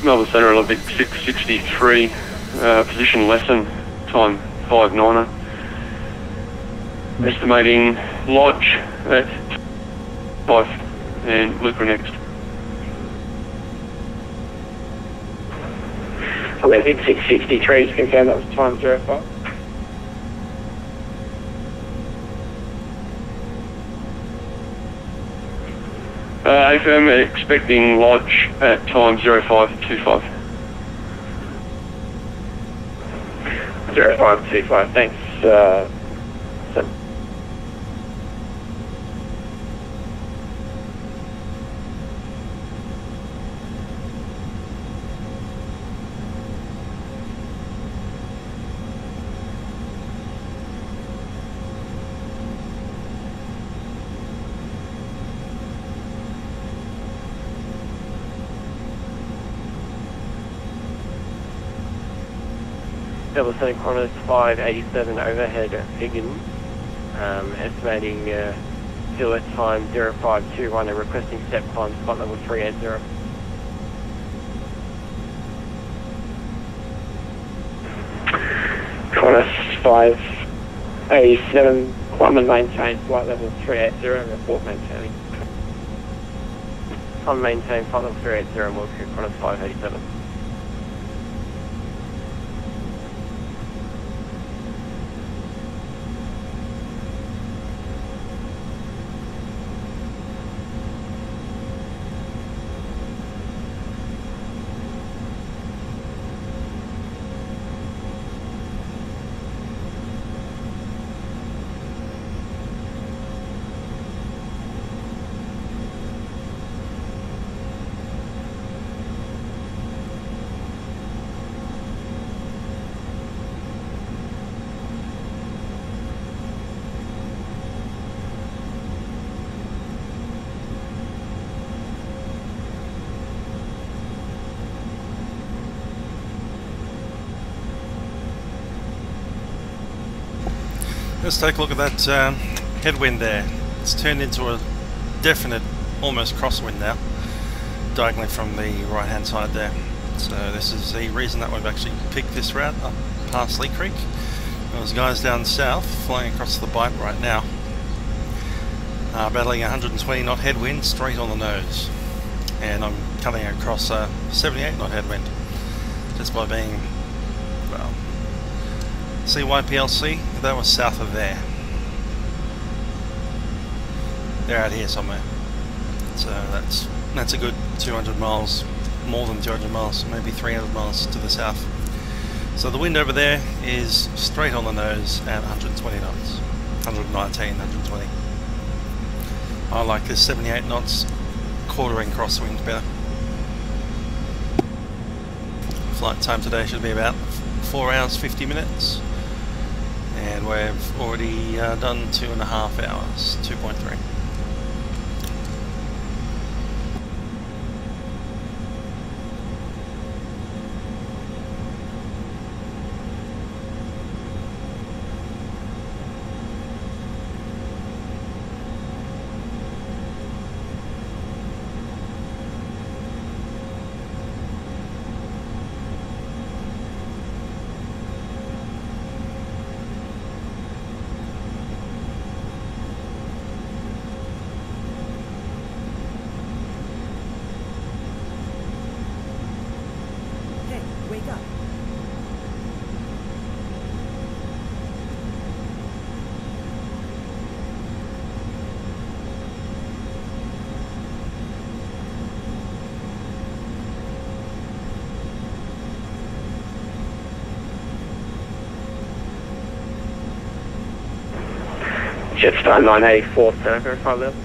Melbourne Centre Olympic 663, position lesson, time 5.9. Estimating Lodge at 5 and Luca next. Olympic 663, just confirm that was time 05. AFM expecting Lodge at time 0525. 0525, thanks. Double Center Qantas 587 overhead Higgins, estimating still at time 0521 and requesting step climb spot level 380. Qantas 587, climb and maintain flight level 380 and report maintaining. Climb and maintain flight level 380 and we'll crew Qantas 587. Let's take a look at that headwind there. It's turned into a definite almost crosswind now, diagonally from the right hand side there. So this is the reason that we've actually picked this route up past Lee Creek. There's guys down south flying across the bight right now, battling 120 knot headwind straight on the nose, and I'm cutting across a 78 knot headwind just by being, well, CYPLC, that was south of there. They're out here somewhere. So that's a good 200 miles, more than 200 miles, maybe 300 miles to the south. So the wind over there is straight on the nose at 120 knots, 119, 120. I like this 78 knots quartering crosswind better. Flight time today should be about 4 hours 50 minutes. And we've already done 2.5 hours, 2.3. Jetstar 984, turn verify level.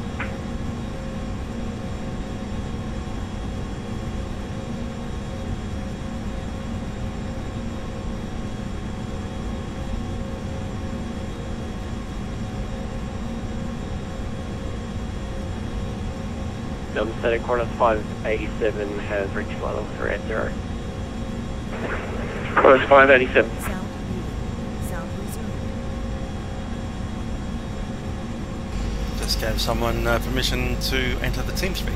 Delta static coordinates 587 has reached flight level 3 at 0. Coordinates 587. Just gave someone permission to enter the TeamSpeak.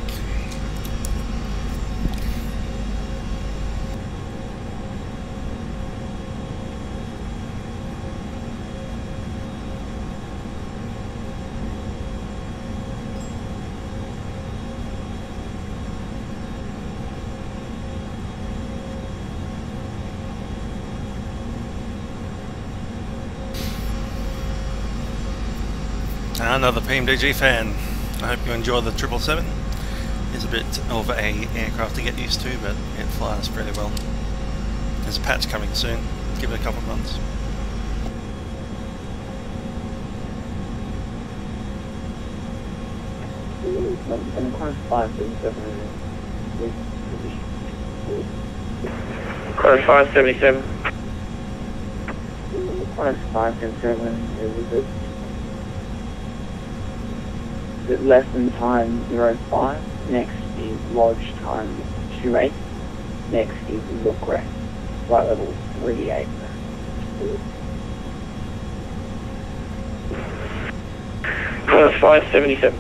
Another PMDG fan. I hope you enjoy the 777. It's a bit of a aircraft to get used to, but it flies pretty well. There's a patch coming soon. Give it a couple of months. Coordinates 577. Coordinates 577 is it less than time 05, next is lodge time 28, next is look rest, flight level 38. Coordinates 577.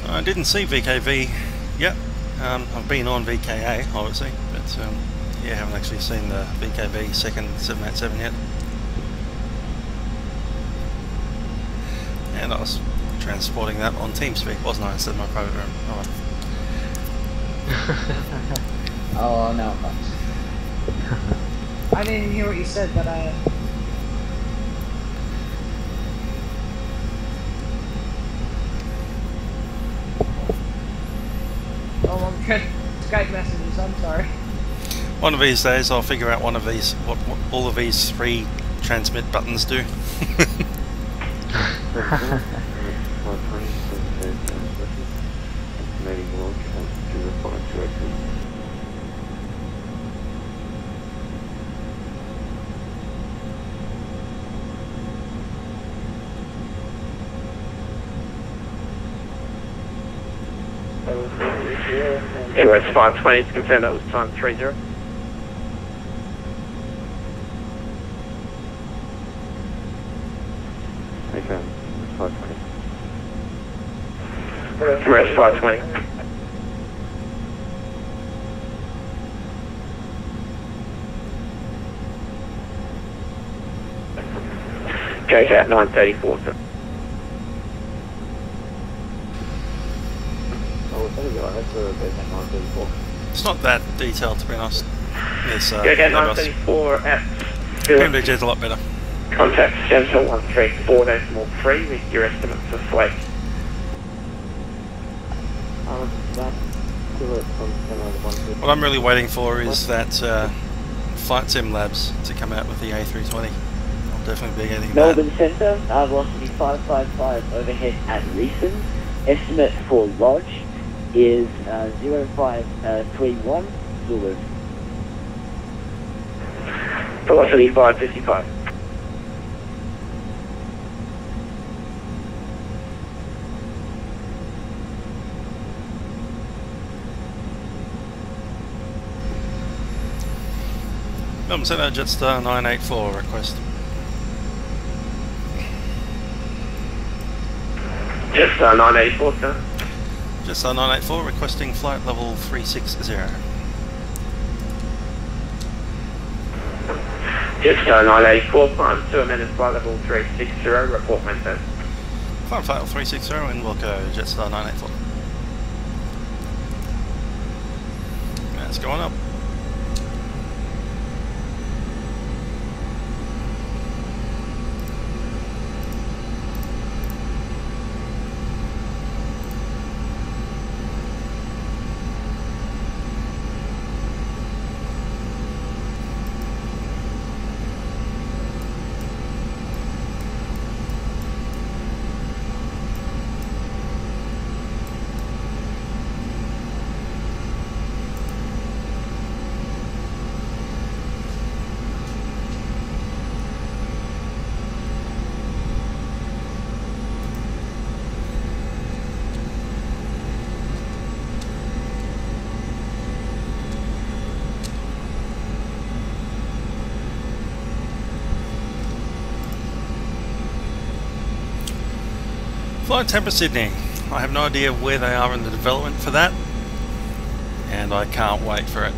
I didn't see VKV yet. I've been on VKA, obviously, but yeah, haven't actually seen the VKV second 787 yet. And I was transporting that on TeamSpeak, wasn't I, instead of my private room? Oh, oh no, I didn't hear what you said, but oh, I'm getting Skype messages, I'm sorry. One of these days I'll figure out one of these, what all of these three transmit buttons do. Anyway, it's 520 to confirm that was time 30. Okay, 520. Rest 520. Goes out 934, sir. It's not that detailed, to be honest. Yes, Go out 934 at PMDG's a lot better. Contact 74134.3 with your estimates for flight. What I'm really waiting for is that flight sim labs to come out with the A320. I'll definitely be getting that. Melbourne Centre, velocity 555 overhead at Leeson. Estimate for Lodge is 0531 Zulu. Velocity 555. Melbourne Centre, Jetstar 984 request. Jetstar 984, sir. Jetstar 984 requesting flight level 360. Jetstar 984, climb 2 minutes, flight level 360, report maintain. Climb flight level 360 and Wilco, Jetstar 984. That's going up. Flight Tampa Sydney. I have no idea where they are in the development for that, and I can't wait for it.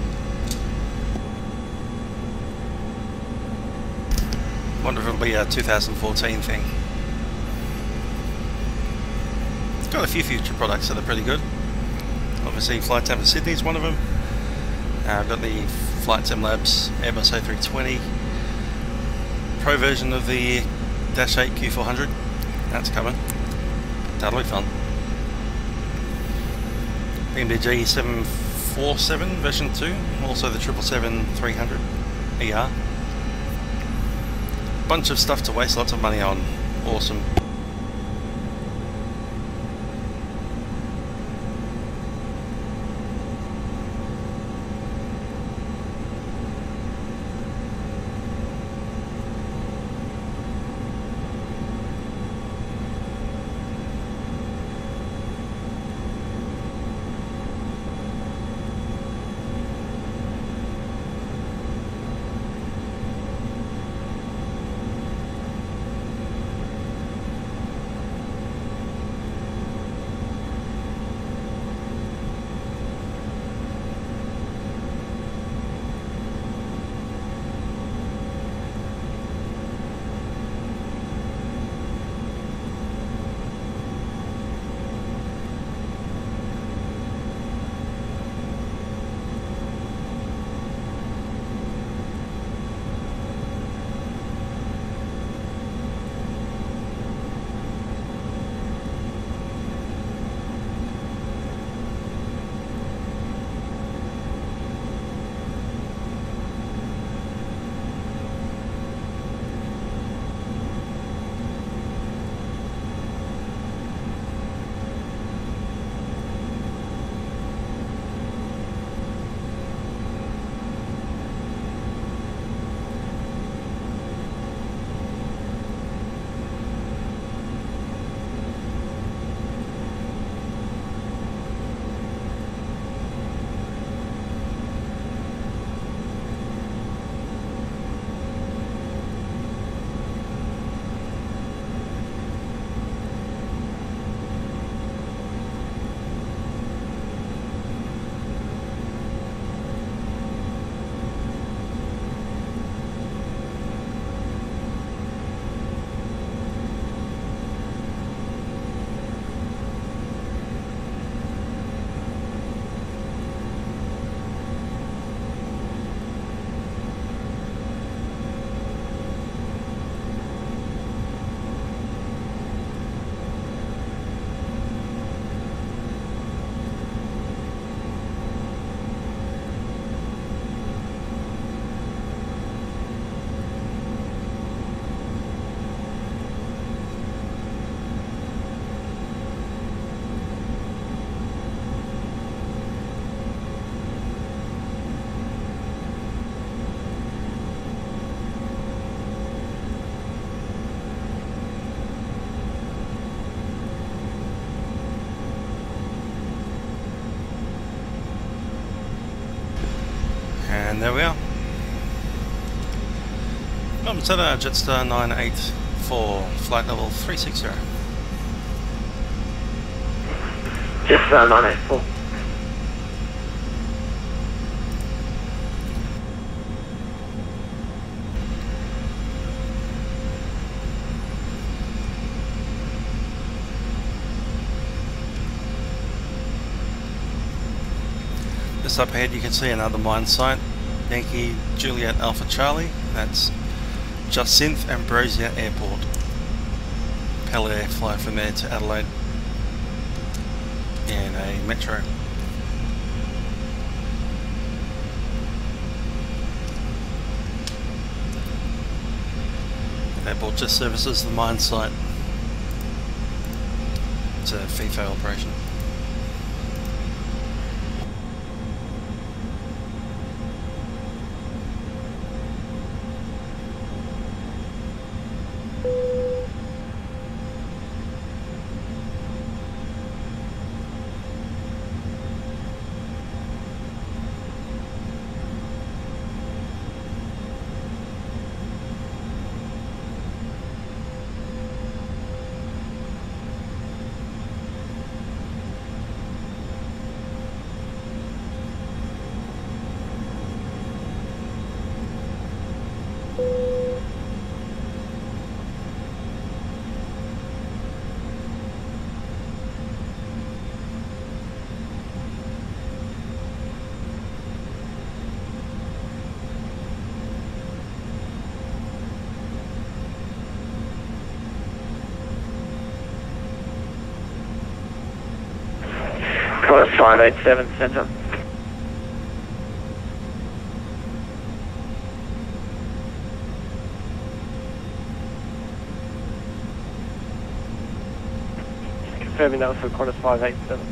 Wonder if it'll be a 2014 thing. It's got a few future products that are pretty good. Obviously Flight Tampa Sydney is one of them. I've got the Flight Sim Labs Airbus A320 Pro version of the Dash 8 Q400. That's coming. That'll be fun. BMDG 747 version 2, also the 777-300 ER. Bunch of stuff to waste lots of money on. Awesome. And there we are. Welcome to the Jetstar 984, flight level 360. Jetstar 984. Just up ahead you can see another mine site, Yankee Juliet Alpha Charlie. That's Jacinth Ambrosia Airport. Pelair fly from there to Adelaide in a metro. The airport just services the mine site. It's a FIFO operation. Qantas 587 Centre. Confirming that was for Qantas 587.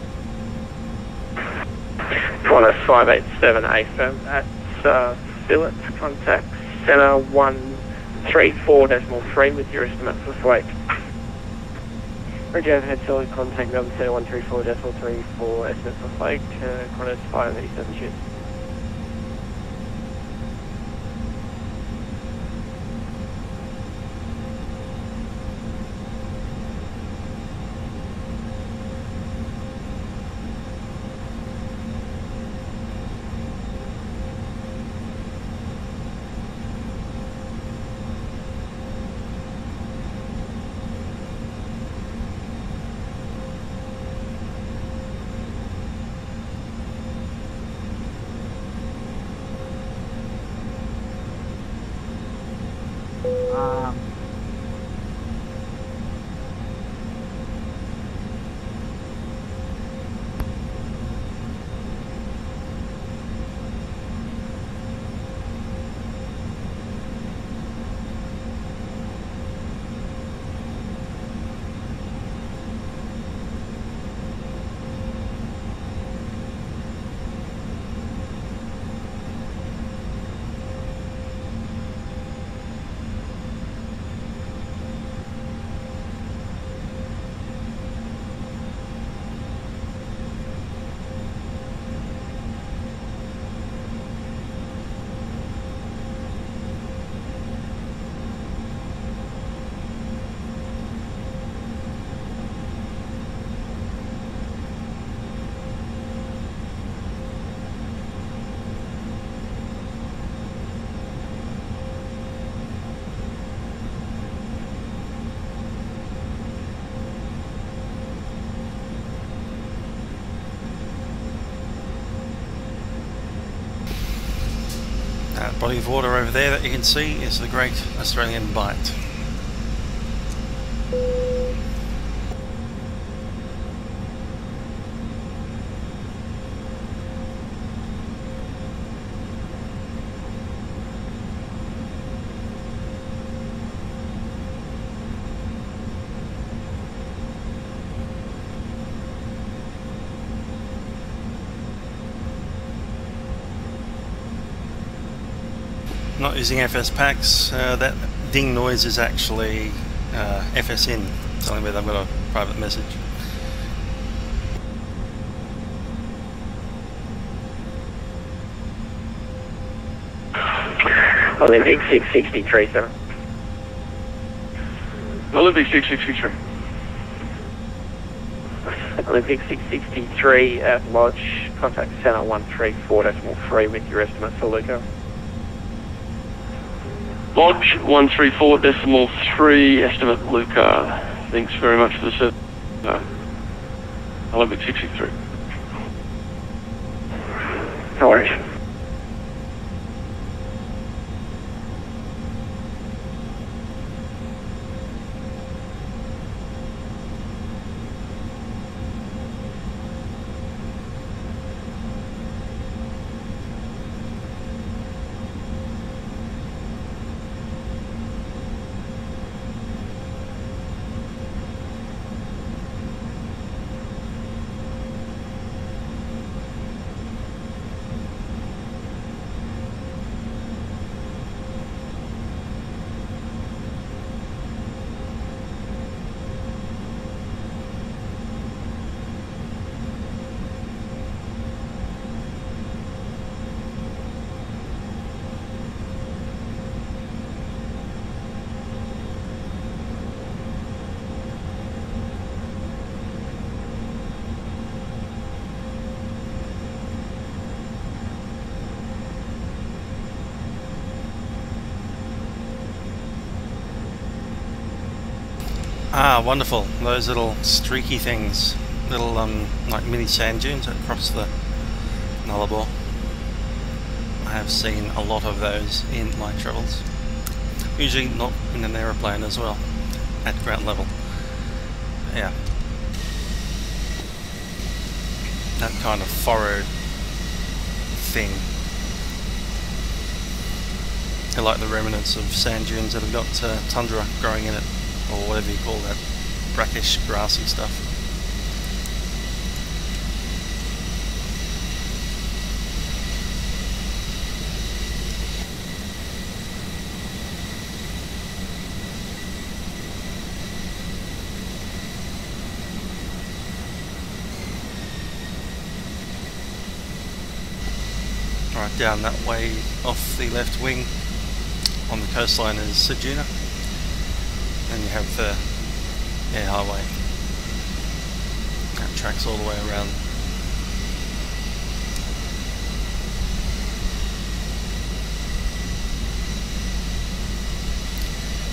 Qantas 587 affirm. That's Billet, contact Centre 134.3 with your estimate for flight. Roger, overhead solid contact Melbourne Centre 134.34 estimate for flight, Qantas 587 shoot. That body of water over there that you can see is the Great Australian Bight. Not using FS packs, that ding noise is actually FSN telling me that I've got a private message. Olympic 663, sir. Olympic 663. Olympic 663 at Lodge, contact Center 134.3 with your estimate for Luca. Lodge 134.3, estimate Luca. Thanks very much for the service. Olympic 663. No worries. Ah, wonderful. Those little streaky things, little like mini sand dunes across the Nullarbor. I have seen a lot of those in my travels. Usually not in an aeroplane as well, at ground level. Yeah. That kind of furrowed thing. They're like the remnants of sand dunes that have got tundra growing in it, or whatever you call that brackish, grassy stuff. Right, down that way off the left wing on the coastline is Ceduna. And you have the air highway that tracks all the way around.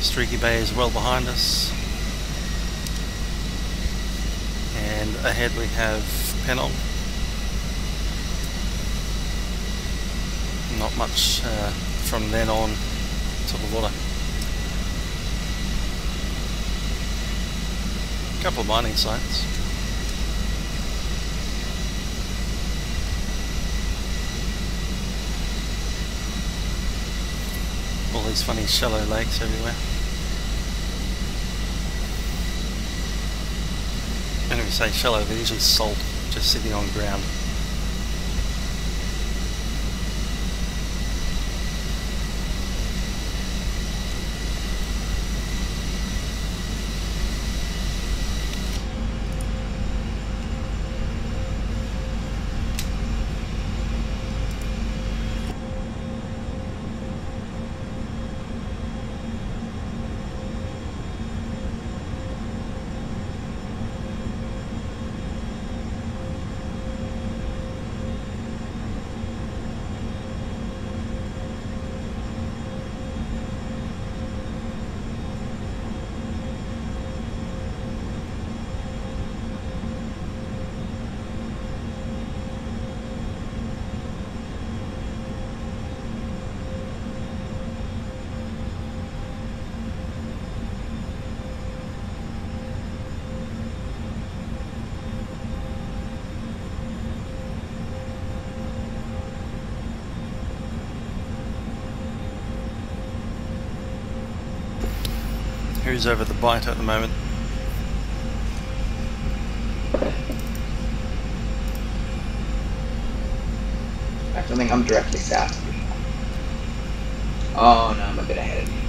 Streaky Bay is well behind us, and ahead we have Penong. Not much from then on to the water. Couple of mining sites. All these funny shallow lakes everywhere. And if you say shallow, they're usually salt just sitting on ground. Who's over the Bight at the moment? I don't think I'm directly south. Oh no, I'm a bit ahead of you.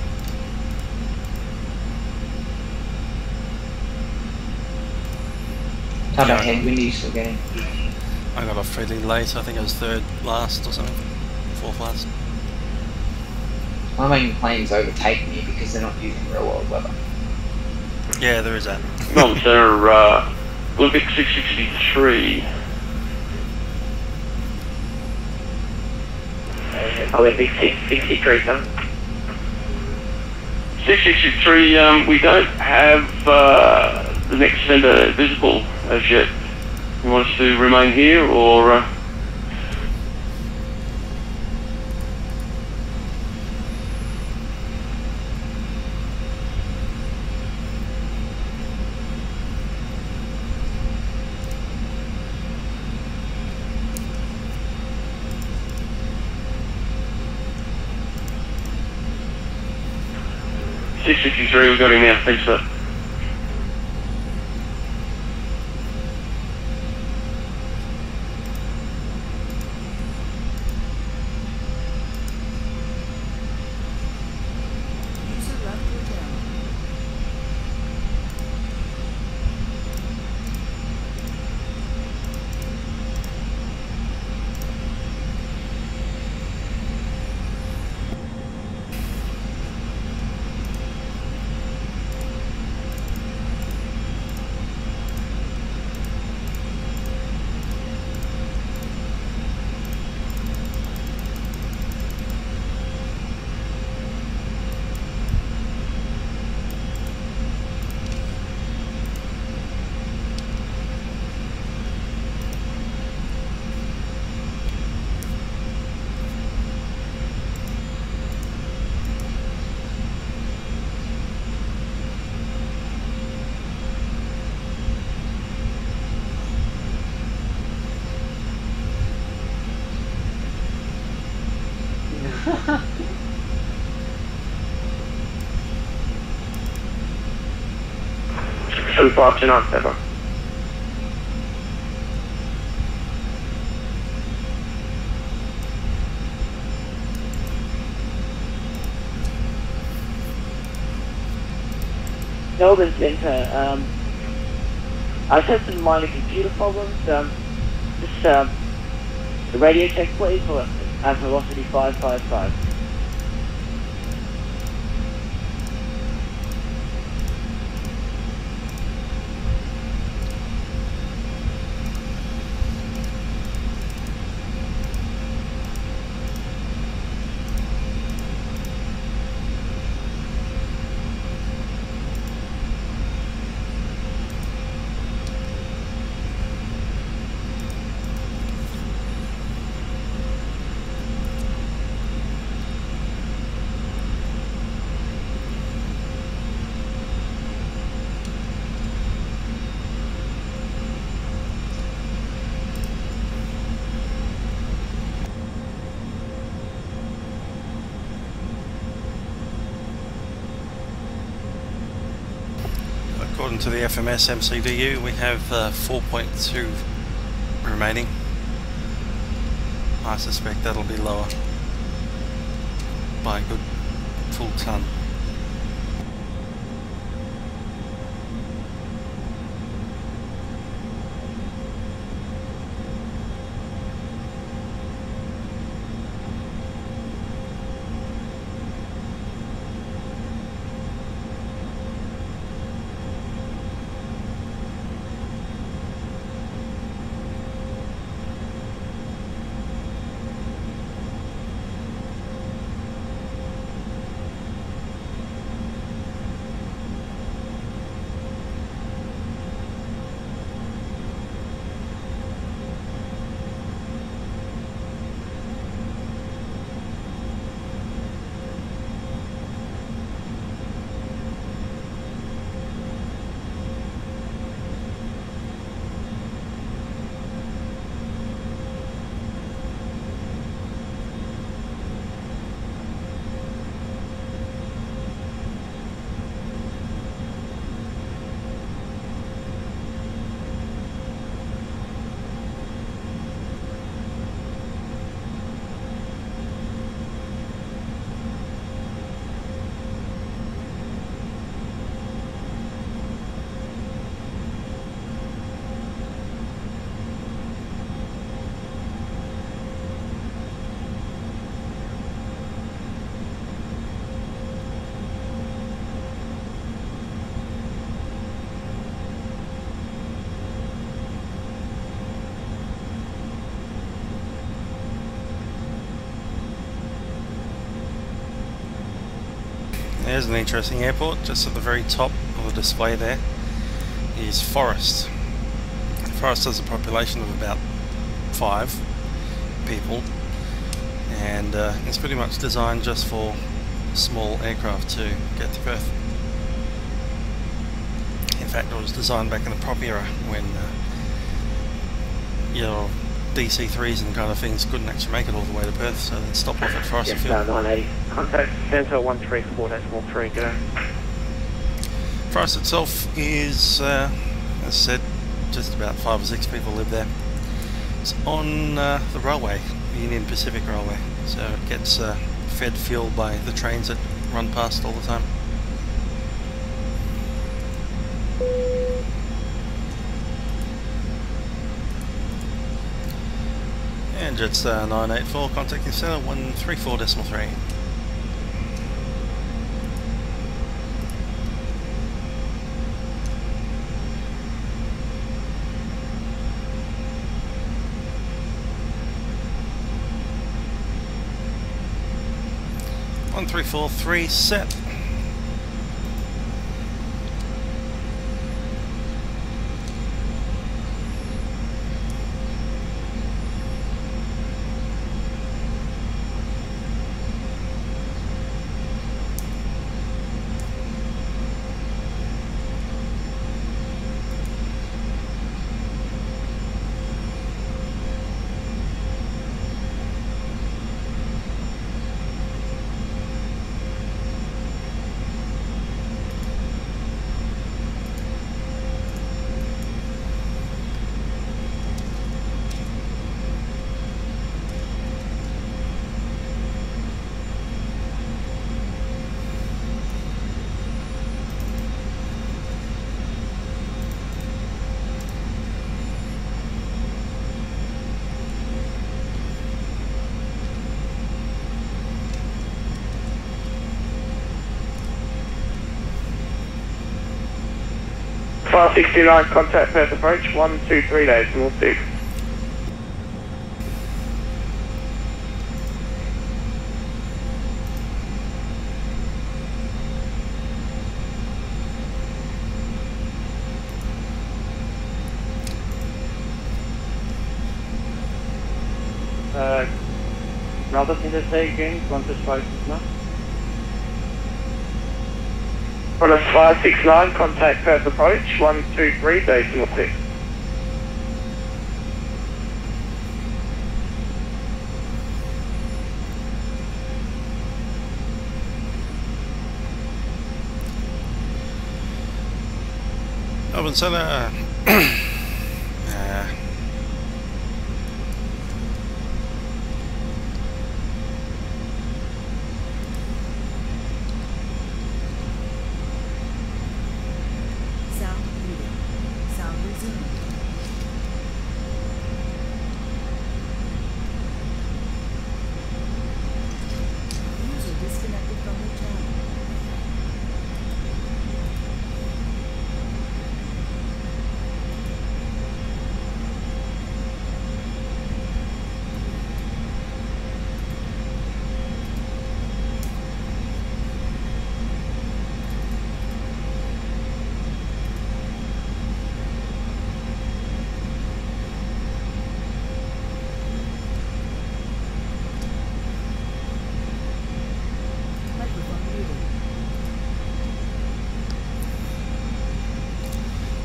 How about headwind are you still getting? I got off fairly late, I think I was third last or something. Fourth last. I'm making planes overtake me because they're not using real world weather. Yeah, there is that. Melbourne Centre, Olympic 663. Olympic 663, sir. 663, we don't have the next centre visible as yet. You want us to remain here, or... 663, we've got him now. Thanks, sir. Option on 7. Melbourne Centre, I've had some minor computer problems. Just the radio check, please, at velocity 555. According to the FMS MCDU, we have 4.2 remaining. I suspect that'll be lower by a good full ton. Here's an interesting airport. Just at the very top of the display there is Forest. Forest has a population of about 5 people, and it's pretty much designed just for small aircraft to get to Perth. In fact, it was designed back in the prop era when your DC-3s and kind of things couldn't actually make it all the way to Perth, so they'd stop off at Forest Field. 980. Contact Centre 134.3, go. Forest itself is, as I said, just about 5 or 6 people live there. It's on the railway, the Union Pacific Railway, so it gets fed fuel by the trains that run past all the time. And Jetstar 984 contacting Centre 134.3. One 343 set. File 69, contact Perth approach, 123.6. Another thing to say again, contact 569. Qantas 569, contact Perth approach, 123.6. Melbourne Centre.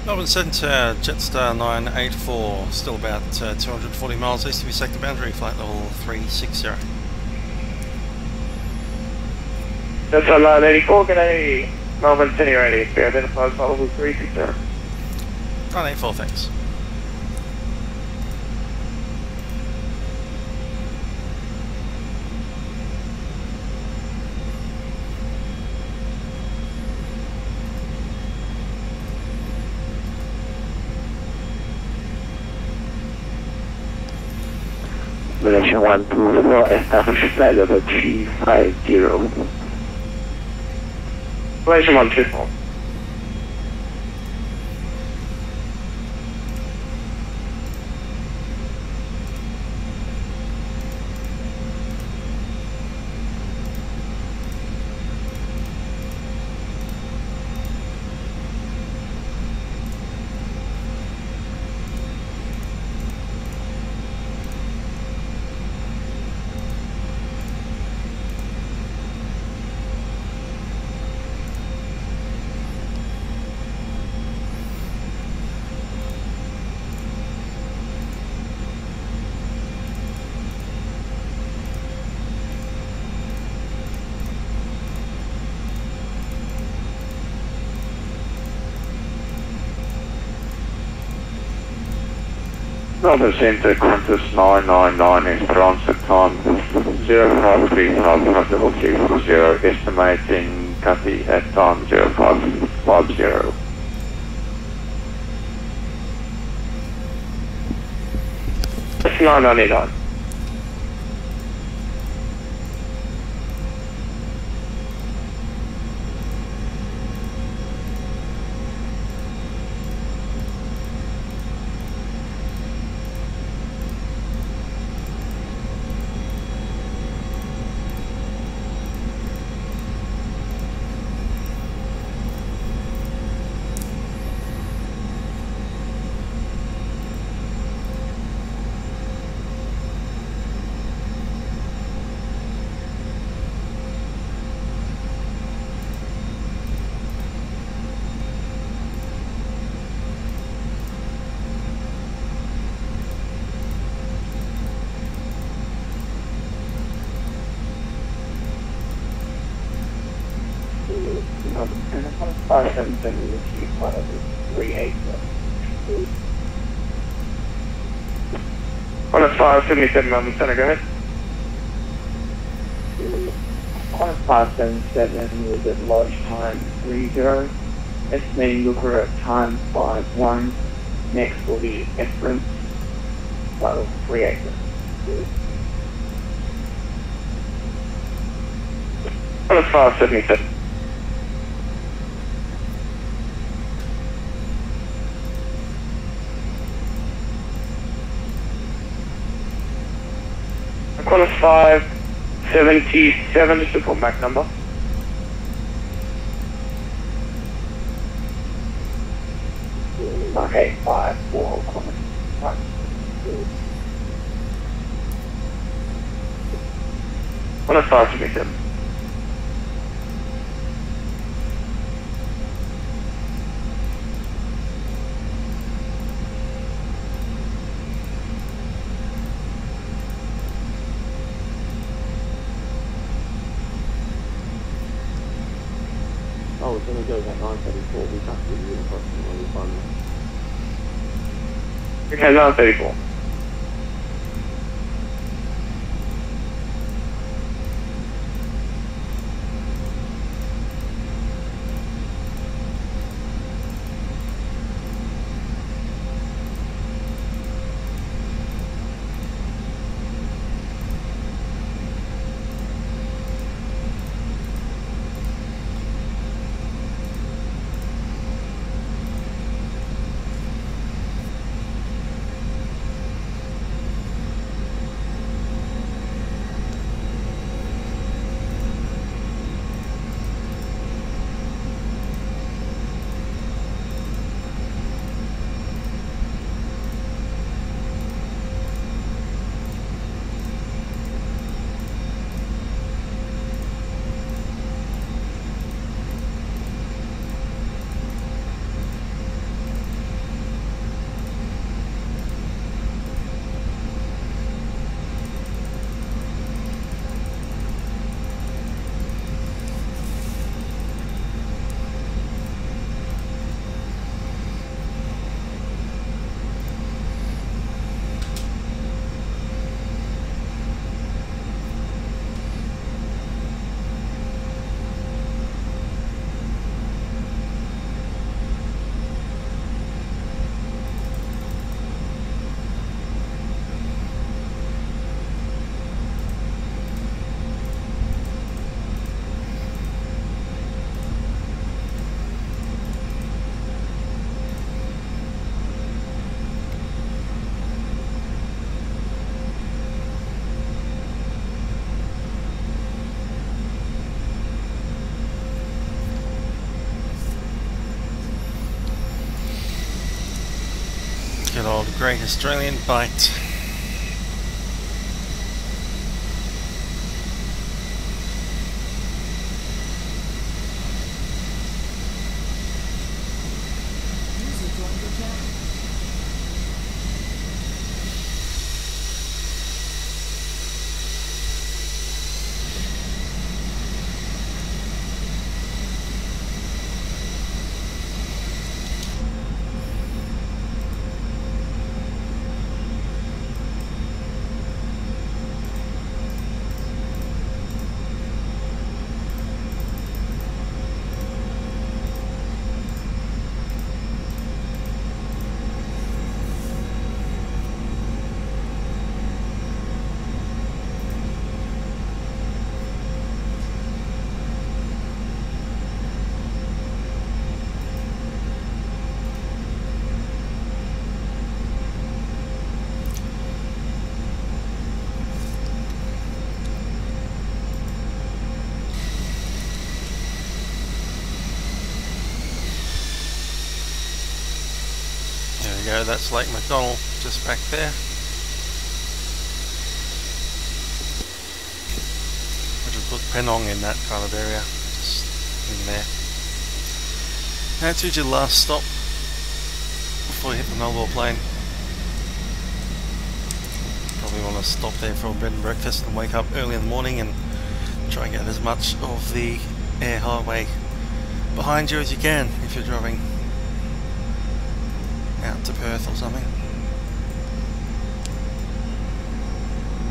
Melbourne Centre, Jetstar 984, still about 240 miles east of your sector boundary, flight level 360. Jetstar 984, g'day. Melbourne City ready, be identified flight level 360. 984, thanks. Malaysia 124, establish flight level 350. Malaysia 124. Melbourne Centre, Qantas 999, Esperance time 0535, estimating Cathy at time 0550. That's 999. And it's on 577 with you, 38. On a 577 Melbourne Centre, go ahead. On 577 was at lodge time 30. Estimating Yooka at time 51. Next will be Esperance, 38. On a 577. Qantas 577, just a callback number. Okay, 54. Qantas 577. Oh, it's going to go at 9:34. We have to be approximately 5 minutes. Okay, 9:34. Good old Great Australian Bite. you go, that's Lake McDonald just back there. Which will put Penong in that kind of area, just in there. That's usually the last stop before you hit the Melbourne plane. Probably want to stop there for a bed and breakfast and wake up early in the morning and try and get as much of the air highway behind you as you can if you're driving out to Perth or something.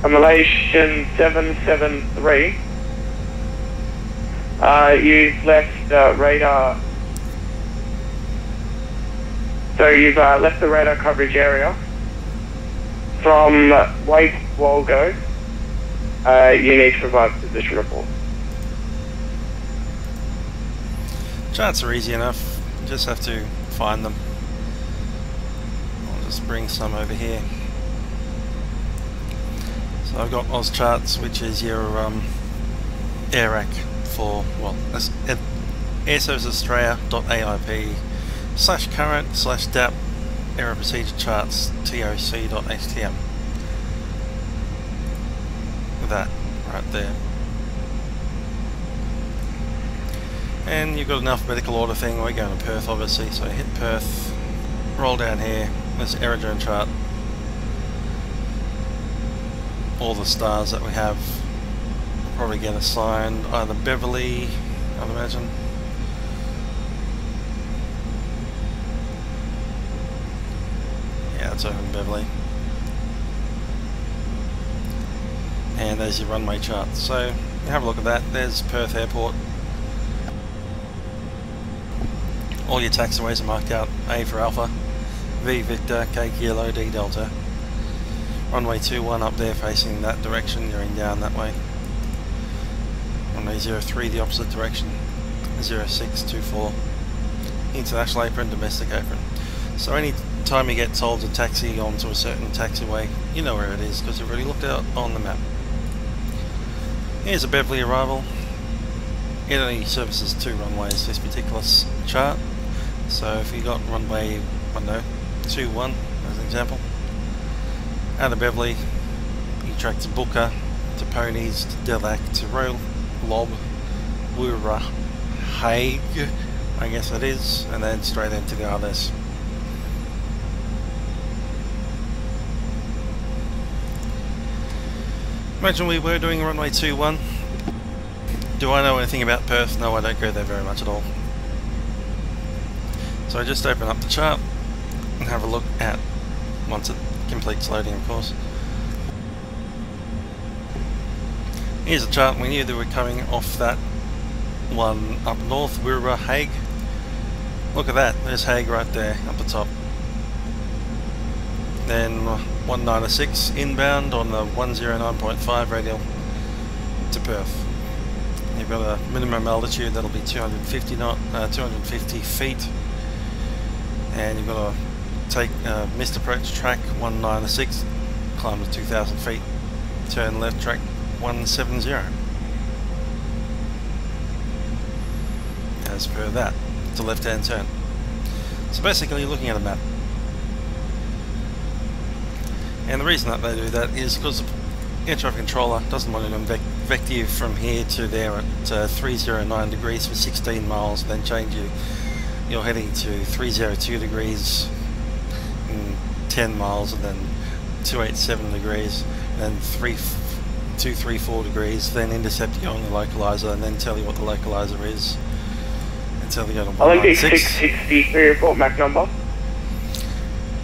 Malaysian 773. You've left radar. So you've left the radar coverage area. From Wake Walgo, you need to provide a position report. Charts are easy enough, you just have to find them. I'll just bring some over here. So I've got Oz Charts, which is your AirAC for, well, that's airserviceaustralia.aip/current/DAP error procedure charts toc.htm. That right there. And you've got an alphabetical order thing. We're going to Perth obviously, so hit Perth, roll down here, there's the aerodrome chart. All the stars that we have will probably get assigned either Beverly, I'd imagine. Yeah, it's over in Beverly. And there's your runway chart. So you have a look at that. There's Perth Airport. All your taxiways are marked out. A for Alpha, V Victor, K Kilo, D Delta. Runway 21 up there facing that direction, you're in down that way. Runway 03 the opposite direction. 0624. International apron, domestic apron. So any time you get told to taxi onto a certain taxiway, you know where it is because you've already looked out on the map. Here's a Beverly arrival. It only services 2 runways, this particular chart. So if you got runway, I don't know, 21 as an example, out of Beverly, you track to Booker, to Ponies, to Delac, to Royal Lob, Wirra, Hague, I guess that is, and then straight into the others. Imagine we were doing runway 21. Do I know anything about Perth? No, I don't go there very much at all. So I just open up the chart and have a look at, once it completes loading of course. Here's a chart. We knew that we're coming off that one up north, Wirra, Hague. Look at that, there's Hague right there up the top. Then 196 inbound on the 109.5 radial to Perth. You've got a minimum altitude that'll be 250 feet, and you've got to take missed approach track 196, climb to 2,000 feet, turn left track 170. As per that, it's a left-hand turn. So basically you're looking at a map. And the reason that they do that is because the air traffic controller doesn't want to vector you from here to there at 309 degrees for 16 miles, then change you're heading to 302 degrees in 10 miles, and then 287 degrees, and then 234 degrees, then intercept you on the localizer, and then tell you what the localizer is until you go to 196. Olympic 663 report Mac number.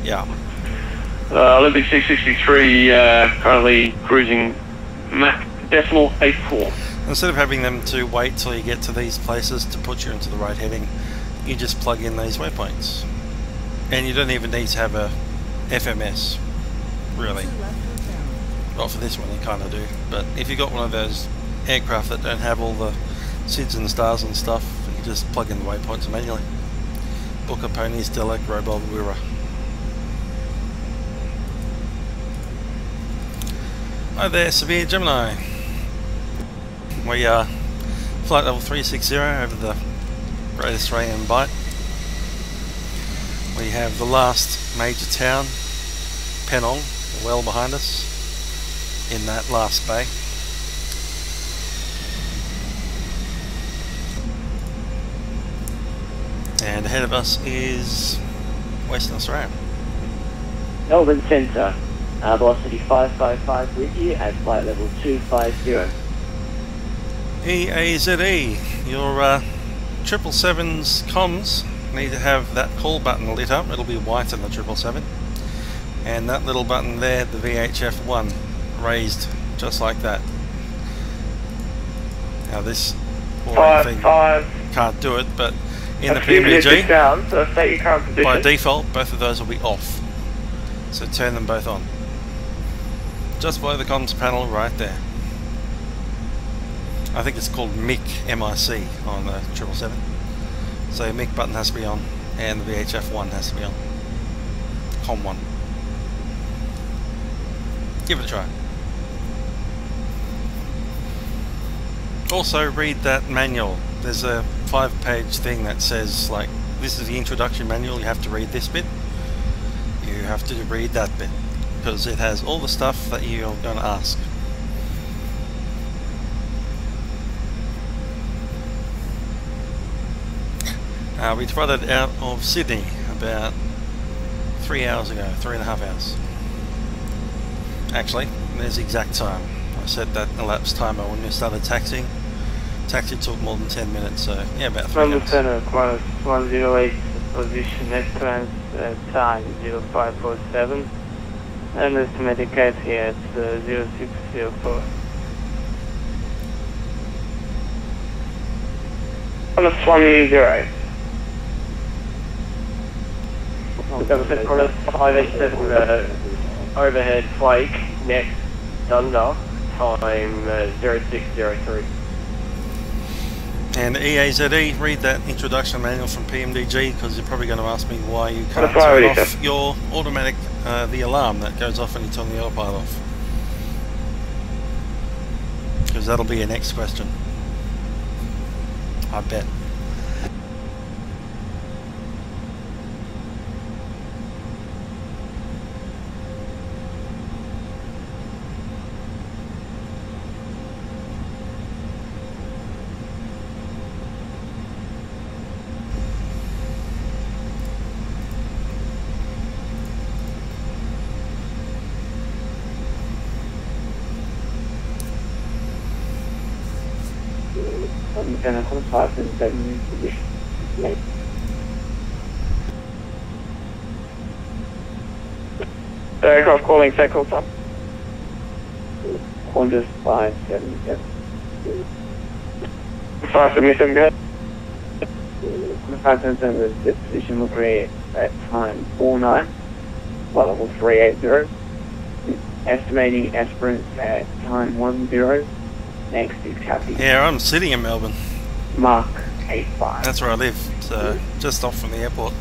Yeah. Olympic 663 currently cruising Mach decimal 84. Instead of having them to wait till you get to these places to put you into the right heading, you just plug in these waypoints. And you don't even need to have a FMS, really. Well, for this one you kind of do, but if you got one of those aircraft that don't have all the SIDS and stars and stuff, you just plug in the waypoints manually. Booker, Ponies, Delac, Robob, Wirra. Hi there, Severe Gemini. We are flight level 360 over the Great Australian Bight. We have the last major town, Penong, well behind us in that last bay. And ahead of us is Western Australia. Melbourne Centre, velocity 555 with you at flight level 250. EAZE, your 777's comms need to have that call button lit up. It'll be white on the 777. And that little button there, the VHF1, raised just like that. Now this thing can't do it, but in the PMDG, down, so state your current position. by default, both of those will be off. So turn them both on. Just below the comms panel right there. I think it's called MIC, M-I-C, on the 777. So MIC button has to be on, and the VHF1 has to be on. COM1. Give it a try. Also read that manual. There's a 5-page thing that says, like, this is the introduction manual, you have to read this bit. You have to read that bit, because it has all the stuff that you're going to ask. We trotted out of Sydney about 3 hours ago, 3.5 hours. Actually, there's the exact time. I set that elapsed timer when we started taxiing. Taxi took more than 10 minutes, so yeah, about 3 London hours. Centre, Qantas 108, position next time 0547. And estimated gate here at 0604. Qantas 108. Qantas 587 overhead flake next Dunder, time 0603. And EAZE, read that introduction manual from PMDG, because you're probably going to ask me why you can't turn off your automatic, the alarm that goes off when you turn the autopilot off. Because that'll be your next question. I bet. The aircraft calling set call time. Qantas 577. 577, go ahead. The 577 is position will be at time 49, flight level 380. Estimating aspirants at time 10. Next is Kathy. Yeah, I'm sitting in Melbourne. Mark 85. That's where I live, so just off from the airport.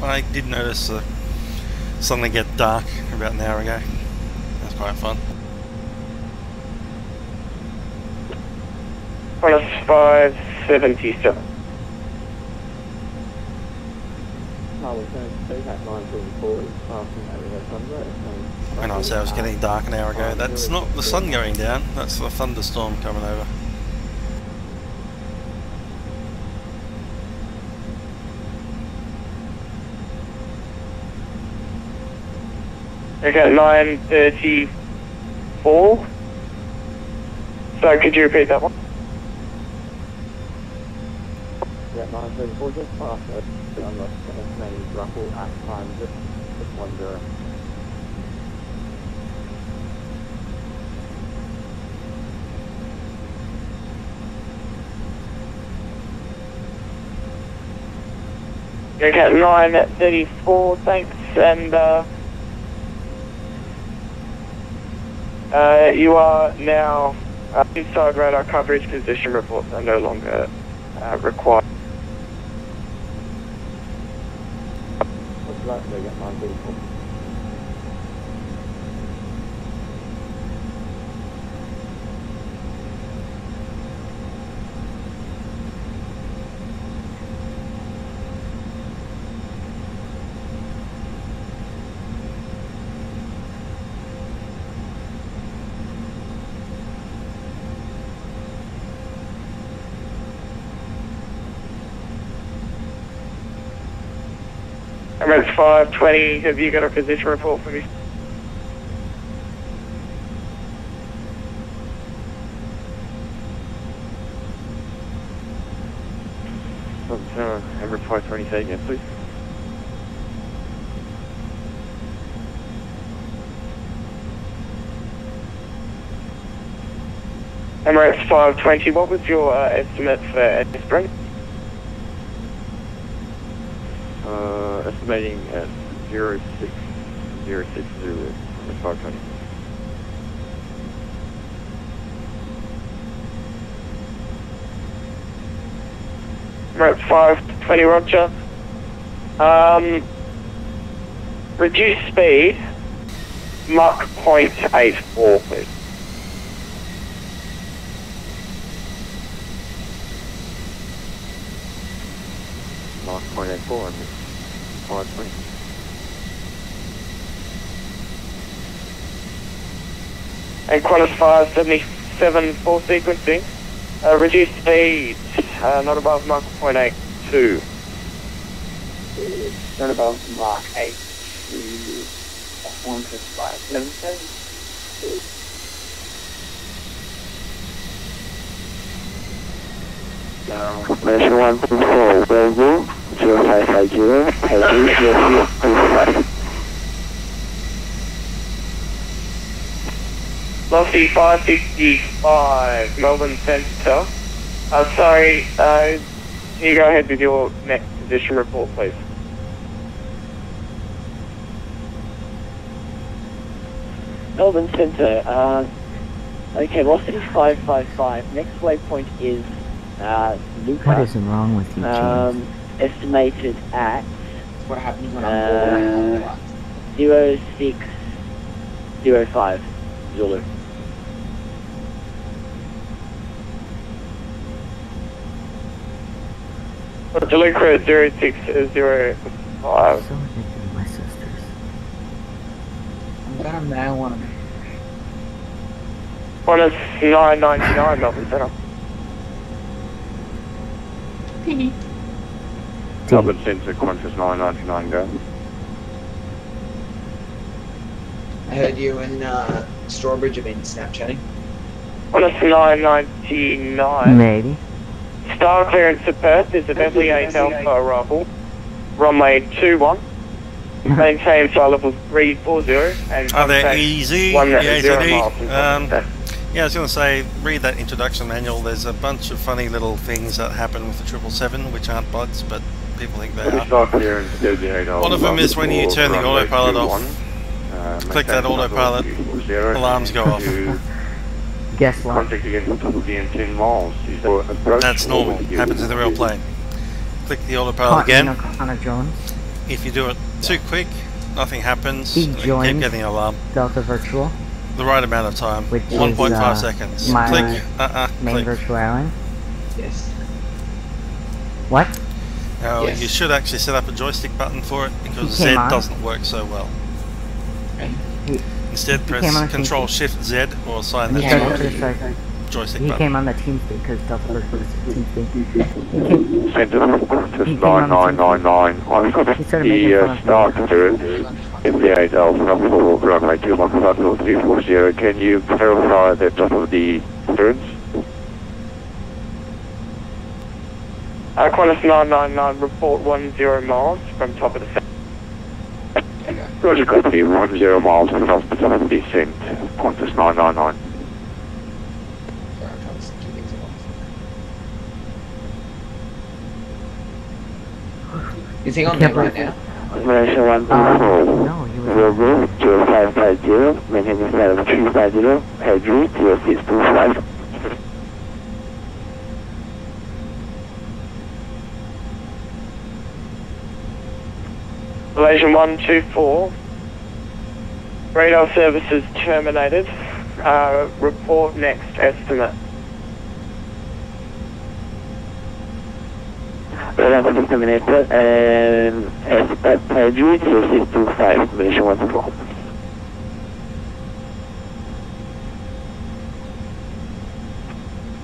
I did notice suddenly get dark about an hour ago. That's quite fun. Qantas 577. When I said it was getting dark an hour ago, that's not the sun going down, that's the thunderstorm coming over. Okay, 9:34. So could you repeat that one? Yeah, 9:34, just past it. I'm not estimating Russell at time just 10. Okay, 9:34, thanks, and you are now inside radar coverage. Position reports are no longer required. What's that? They get 9:34. Emirates 520, have you got a position report for me? Emirates 520, say again, please. Emirates 520, what was your estimate for Esperance? Estimating at 06060, Emirates 520. Emirates 520, roger. Reduce speed, Mach 0.84, please. Mach 0.84 and 520. And Qantas 577 for sequencing. Reduce speed, not above Mach 0.82. Not above Mach 82. Qantas 577. Mission 134, Bravo, 0550, heading 05. Lofty 555, Melbourne Centre. Sorry, can you go ahead with your next position report, please? Melbourne Centre, okay, velocity 555. Next waypoint is Luca. What is wrong with you, James? Estimated at what happens when I'm bored. 0605 Zulu. Zulu crew 0605. So ridiculous, my sisters. I'm gonna now want to. Qantas 999, Melbourne Centre. Melbourne Centre, Qantas 999, go. I heard you and Strawbridge have been Snapchatting. Qantas 999. Maybe. Star clearance to Perth is a Beverly 8 Alpha arrival. Runway 21. Maintain flight level 340 and Are they contact easy? 10 Yeah, miles from contact. Yeah, I was going to say, read that introduction manual. There's a bunch of funny little things that happen with the 777, which aren't bugs, but people think they are. One of them is when you turn the autopilot off. Click that autopilot, alarms go off. Guess what? That's normal. Happens in the real plane. Click the autopilot again. Connor Jones. If you do it too quick, nothing happens. He You keep joins getting an alarm. Delta Virtual. The right amount of time. Which 1.5 is, seconds. my Click. main Click. virtual airline. Yes. What? Now, Yes. you should actually set up a joystick button for it because He Z came on. doesn't work so well. He Instead, came on press the Control Shift Z or sign He that joystick He button. came on the TeamSpeak because Delta Virtual is TeamSpeak. Centre, Qantas 999. I've got the Star clearance in the 8 Alpha number 4, runway 2 Mach 340. Can you clarify the top of the clearance? Qantas 999, report 10 miles from top of the set. Roger, copy, 10 miles from the top of the descent. Qantas 999. Sorry, I'm trying to keep things on. Is he on there right now? Malaysia 124. Rover 0550, maintaining flight level 350, headroom 0625. Malaysian 124. Radar services terminated. Report next estimate. Radar services terminated, headroom 0625, Malaysia 124.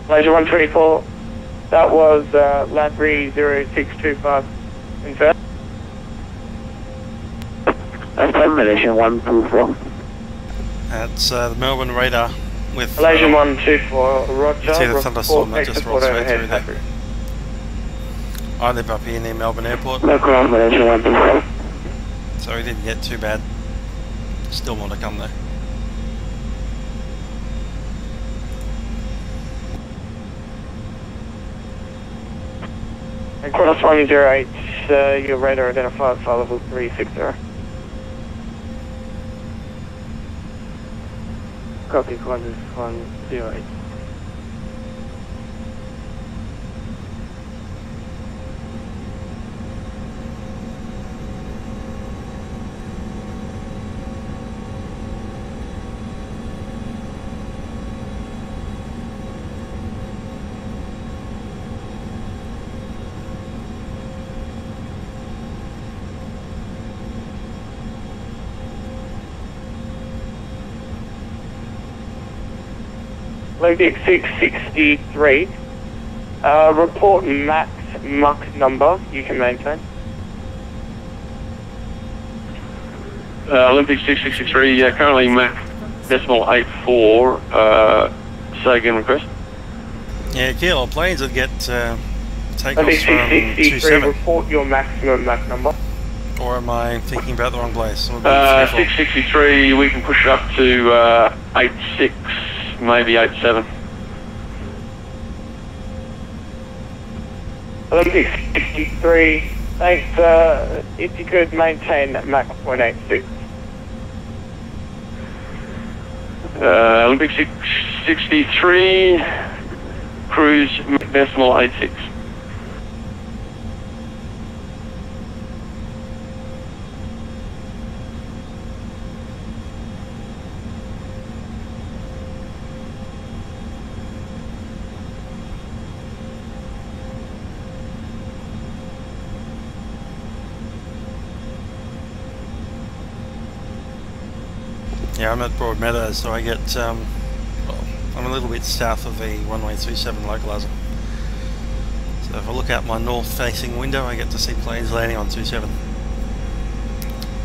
Malaysia 124. That was Landry 0625 in Perth. Malaysian 124. That's the Melbourne radar with Malaysian 124, roger. it's either thunderstorm that just rolls straight through there. Accurate. I live up here near Melbourne Airport, Malaysian 124. so we didn't get too bad. Still more to come though. Qantas 108, your radar identified file level 360. Copy, Qantas 108. Olympic 663, report max Mach number you can maintain. Olympic 663, currently Mach decimal 84, say again request. Yeah, kilo planes that get takeoffs Olympic from 663, 27. report your maximum Mach number. Or am I thinking about the wrong place? 663, we can push it up to 86, maybe 87. Olympic 63, thanks, if you could maintain Mach 0.86. Olympic 663, cruise decimal 86. Yeah, I'm at Broadmeadows, so I get, well, I'm a little bit south of the runway 27 localizer. So if I look out my north-facing window, I get to see planes landing on 27.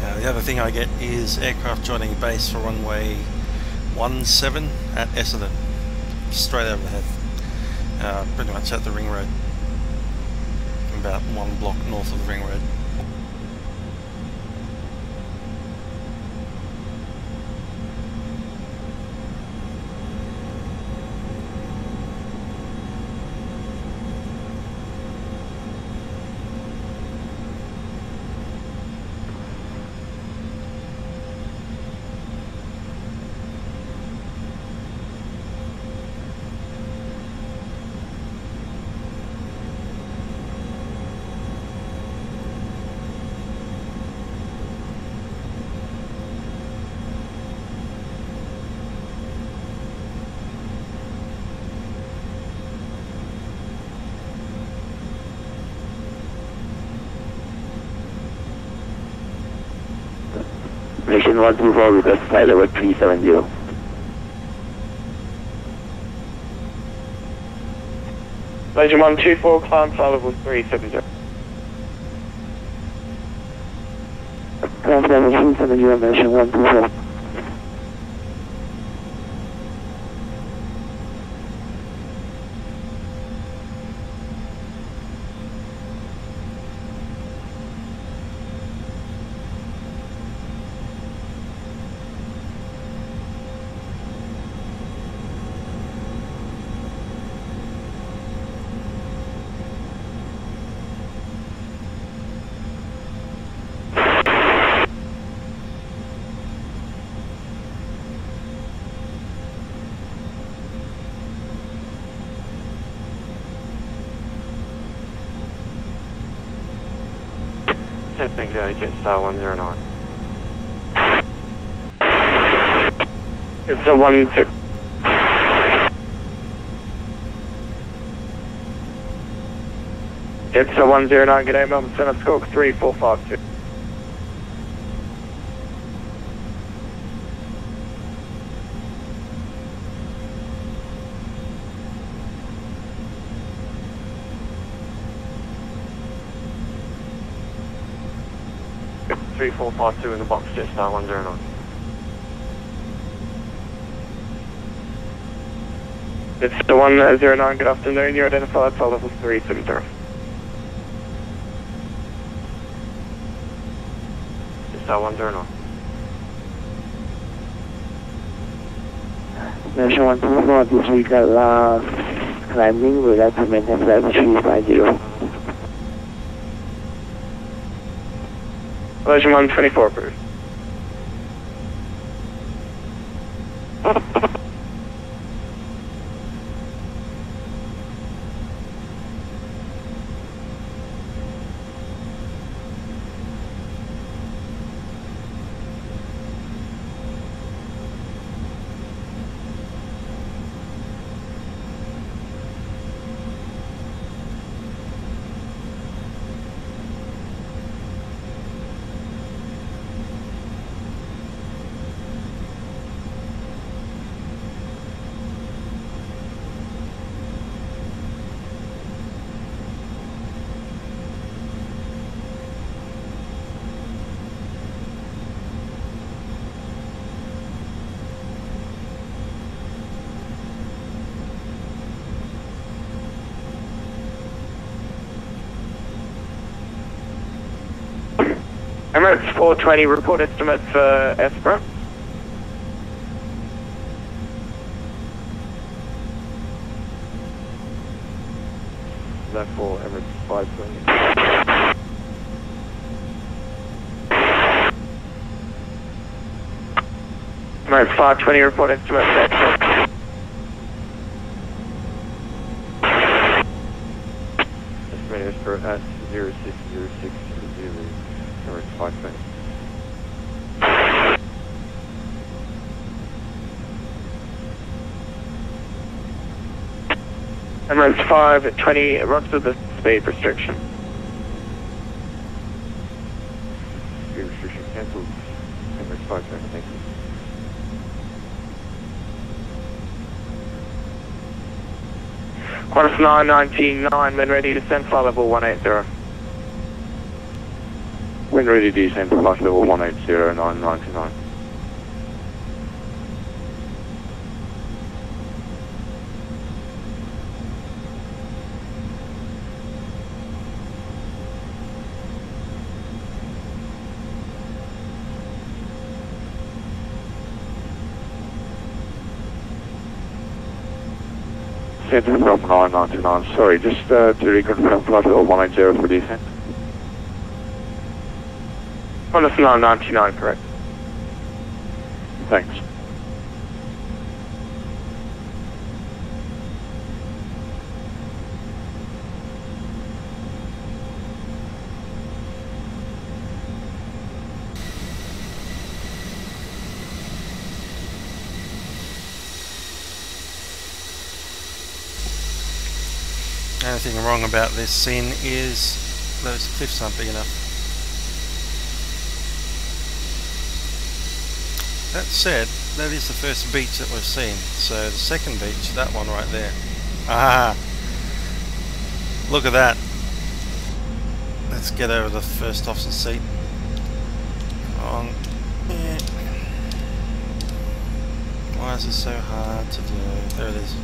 The other thing I get is aircraft joining base for runway 17 at Essendon, straight over the head, pretty much at the ring road, about 1 block north of the ring road. Malaysian 124, request flight level 370. Malaysian 124, climb flight level 370. Climb flight level 370, Malaysian 124. Jetstar 109. It's a 1-2. It's a 109, good day, Melbourne Centre, Squawk 3452. 3452 in the box, Jetstar 109. It's the 109, good afternoon, you're identified for level 370. Jetstar 109. Nation 124, this week climbing, we'd like to maintain flight 350. Version 124, approved. Emirates 420, report estimate for Espra. That for Emirates 520. Emirates 520, report estimate for Espra. Estimated Espra at 060600. Emirates 520. Emirates 520, roger the speed restriction. Speed restriction cancelled. Emirates 520, thank you. Qantas 999, when ready to send flight level 180. When ready to descend to flight level 180-999. Center from 999, sorry, just to reconfirm flight level 180 for descent. Qantas 999, correct. Thanks. The only thing wrong about this scene is those cliffs aren't big enough. That said, that is the first beach that we've seen. So the second beach, that one right there. Ah! Look at that. Let's get over the first officer's seat. Come on. Yeah. Why is this so hard to do? There it is.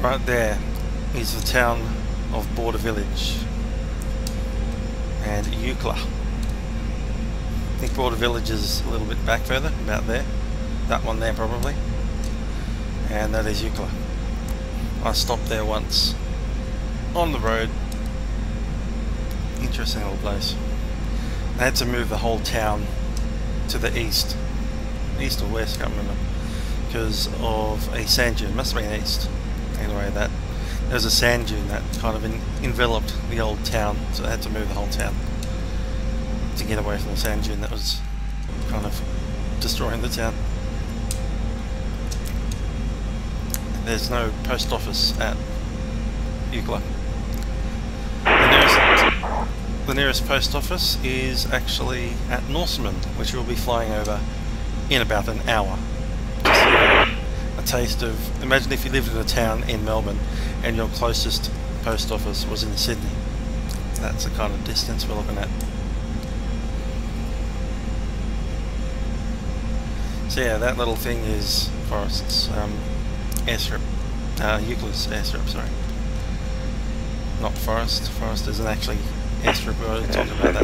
Right there is the town of Border Village and Eucla. I think Border Village is a little bit back further, about there. That one there probably. And that is Eucla. I stopped there once on the road. Interesting little place. They had to move the whole town to the east. East or west, can't remember. Because of a sand dune. Must have been east. Anyway, there was a sand dune that kind of enveloped the old town, so they had to move the whole town to get away from the sand dune that was kind of destroying the town. There's no post office at Eucla. The nearest post office is actually at Norseman, which we'll be flying over in about an hour. A taste of, imagine if you lived in a town in Melbourne and your closest post office was in Sydney. That's the kind of distance we're looking at. So yeah, that little thing is Forest's airstrip, Euclid's airstrip, sorry. Not Forest. Forest isn't actually airstrip, we already talked about that.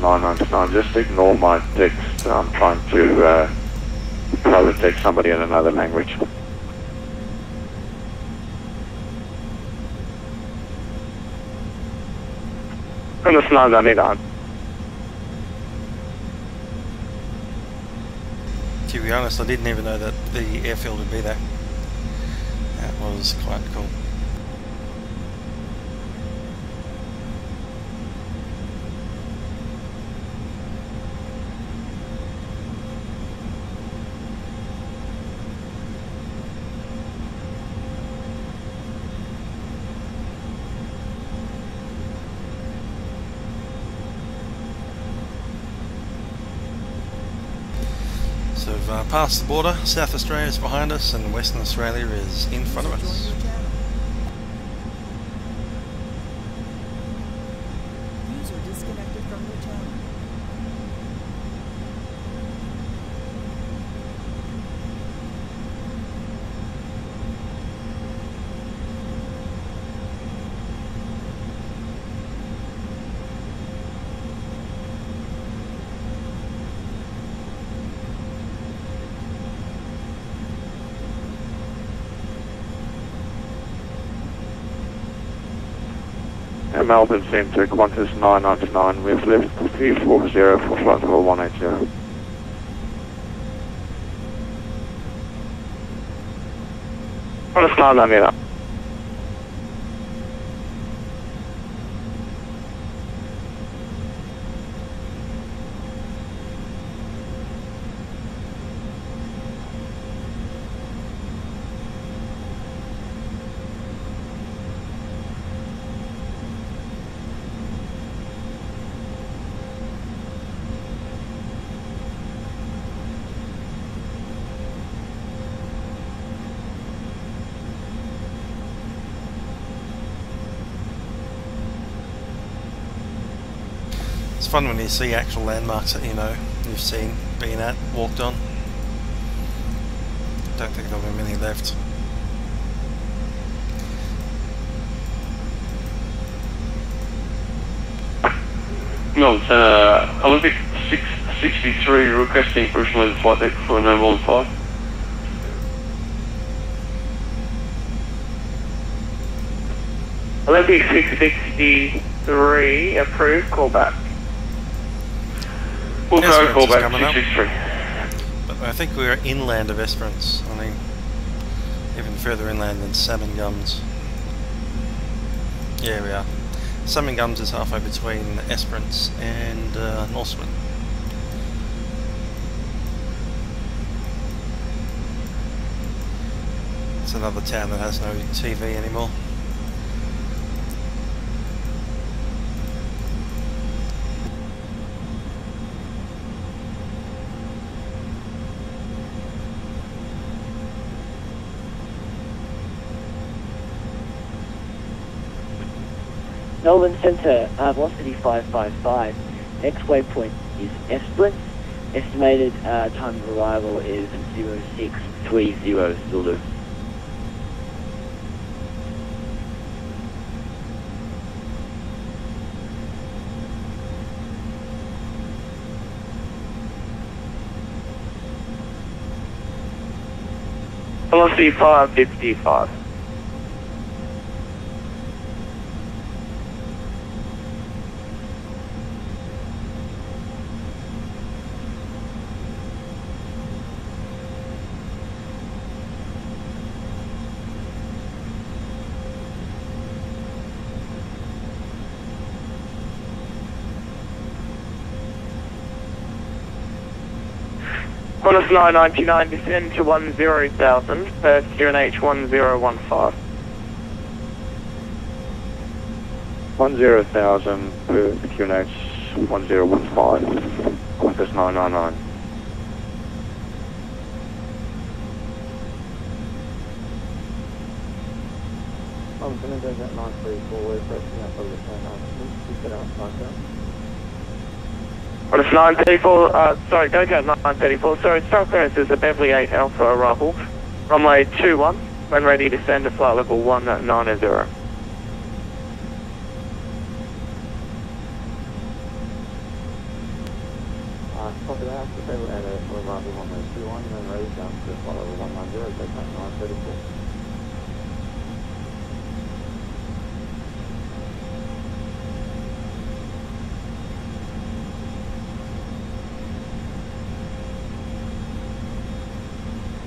999, just ignore my text. I'm trying to private text somebody in another language. Premise 999. To be honest, I didn't even know that the airfield would be there. That was quite cool. So we've passed the border, South Australia is behind us and Western Australia is in front of us. User disconnected from your channel. Melbourne Centre, Qantas 999, we've left 340 for flight level 180. Qantas 999. It's fun when you see actual landmarks that you know you've seen, been at, walked on. Don't think there'll be many left. No, it's Olympic 663 requesting permission level flight deck for no more than 5. Olympic 663 approved, call back. We'll go Esperance call is back coming up. 663. But I think we're inland of Esperance. I mean, even further inland than Salmon Gums. Yeah, we are. Salmon Gums is halfway between Esperance and Norseman. It's another town that has no TV anymore. Melbourne Centre, velocity 555. Next waypoint is Esperance. Estimated time of arrival is 0630 Zulu. Velocity 555. Qantas 999, descend to 10,000, Perth, QNH 1015. 10,000 Perth, QNH 1015, Qantas 999. I'm going to go that 934, we're approaching up over the turn altitude. Keep it outside there. Well, it's 934, sorry, go 934, sorry, start clearance is a Beverly 8 Alpha arrival. Runway 21, when ready to descend to flight level 190. Copy that, so they will add a arrival runway 21, then raise down to flight level 190, take that 934.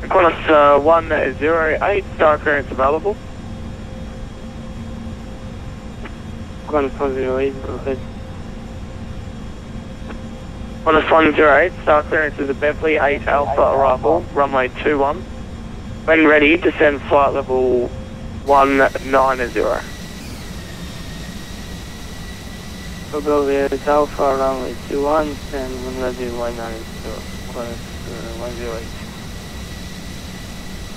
Qantas 108, star clearance available. Qantas 108, okay. Qantas 108, star clearance is a Beverly 8 Alpha arrival, runway 21. When ready, descend flight level 190. Beverly 8 Alpha, runway 21, and when ready, 190. Qantas 108.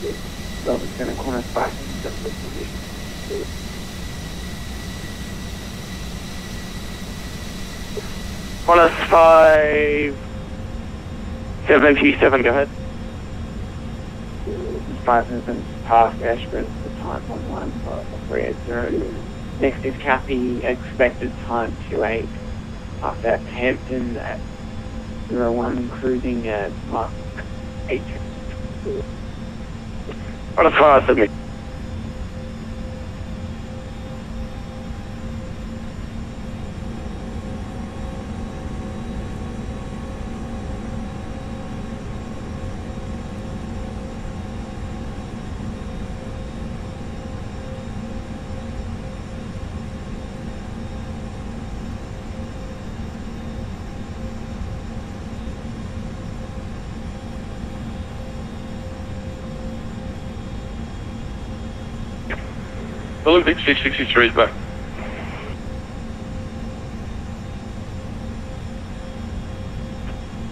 So it's going to Qantas back in the position. Qantas 577, go ahead. 577 past Ashburn for time 11380. Next is Cappy, expected time 28. After that, Hampton at 01, cruising at Mark 8. Qantas 577. Olympic 663 is back.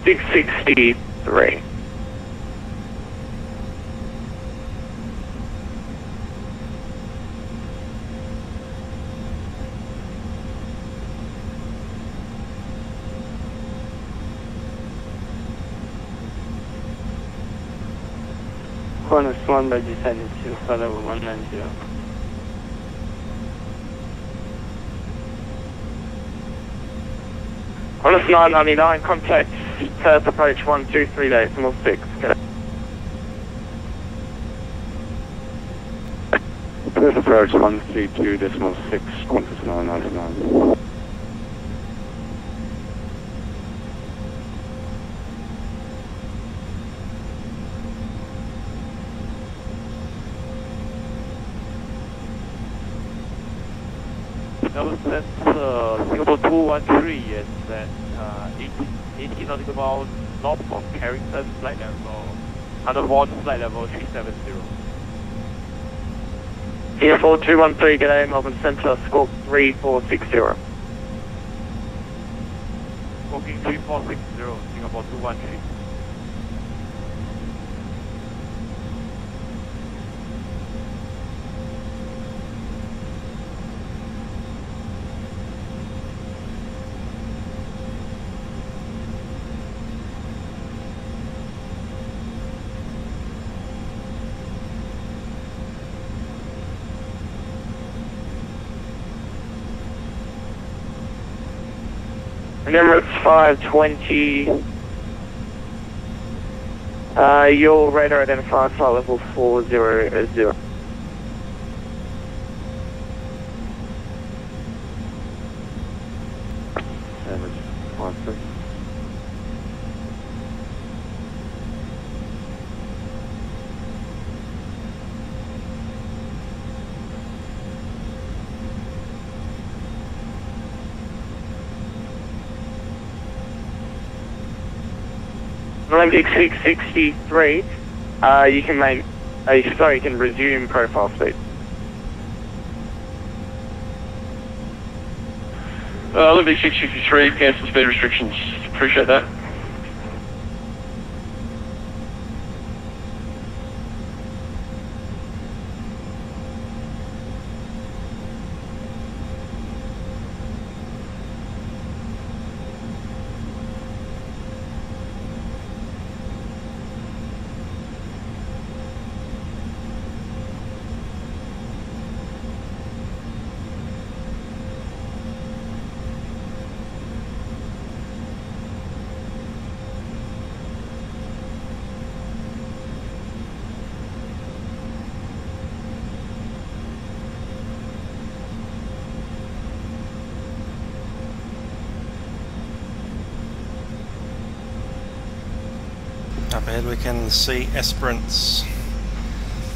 $663. Qantas 1 registered to flight level 190. Qantas 999, contact Perth approach 123.6. Perth approach 132.6, Qantas 999. That's Singapore 213, yes, that 18 nautical miles north of Carrington, flight level, underwater flight level 370. Singapore 213, g'day, Melbourne Centre, squawk 3460. Squawking 3460, Singapore 213. Emirates 520. Your radar identified flight level 400. Average 53. Olympic 663, you can make, you can resume profile speed. Olympic 663, cancel speed restrictions. Appreciate that. Up ahead we can see Esperance.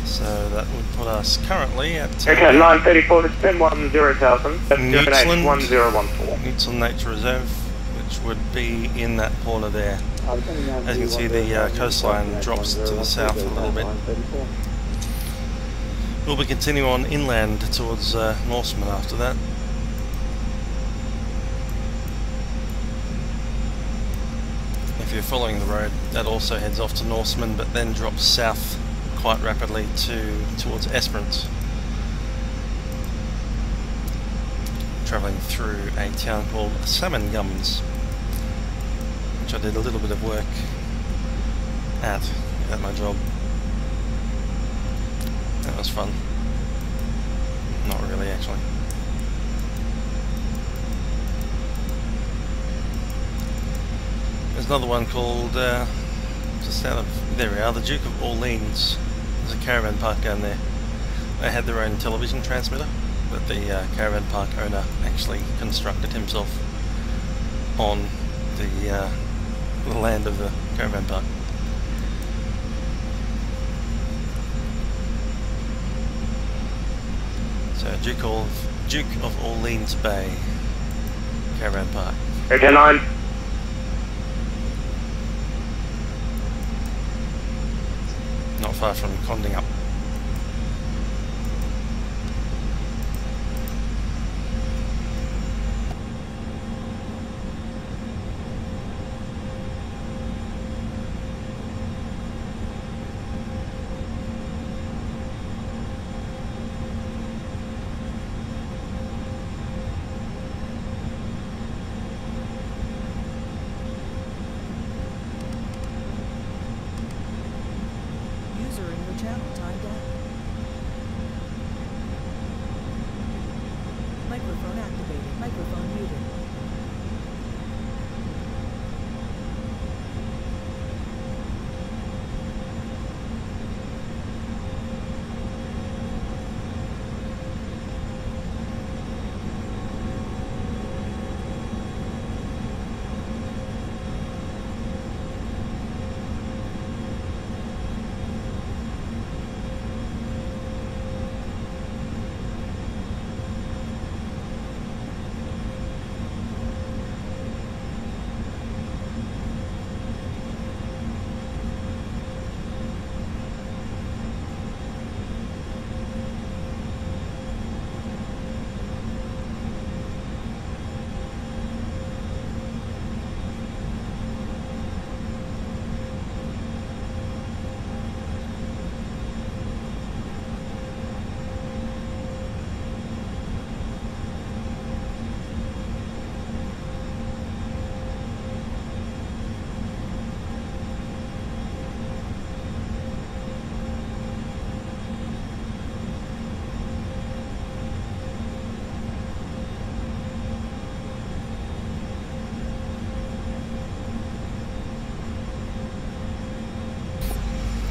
So that would put us currently at okay, 934 to 1010,000. That's Newtland 1014. Newtland Nature Reserve, which would be in that corner there. As you can see, the coastline drops to the south a little bit. We'll be continuing on inland towards Norseman after that. If you're following the road, that also heads off to Norseman, but then drops south quite rapidly towards Esperance, travelling through a town called Salmon Gums, which I did a little bit of work at my job. That was fun. Not really, actually. There's another one called, just out of, there we are, the Duke of Orleans. There's a caravan park down there. They had their own television transmitter that the caravan park owner actually constructed himself on the land of the caravan park. So Duke of Orleans Bay caravan park. Okay, 9. Not far from Conding Up. Microphone activated. Microphone muted.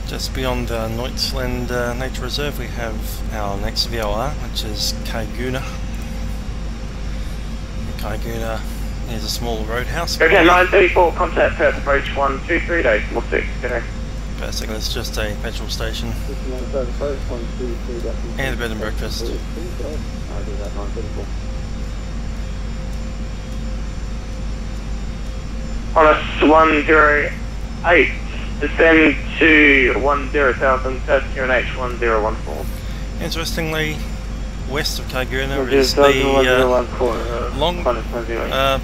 Just beyond the Neutsland Nature Reserve we have our next VOR, which is Kaiguna. Kaiguna is a small roadhouse. Okay, 934, contact Perth approach 123 days, 46, okay. Basically it's just a petrol station and a bed and breakfast. Honest 108. Descend to 10,000, Perth QNH 1014. Interestingly, west of Kaiguna is the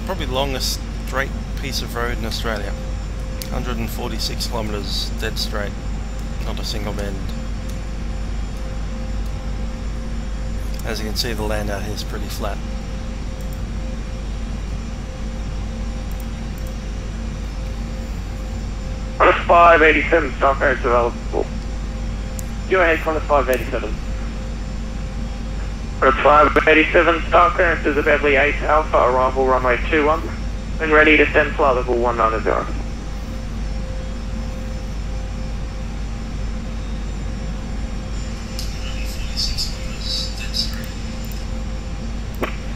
probably longest straight piece of road in Australia. 146 kilometres dead straight, not a single bend. As you can see, the land out here is pretty flat. Qantas 587, start clearance available. Go ahead, Qantas 587. Qantas 587, start clearance is a Beverly 8 Alpha, arrival runway 21. When ready to send flight level 190.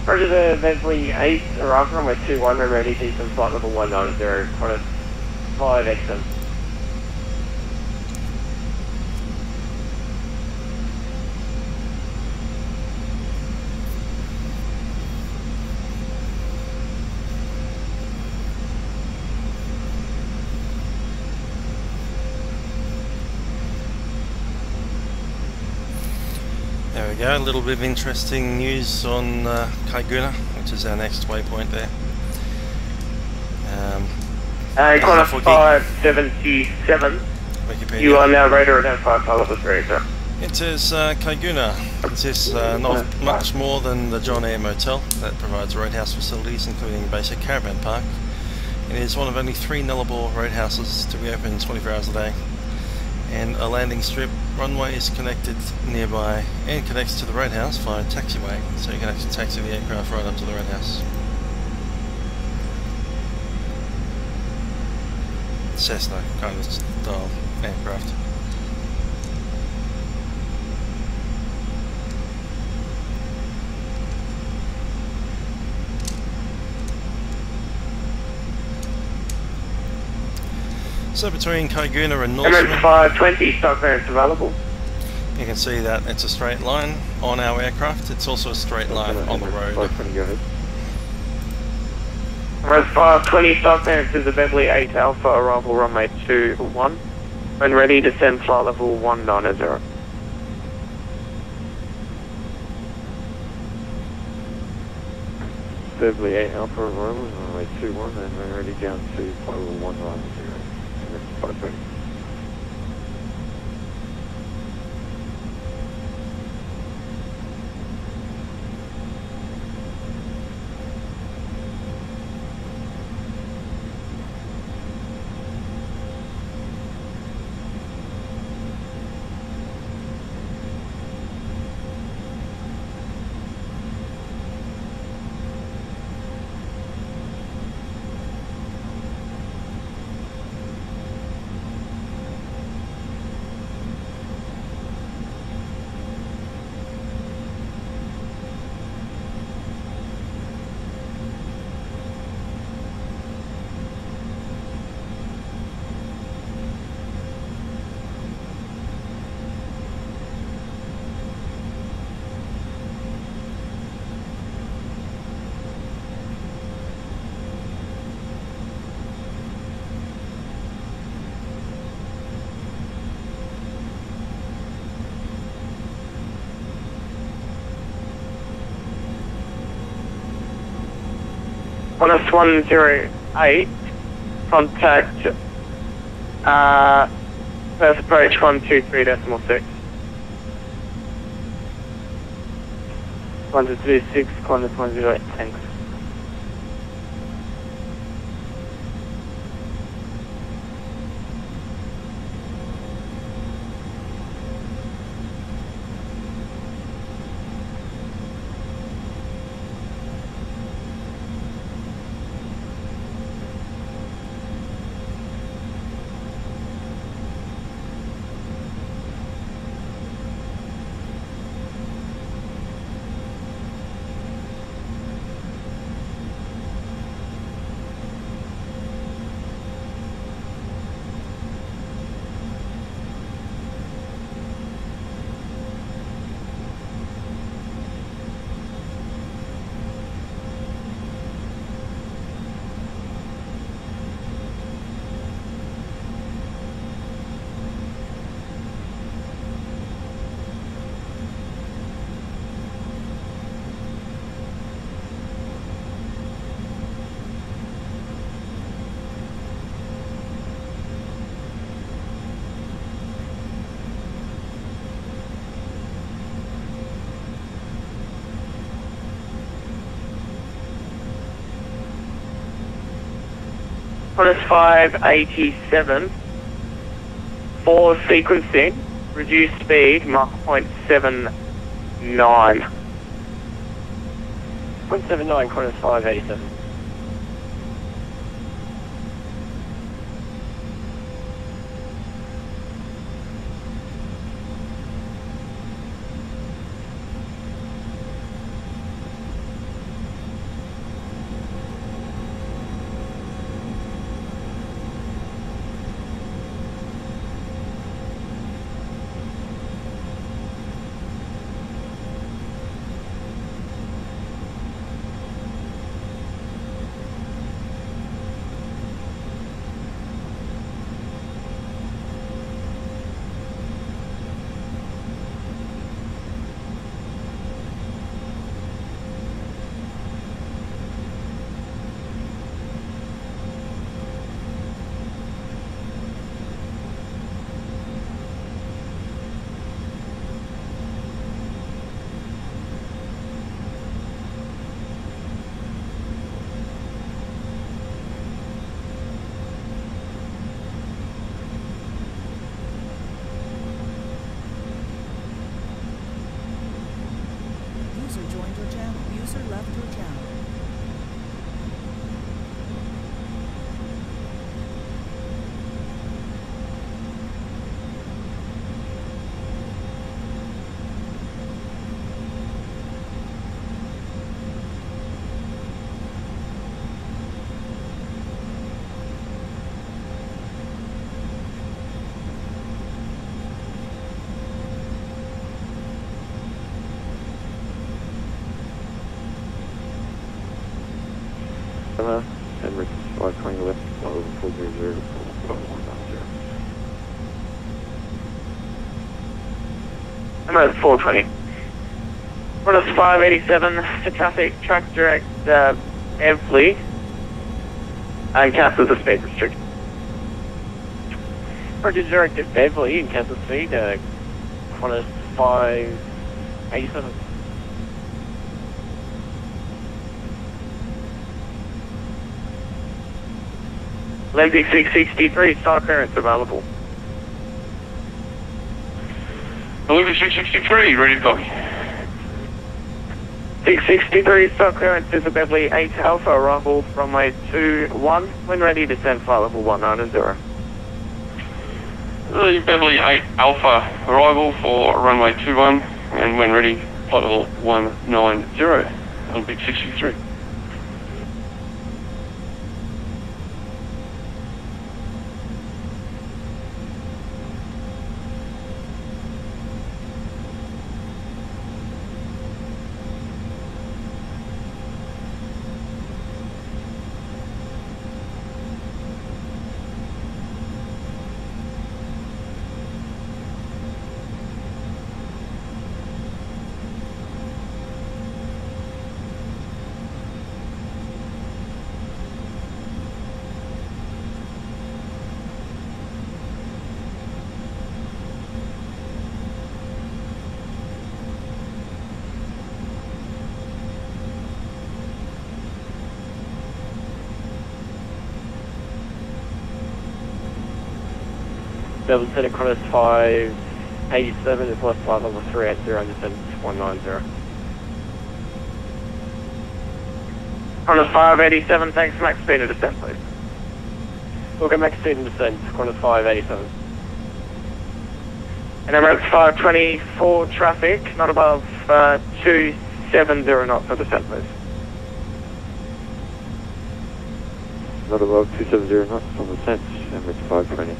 Roger the Beverly 8, arrival runway 21, when ready to send flight level 190, Qantas 587. we go, a little bit of interesting news on Kaiguna, which is our next waypoint there. Connor 577. Wikipedia. You are now radar identified pilot with radar. It is Kaiguna. Consists not much more than the John Eyre Motel that provides roadhouse facilities, including a basic caravan park. It is one of only 3 Nullarbor roadhouses to be open 24 hours a day, and a landing strip runway is connected nearby and connects to the roadhouse via taxiway, so you can actually taxi the aircraft right up to the roadhouse. Cessna kind of style aircraft. So between Kaiguna and Norseman, MS520, stock clearance available. you can see that it's a straight line on our aircraft. It's also a straight line on the road. MS520, stock clearance is a Bentley 8 Alpha, arrival runway 21. When ready, descend flight level 190. Bentley 8 Alpha, arrival runway 21, and when ready down to flight level 190. Perfect. Qantas 108, contact Perth approach 123.6. 126, Qantas 108, thanks. Qantas 587, for sequencing, reduced speed, Mach 0.79. 0.79, Qantas 587. customer, Emirates 520 left, over 400, 190. Emirates 420. Runner 587 to traffic, track direct Everly, and cancel the speed restriction. Roger, direct at Beverly and cancel speed, runner 587. Olympic 663, start clearance available. Olympic 663, ready to go. 663, start clearance is a Beverly 8 Alpha, arrival runway 21, when ready descend flight level 190. The Beverly 8 Alpha, arrival for runway 21, and when ready, flight level 190, Olympic 663. Beverly Center, Cronus 587, is left flight level 380 and descend 190. Cronus 587, thanks, max speed of descent please. We'll get max speed and descent, Cronus 587. And Emirates 524 traffic, not above 270 knots for descent please. Not above 270 knots on the descent, Emirates 520.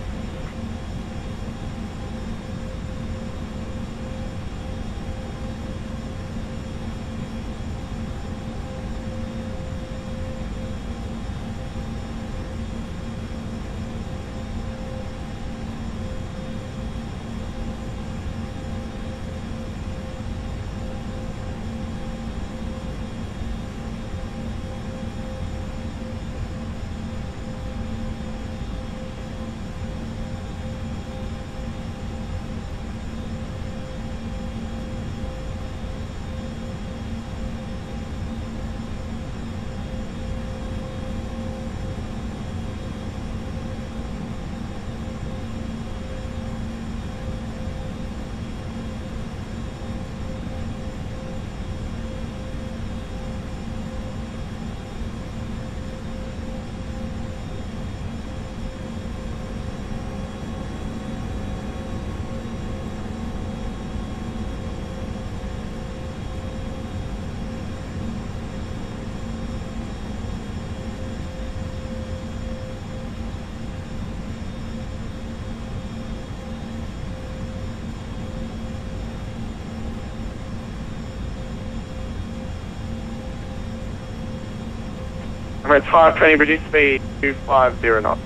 Emirates 520, reduce speed 250 knots.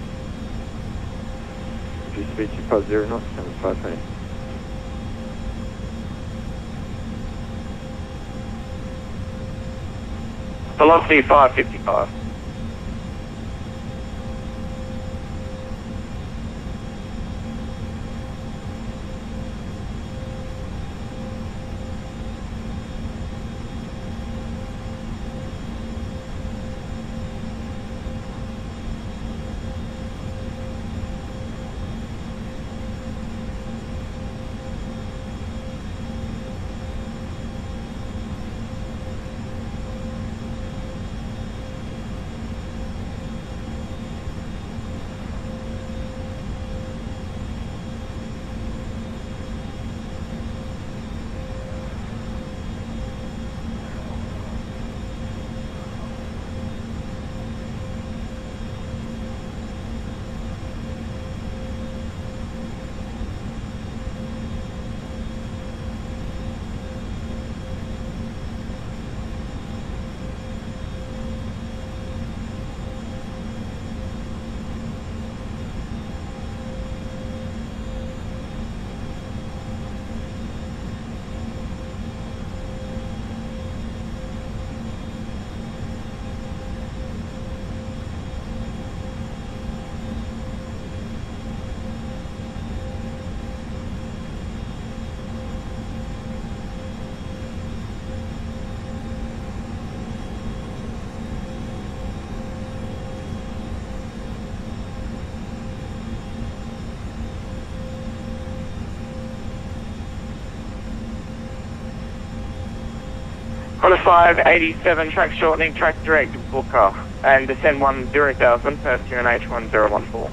Reduce speed 250 knots, Emirates 520. Velocity 555. Qantas 587, track shortening, track direct to Booker, and descend 10,000, Perth QNH 1014.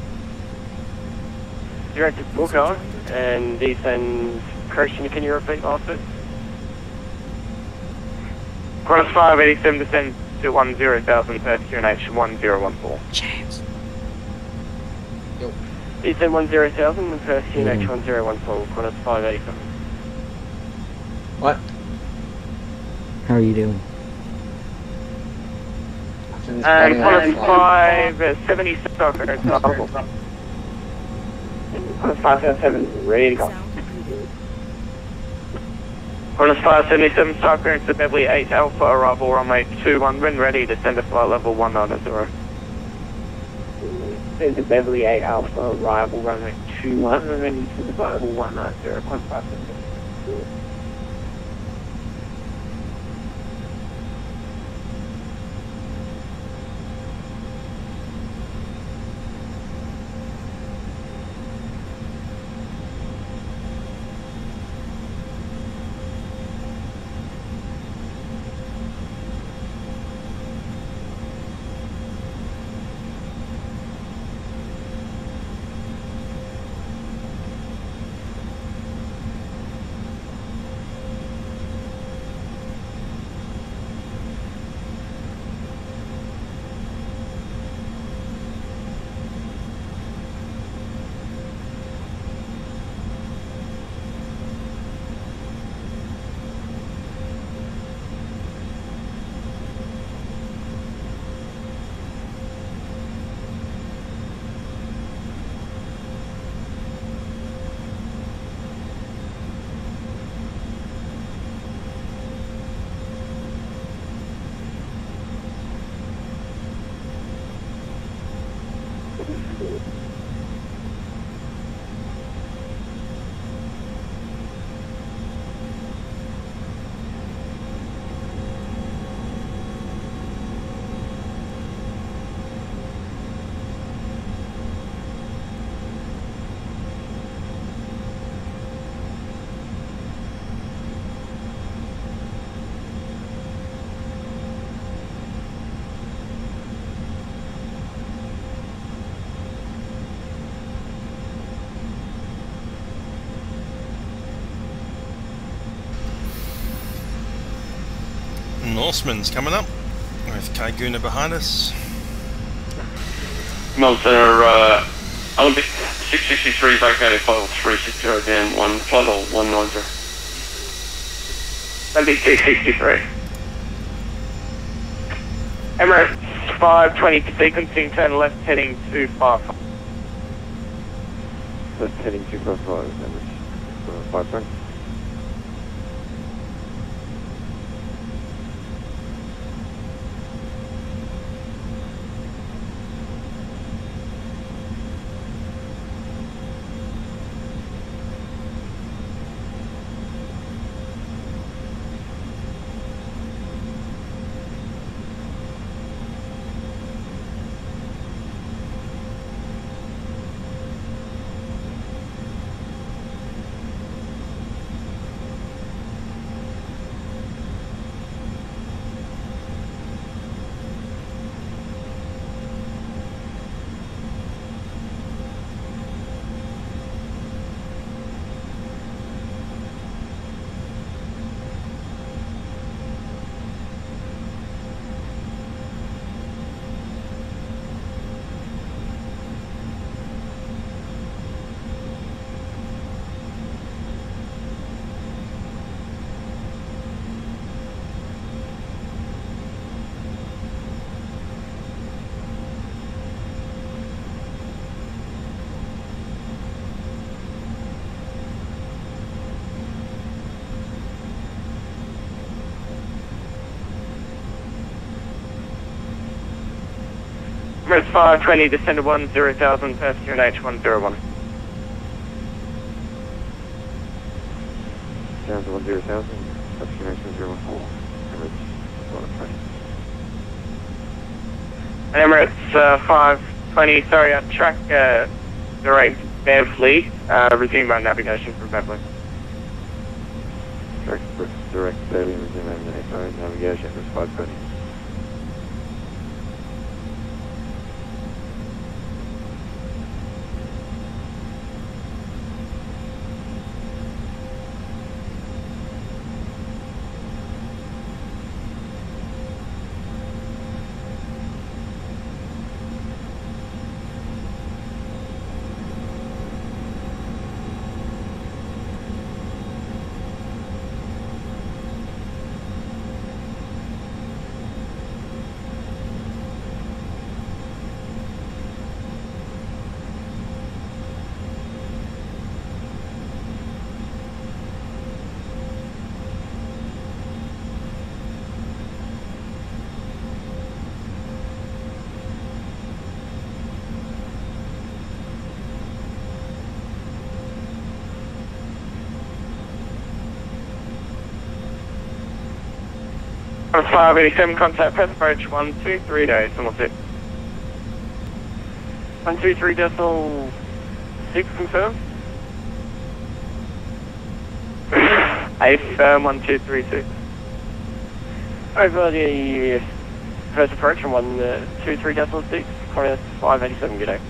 Direct to Booker, and descend, correction, can you repeat last bit? Qantas 587, descend to 10,000, Perth QNH 1014. James. Descend 10,000, and Perth QNH 1014, Qantas 587. What? How are you doing? And Qantas 570, Qantas 577, ready to go. Qantas 577, start clearance to Beverly 8 Alpha, arrival runway 21, when ready, descend to flight level 190. Descend to Beverly 8 Alpha, arrival runway 21, when ready, descend to flight level 190, Qantas 577. Norseman's coming up with Kaiguna behind us. Mount Center, Olympic 663 vacated, flight 360 again, flight 190. Olympic 663. Emirates 520 sequencing, turn left heading 255. Left heading 255, Emirates 520. Emirates 520, descend to 10,000, Perth QNH 101. Down to 10,000, Perth QNH 101. Emirates 120. Emirates 520, sorry, track direct Beverly, resume my navigation from Beverly. Track direct Beverly, resume navigation. phone navigation was 520. On 587, contact Perth approach 123 days, almost it. 123.6 confirmed. A firm 1236. Over the Perth approach on 123.6, Korea 587, good day.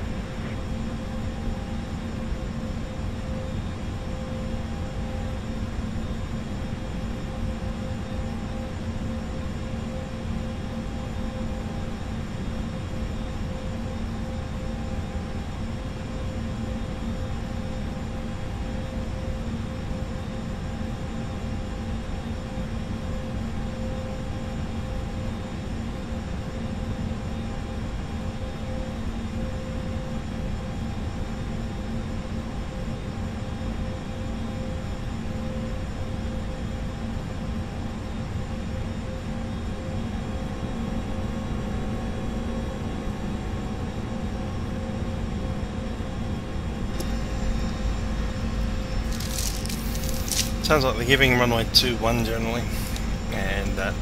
Sounds like they're giving runway 21 generally, and that,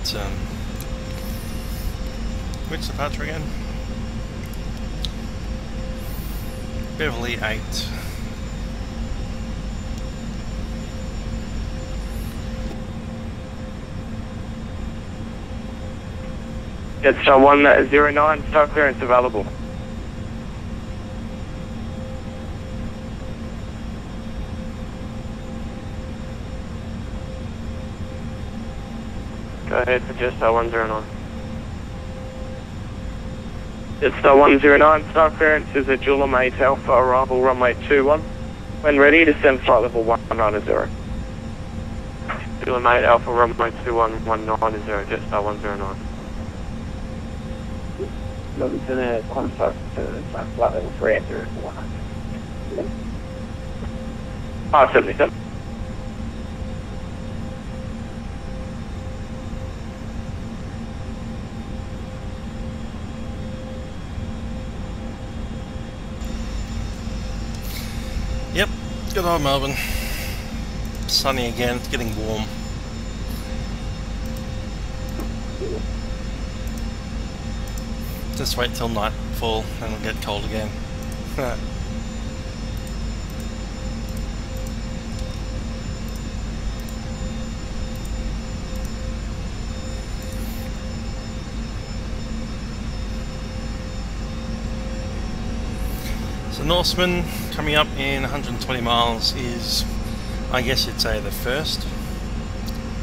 which departure again? Beverly 8. It's 109, start clearance available. Go ahead for just 109. It's 109, start clearance is a Julim 8 Alpha, arrival runway 21. When ready, descend flight level 190. Julim 8 Alpha, runway 21, 190, just 109. Looking to the contact to flight level 3 after 100. 577. Yep, good old Melbourne. Sunny again, it's getting warm. Just wait till nightfall and it'll get cold again. So Norseman coming up in 120 miles is, I guess you'd say, the first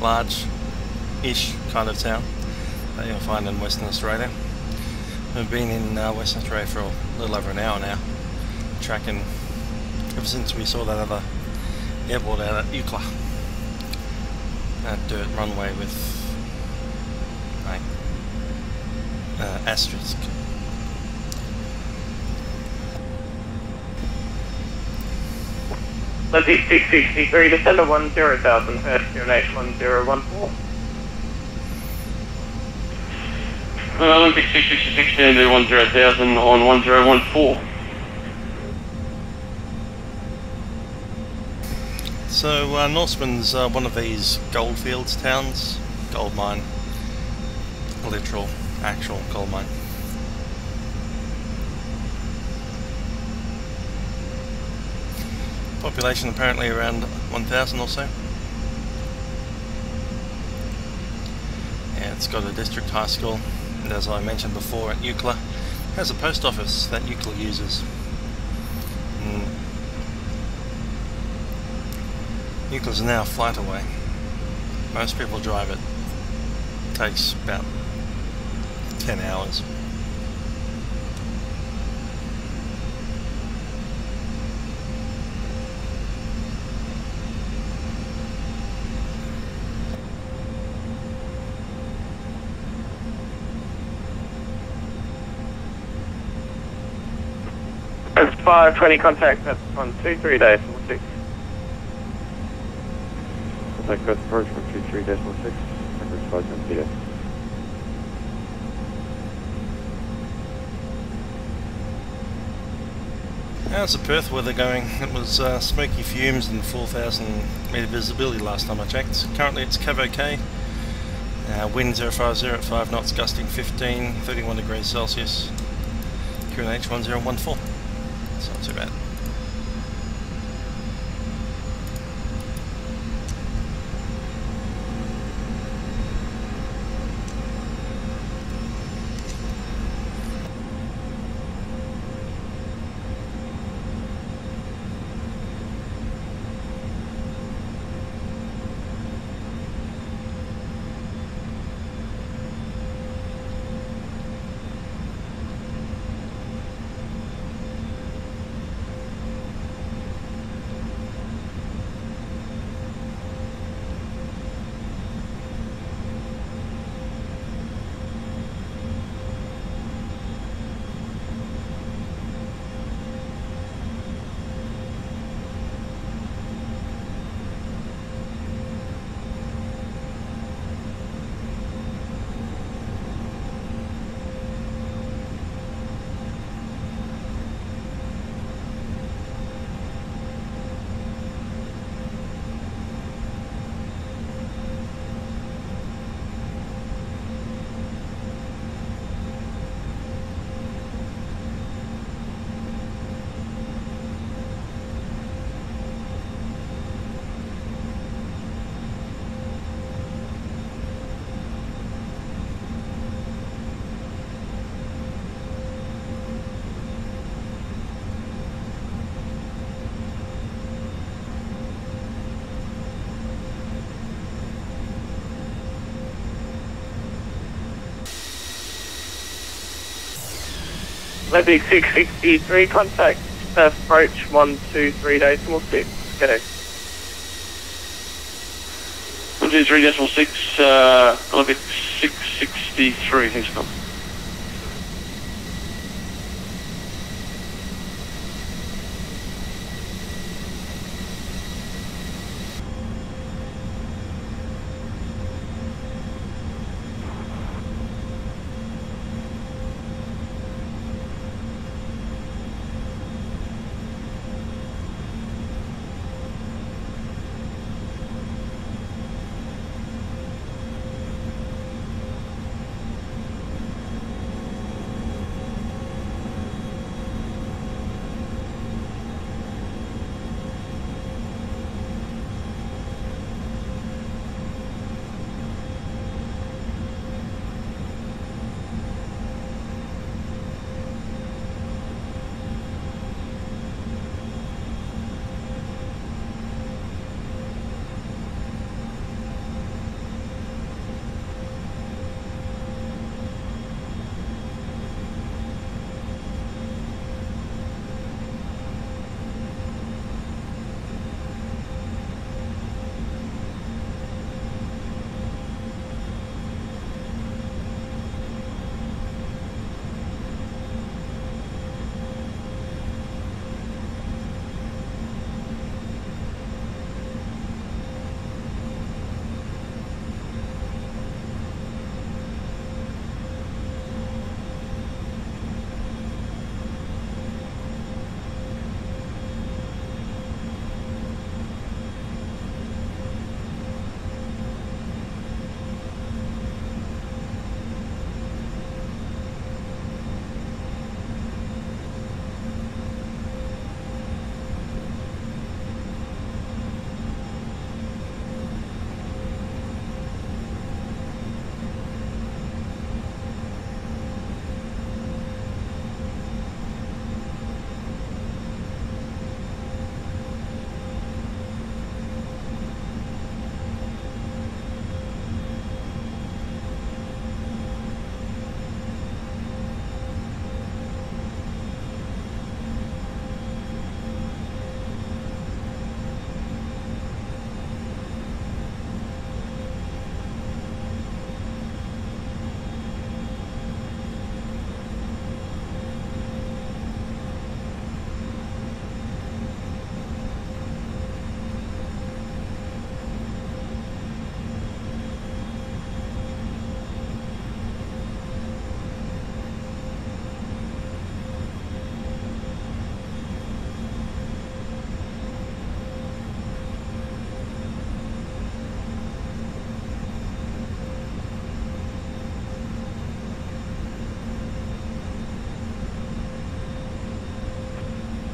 large-ish kind of town that you'll find in Western Australia. We've been in Western Australia for a little over an hour now, tracking ever since we saw that other airport out at Eucla. That dirt runway with like asterisk. Let's 663, descend to 10,000, Perth, H 1014. Olympic 666 down to 10,000 on 1014. So Norseman's one of these goldfields towns, gold mine, a literal, actual gold mine. Population apparently around 1,000 or so. Perth's got a district high school, and as I mentioned before, at Eucla has a post office that Eucla uses. Eucla's now a flight away. Most people drive it. Takes about 10 hours. It's 520 contact, that's 123 days, 6. Contact Perth approach 123.6, average 520 days. How's the Perth weather going? It was smoky fumes and 4,000 metre visibility last time I checked. Currently it's Cavo K. Wind 050 at 5 knots, gusting 15, 31 degrees Celsius. QNH 1014. It's not too bad. Leipzig 663, contact Perth approach 123 decimal 6. Go. 123.6, Olympic 663, thanks Tom.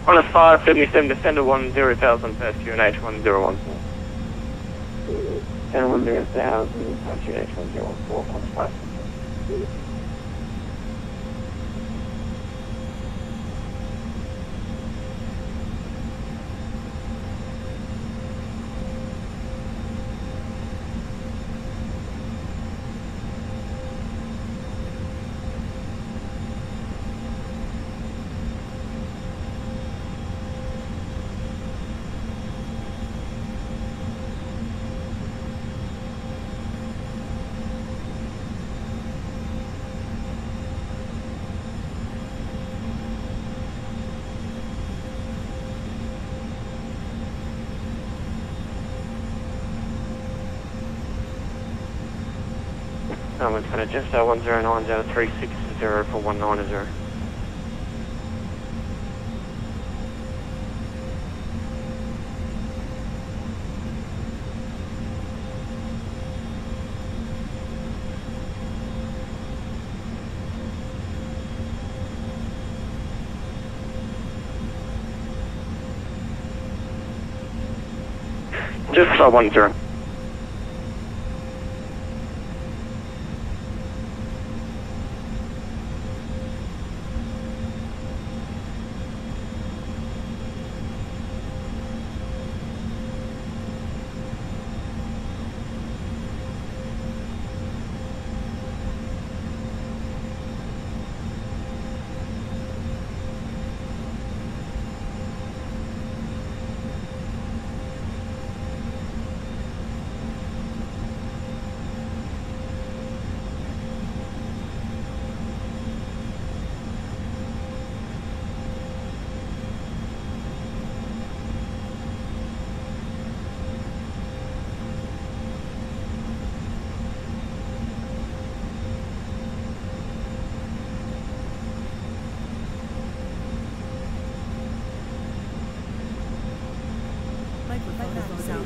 On a 577, descend to 10,000, Perth QNH 1014. 10,000, QNH 1014. I'm going to just 1090 for 190. Just 10.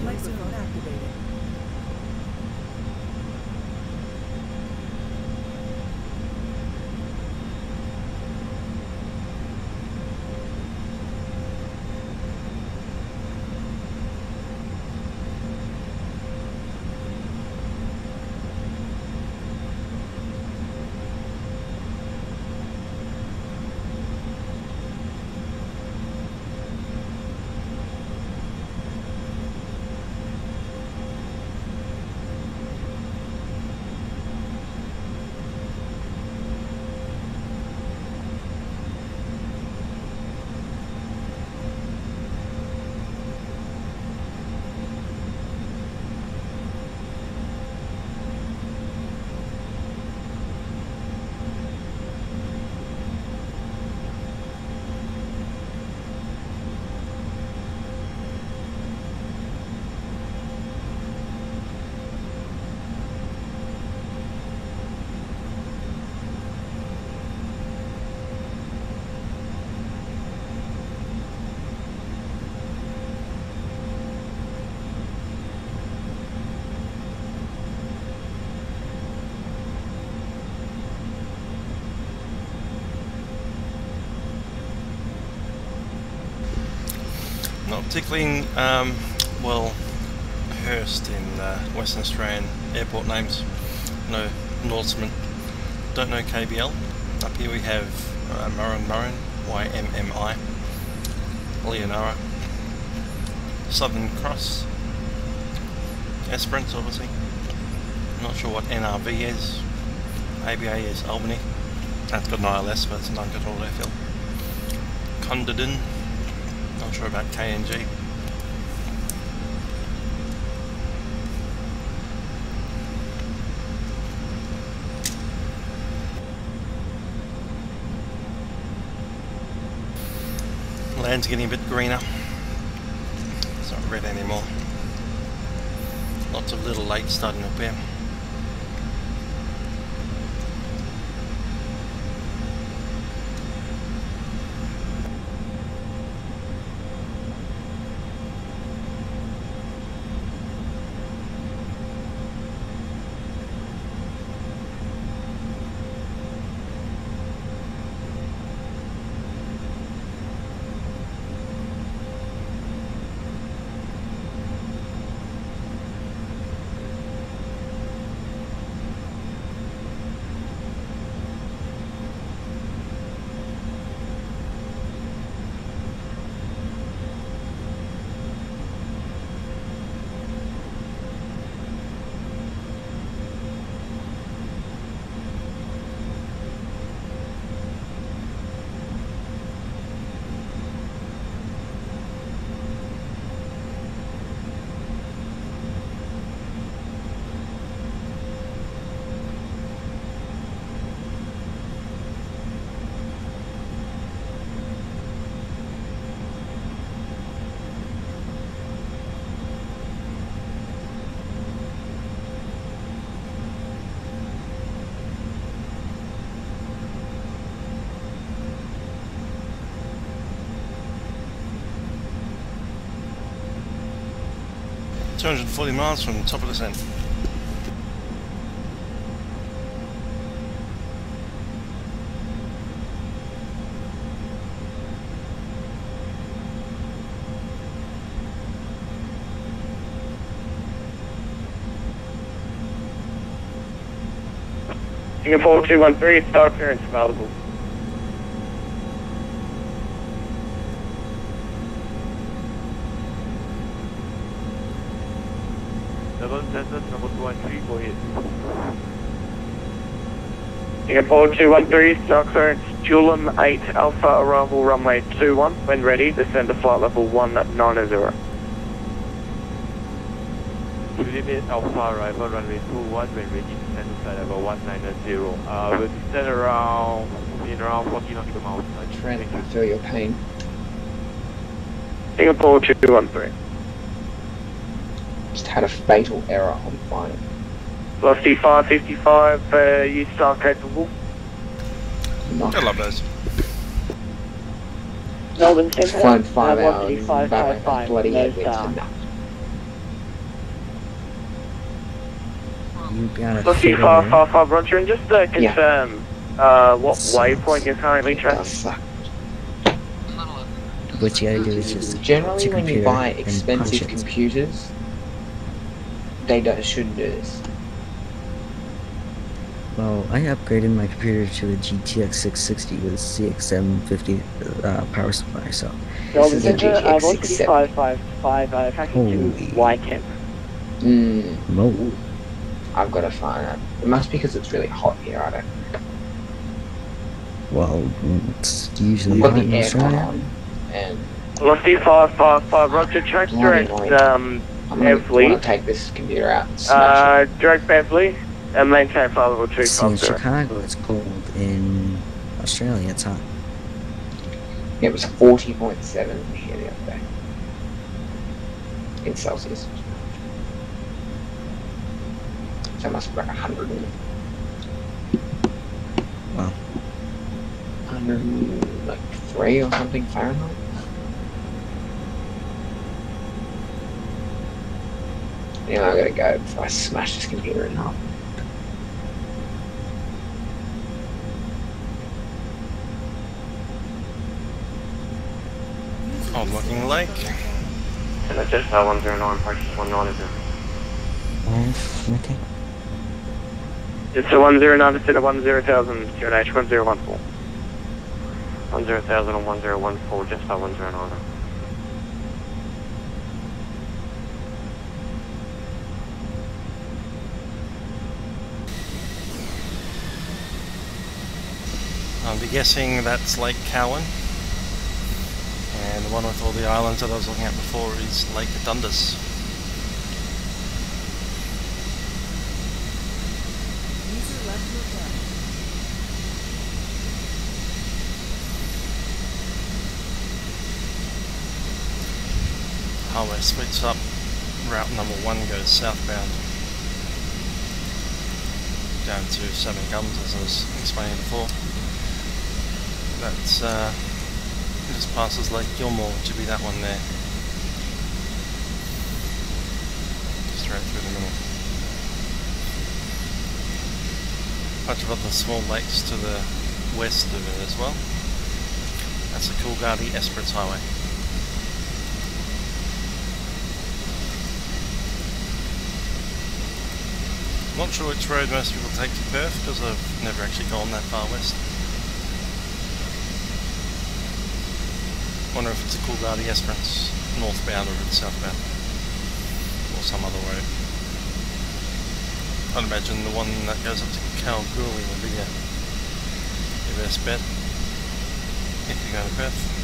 Microphone activated. Not particularly well versed in Western Australian airport names. No Norseman. Don't know KBL. Up here we have Murrin, YMMI, Leonora, Southern Cross, Esperance obviously. Not sure what NRV is. ABA is Albany. That's got an ILS, but it's an uncontrolled airfield. Xtended. Not sure about KNG. Land's getting a bit greener. It's not red anymore. Lots of little lakes starting up here. 240 miles from top of descent. Singapore 213, star clearance available. Double Cessna number 213, go ahead. Singapore 213, star clearance, Julian 8 Alpha, arrival runway 21. When ready, descend to flight level 190. Juliet Alpha, arrival runway 21, when ready, descend to flight level 190. We'll descend around 40 nautical miles. Trent, I can feel your pain. Singapore 213. Just had a fatal error on final. Velocity 555, you star capable. I love those. Melbourne Flown 5 hours, velocity battling that bloody no headwinds star. for nothing. You gotta Velocity fit in. 555, Roger, and just to confirm what waypoint you're currently tracking. What you gotta do is just Generally, to when you computer buy and expensive punch it. computers, they shouldn't do this. Well, I upgraded my computer to a GTX 660 with a CX750 power supply, so. Melbourne is a Centre, GTX velocity 670. 555, tracking to Y-temp. No. I've got to find out. It must be because it's really hot here, I don't know. Well, it's usually I've got hot the in aircon Australia. on, and Velocity 555, Roger, track direct I'm going Beverly. to take this computer out and smash it. Direct Beverly, and maintain flight level See, in 250. Chicago it's cold. In Australia it's hot. It was 40.7 here the other day. In Celsius. So it must be like 100 and... Wow. 103 or something Fahrenheit. Yeah, I gotta go before I smash this computer in half. Old looking lake. And it's just 109, approaches 190. Okay. It's a 109 instead of 10,000, QNH 1014. 10,000 and 1014, just 109. I'll be guessing that's Lake Cowan. And the one with all the islands that I was looking at before is Lake Dundas. Highway splits up. Route number 1 goes southbound down to Seven Gums, as I was explaining before. That's just passes Lake Gilmore, which would be that one there. Straight through the middle. Bunch of other small lakes to the west of it as well. That's the Coolgardie Esperance Highway. Not sure which road most people take to Perth because I've never actually gone that far west. Wonder if it's a Coolgardie Esperance northbound or if it's southbound or some other road. I'd imagine the one that goes up to Kalgoorlie would be your best bet if you're going to Perth.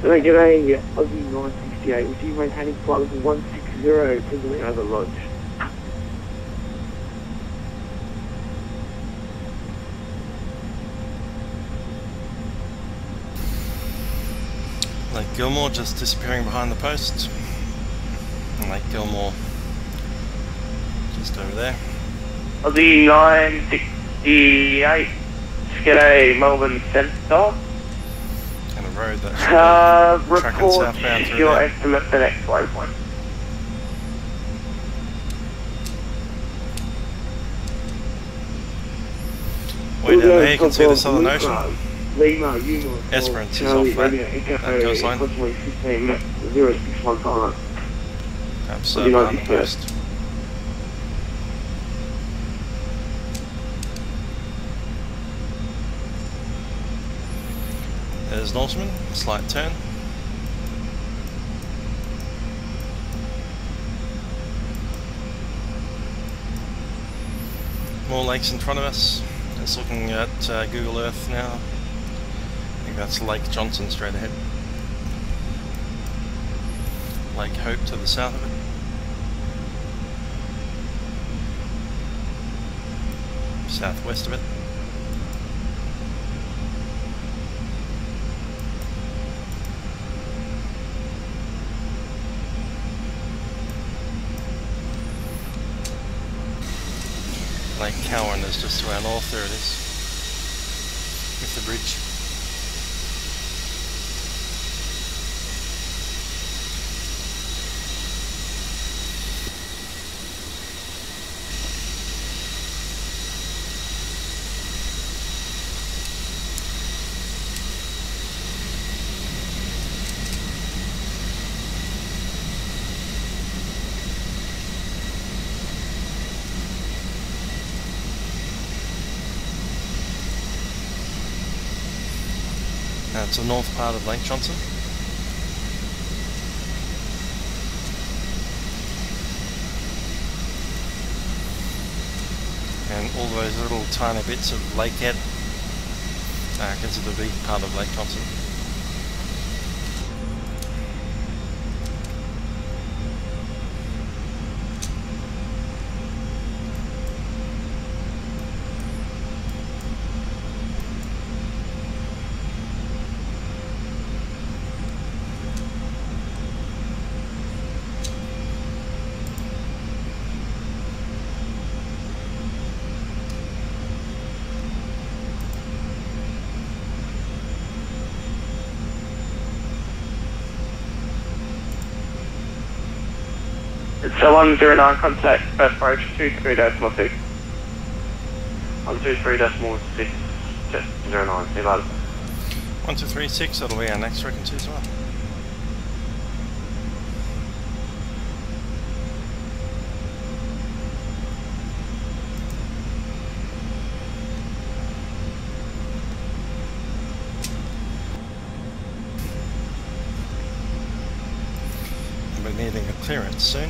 G'day, Aussie 968. Would you maintaining flight level 160, presently over lodge? Lake Gilmore just disappearing behind the post. And Lake Gilmore just over there. Aussie 968. G'day, Melbourne Centre. And a road that's tracking report southbound through your there. estimate for next waypoint. Way down there you can see the Southern Ocean. Esperance is off that coastline. Perhaps behind the post. There's Norseman, slight turn. More lakes in front of us. Just looking at Google Earth now. I think that's Lake Johnson straight ahead. Lake Hope to the south of it. Southwest of it. Lake Cowan is just to our north, there it is, with the bridge. That's the north part of Lake Johnson. And all those little tiny bits of lakehead are considered to be part of Lake Johnson. So 109 contact, first approach 23.6. 123.6, just 09, see you later. 1236, that'll be our next frequency as well. We'll be needing a clearance soon.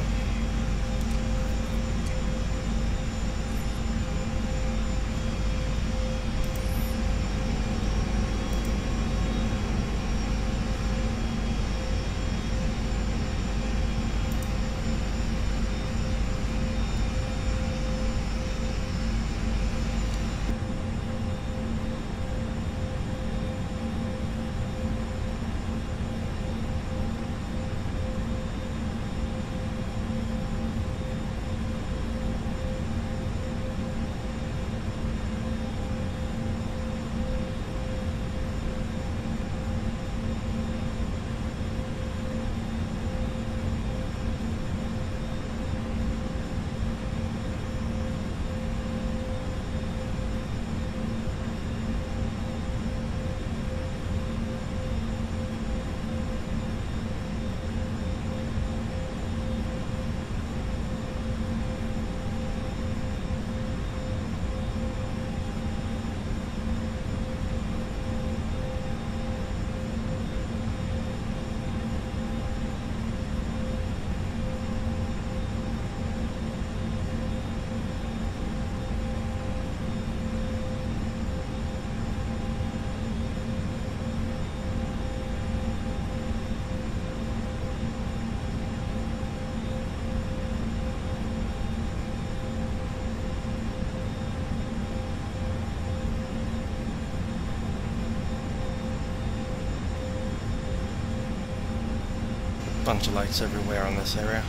Bunch of lakes everywhere on this area.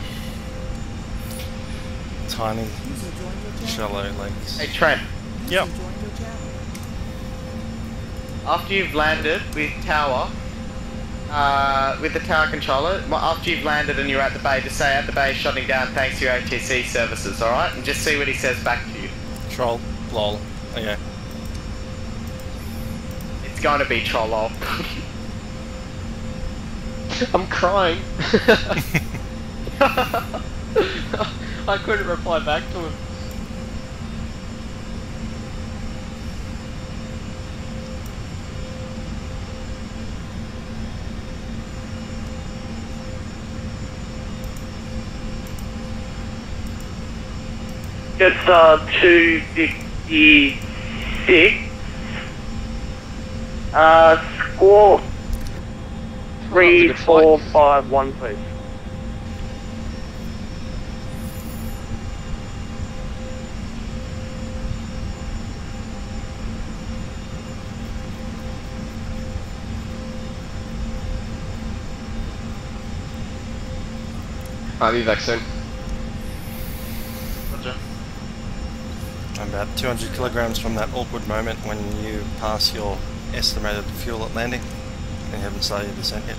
Tiny, shallow lakes. Hey Trent. Yep. After you've landed with tower, with the tower controller, after you've landed and you're at the bay, just say at the bay shutting down thanks to your ATC services, alright? And just see what he says back to you. Troll, lol, okay. It's going to be troll lol. I'm crying. I couldn't reply back to him. It's 256. Score 3451, please. I'll be back soon. Roger. I'm about 200 kilograms from that awkward moment when you pass your estimated fuel at landing and you haven't started your descent yet.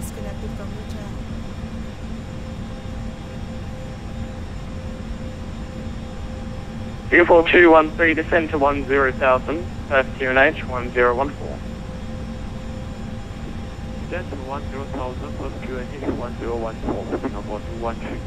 disconnected from your channel. Beautiful 213, descend to 10,000, Perth QNH 1014. Descend to 10,000, Perth QNH 1014, number 213.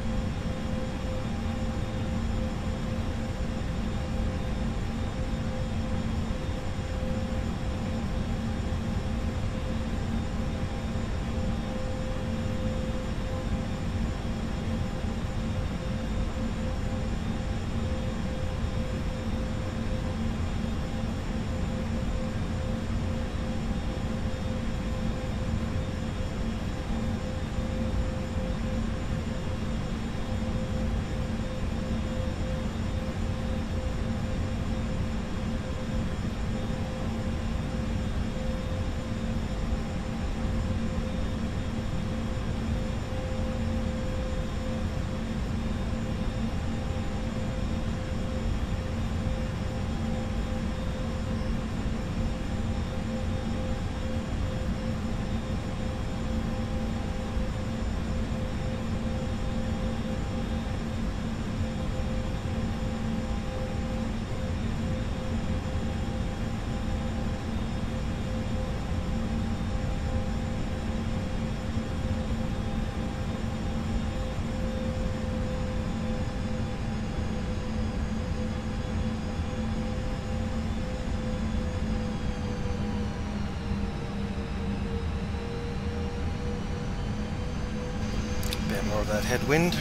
more of that headwind.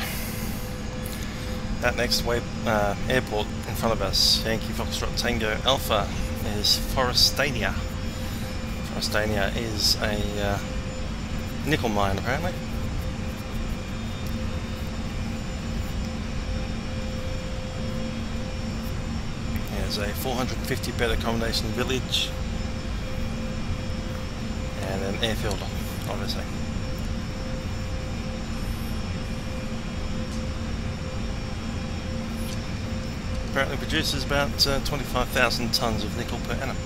That next airport in front of us, Yankee Foxtrot Tango Alpha, is Forestania. Forestania is a nickel mine, apparently. There's a 450 bed accommodation village and an airfield, obviously. Apparently produces about 25,000 tonnes of nickel per annum.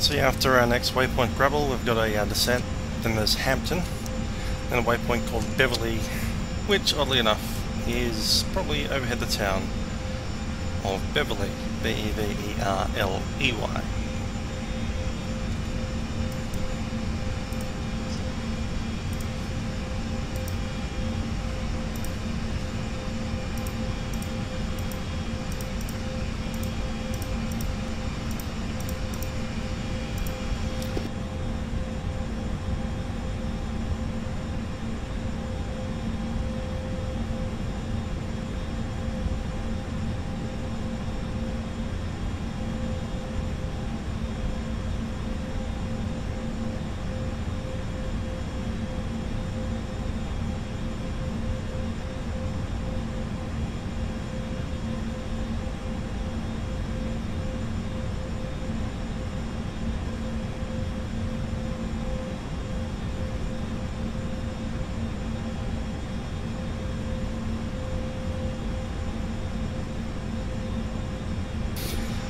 So after our next waypoint Grubble, we've got a descent, then there's Hampton, then a waypoint called Beverley, which oddly enough is probably overhead the town of Beverley, B-E-V-E-R-L-E-Y.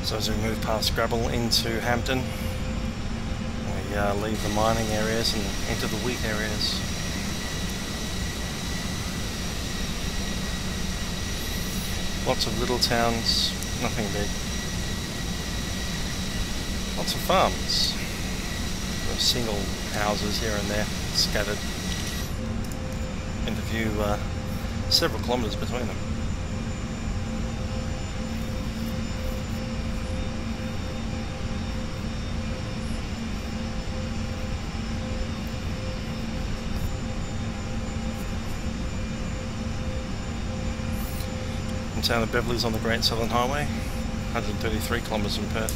So as we move past Grubble into Hampton, we leave the mining areas and enter the wheat areas. Lots of little towns, nothing big. Lots of farms. Single houses here and there, scattered into view, several kilometres between them. The town of Beverley's on the Great Southern Highway, 133 kilometres from Perth.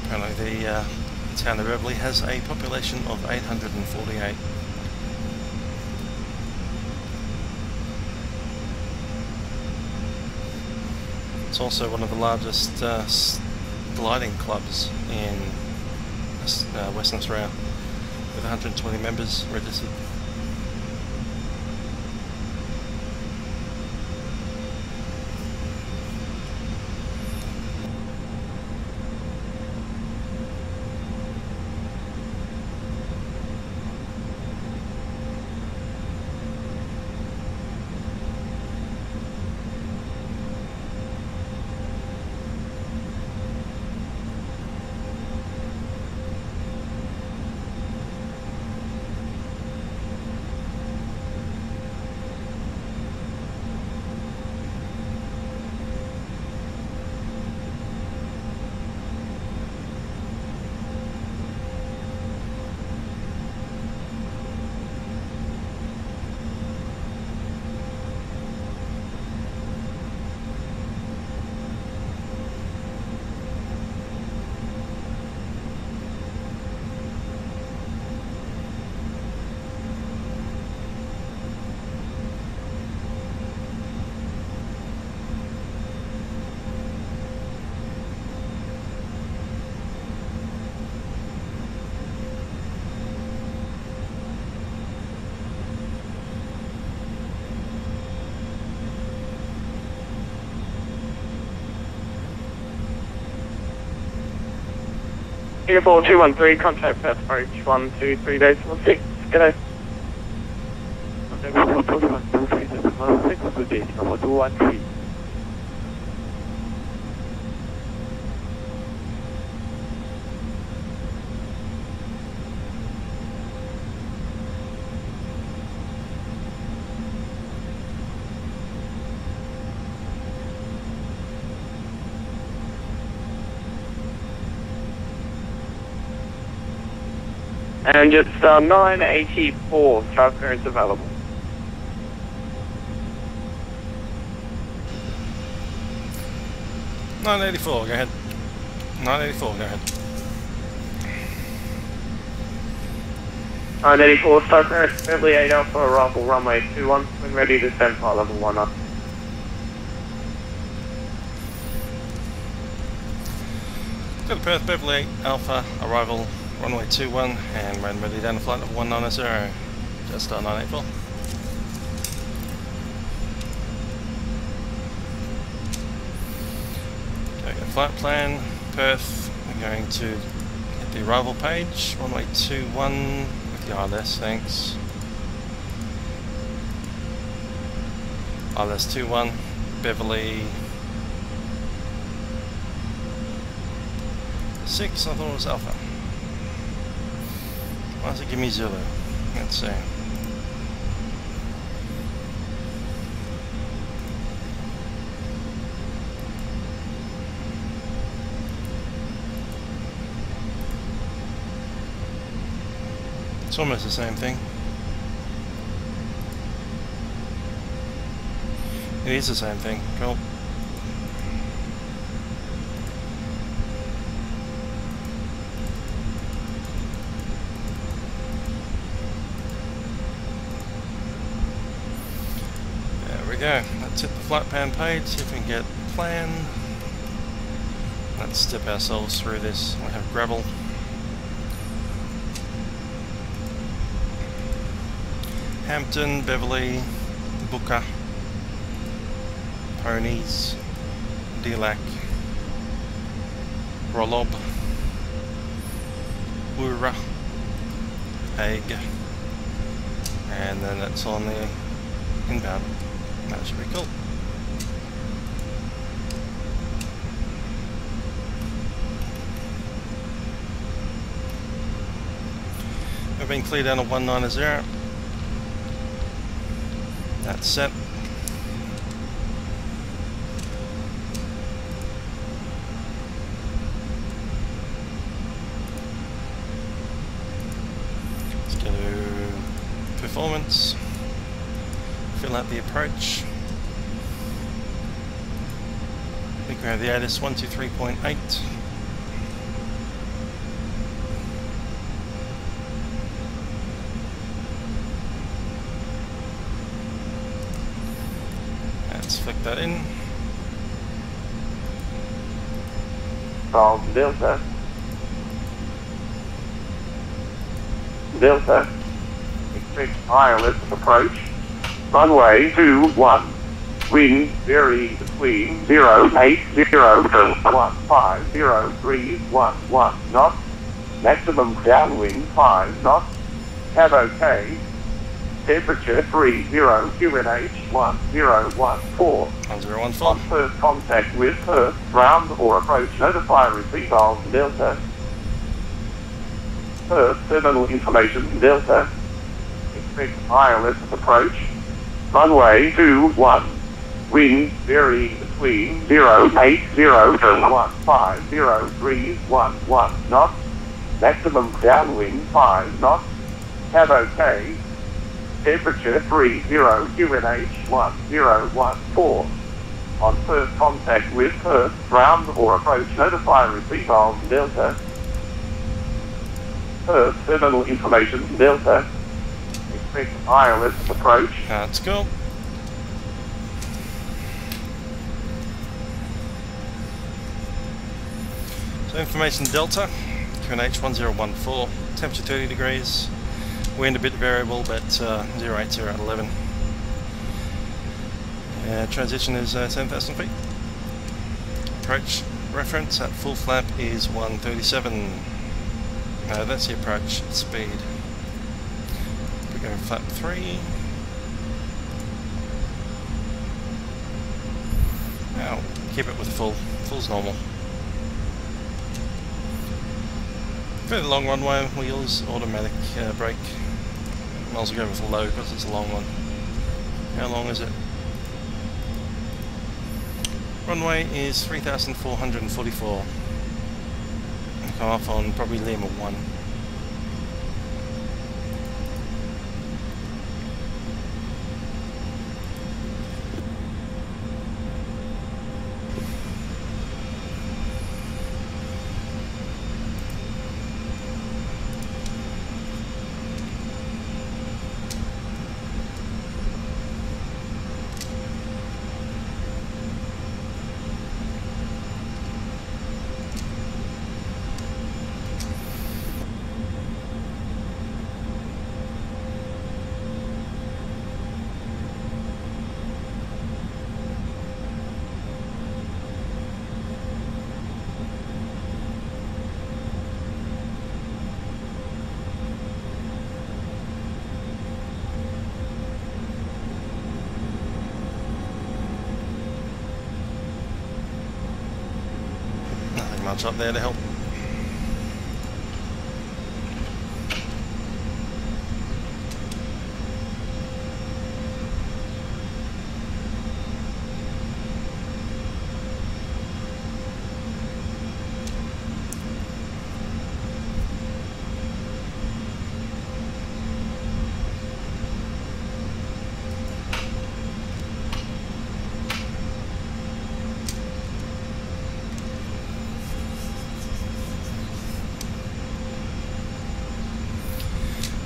Apparently the town of Beverley has a population of 848. It's also one of the largest gliding clubs in Western Australia, with 120 members registered. Uniform 213, contact Perth approach 123 days 16. G'day. Number 213. And it's 984, transfer is available. $984, go ahead. $984, go ahead. 984, transfer is Beverly 8 Alpha, arrival runway 21, when ready to send flight level 1 up. Go to Perth, Beverly 8 Alpha, arrival runway 21, and when ready down to flight level 190, just 984. Okay, flight plan, Perth, we're going to hit the arrival page, runway 21 with the ILS, thanks. ILS 21, Beverly 6, I thought it was Alpha. Why does it give me Zulu? Let's see. It's almost the same thing. It is the same thing. Cool. Go. Let's hit the flight plan page, see if we can get plan. Let's step ourselves through this. We have gravel. Hampton, Beverly, Booker, Ponies, Delac, Rolob, Woora, Hague, and then that's on the inbound. That should be cool. We've been cleared down to 190. That's set. Let's go to performance. Fill out the approach. We grab the ATIS 123.8. Let's flick that in. Delta. Delta. Expect ILS approach. Runway 21. Wind vary between 080 to 1503111 knots. Maximum downwind 5 knots. Have okay. Temperature 30 QNH 1014. 1014. On first contact with Perth, ground or approach, notify receipt of Delta. Perth, terminal information, Delta. Expect ILS approach. Runway 21. Wind vary between 080 to 1503111 knots. Maximum downwind 5 knots. Have okay. Temperature 30 QNH 1014. On first contact with Perth, ground or approach, notify receipt of Delta. Perth, terminal information, Delta. Expect ILS approach. Let's go. So information Delta, QNH 1014, temperature 30 degrees, wind a bit variable but 080 at 11. Transition is 10,000 feet. Approach reference at full flap is 137. That's the approach speed. We go flap 3. Now keep it with full. Full's normal. Fairly long runway, wheels, automatic brake. Might as well go with low because it's a long one. How long is it? Runway is 3,444. Come off on probably Lima 1. Much up there to help.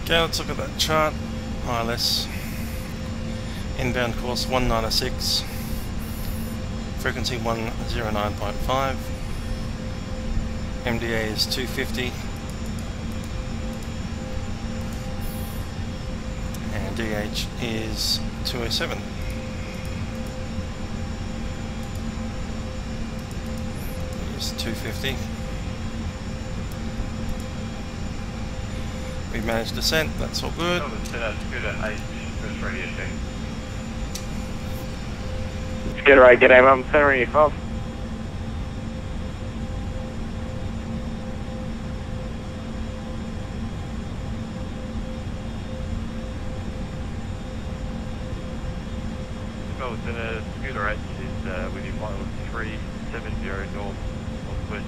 Okay, let's look at that chart. ILS inbound course 196, frequency 109.5, MDA is 250, and DH is 207. It's 250. We've managed descent, that's all good. G'day, Mum. Center you off. Center Scooter H is with you flight 370 north northwest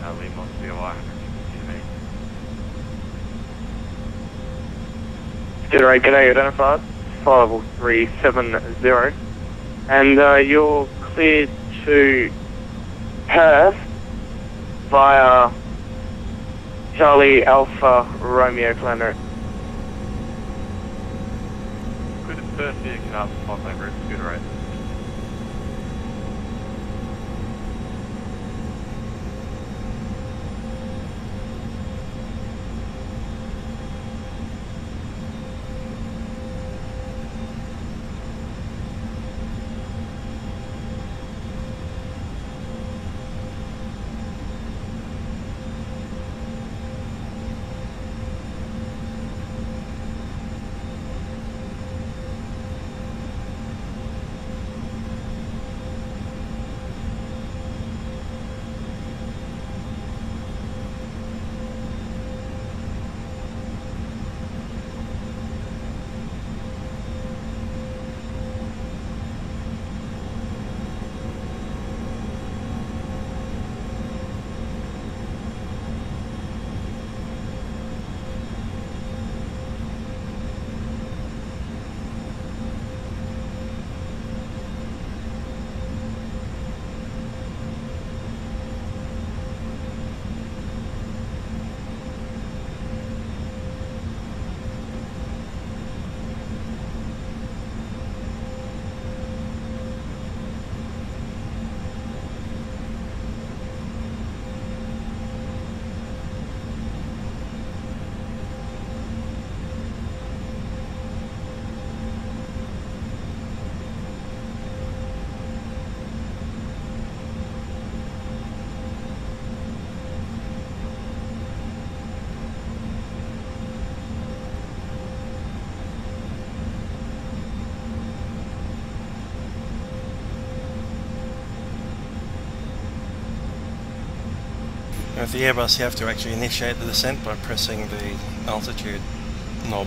of Lima COI. G'day, identified, flight level 370, and you're cleared to Perth via Charlie Alpha Romeo Planner. Could the first vehicle come up to 500 Scooter rate? With the Airbus you have to actually initiate the descent by pressing the altitude knob.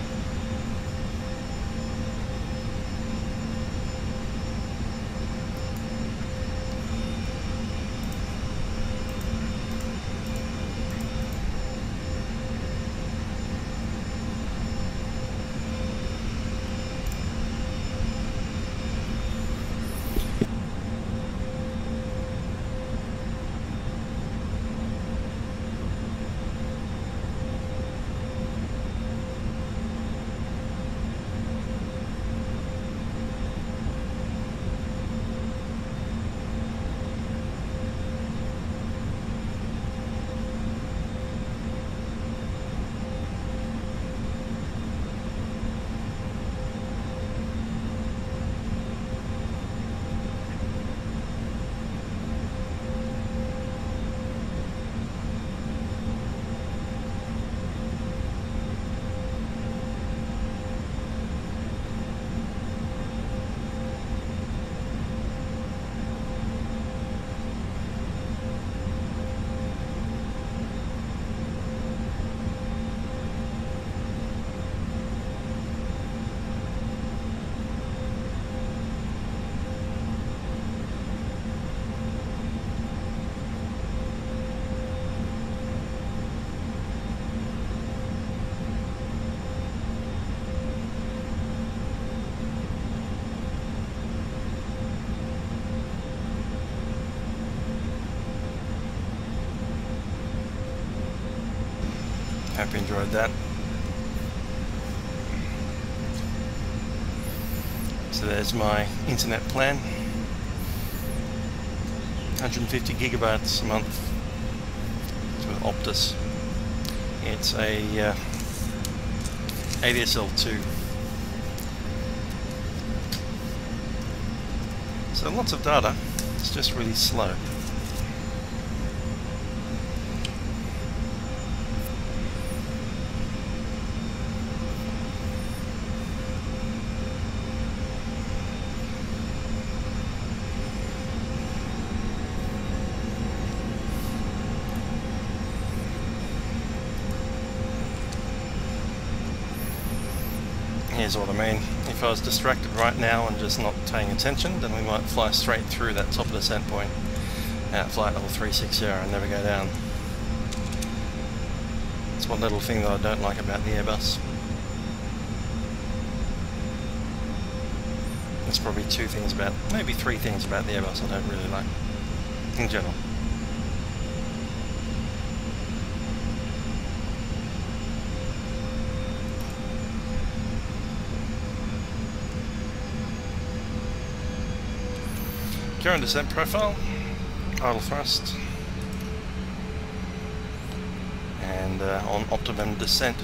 Hope you enjoyed that. So there's my internet plan. 150 gigabytes a month with Optus. It's a ADSL2. So lots of data, it's just really slow. Here's what I mean. If I was distracted right now and just not paying attention, then we might fly straight through that top of the descent point at flight level 360 and never go down. It's one little thing that I don't like about the Airbus. There's probably maybe three things about the Airbus I don't really like, in general. Current descent profile, idle thrust, and on optimum descent.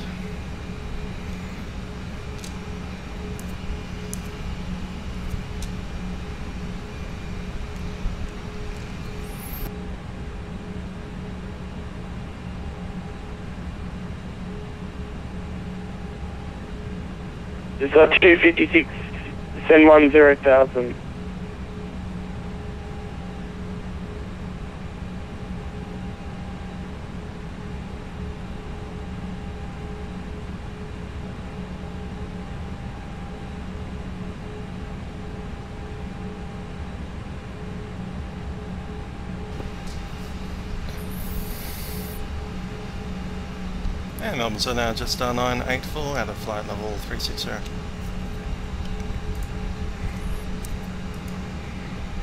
It's 256, send 10,000. And Melbourne, so now just 984 out of flight level 360.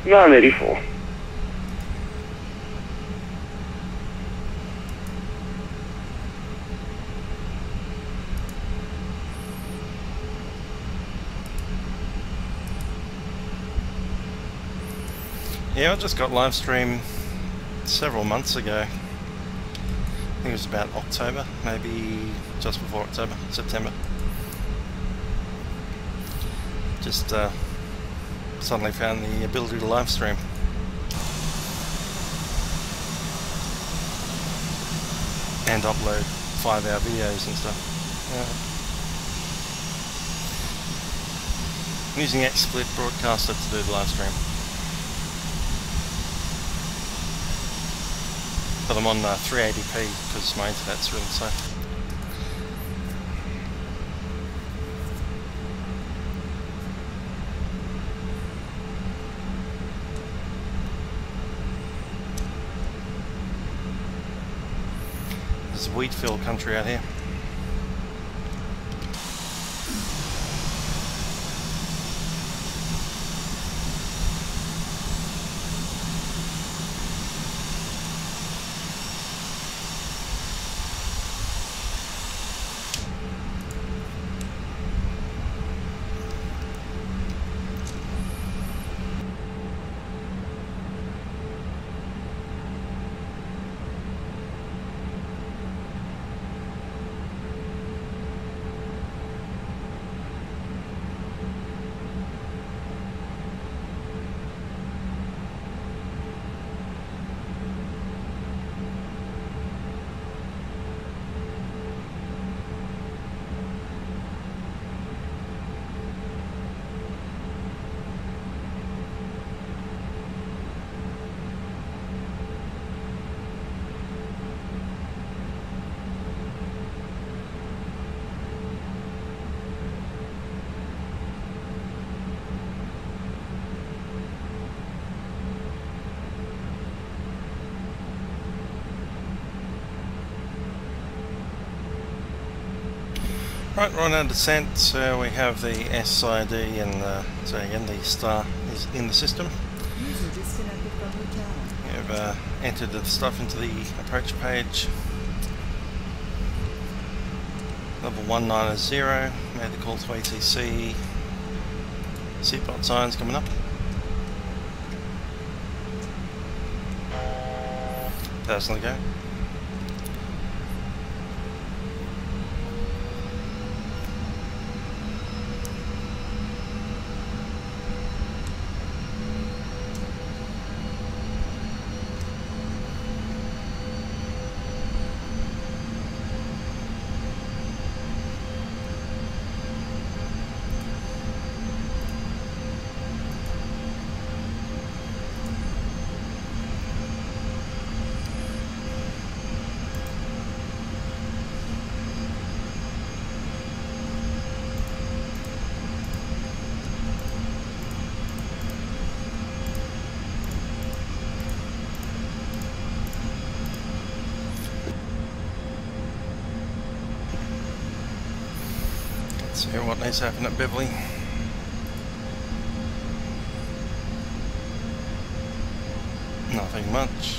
984. Yeah, I just got live stream several months ago. I think it was about October, maybe just before October, September. Just suddenly found the ability to live stream. And upload 5-hour videos and stuff. I'm using XSplit Broadcaster to do the live stream. but I'm on 380p because my internet's really slow. This is wheat field country out here. Right, we're on our descent, so we have the SID and so again the star is in the system. We've entered the stuff into the approach page. Level 190, made the call to ATC. Seatbelt signs coming up. 1,000 to go. See what needs to happen at Beverly. Nothing much.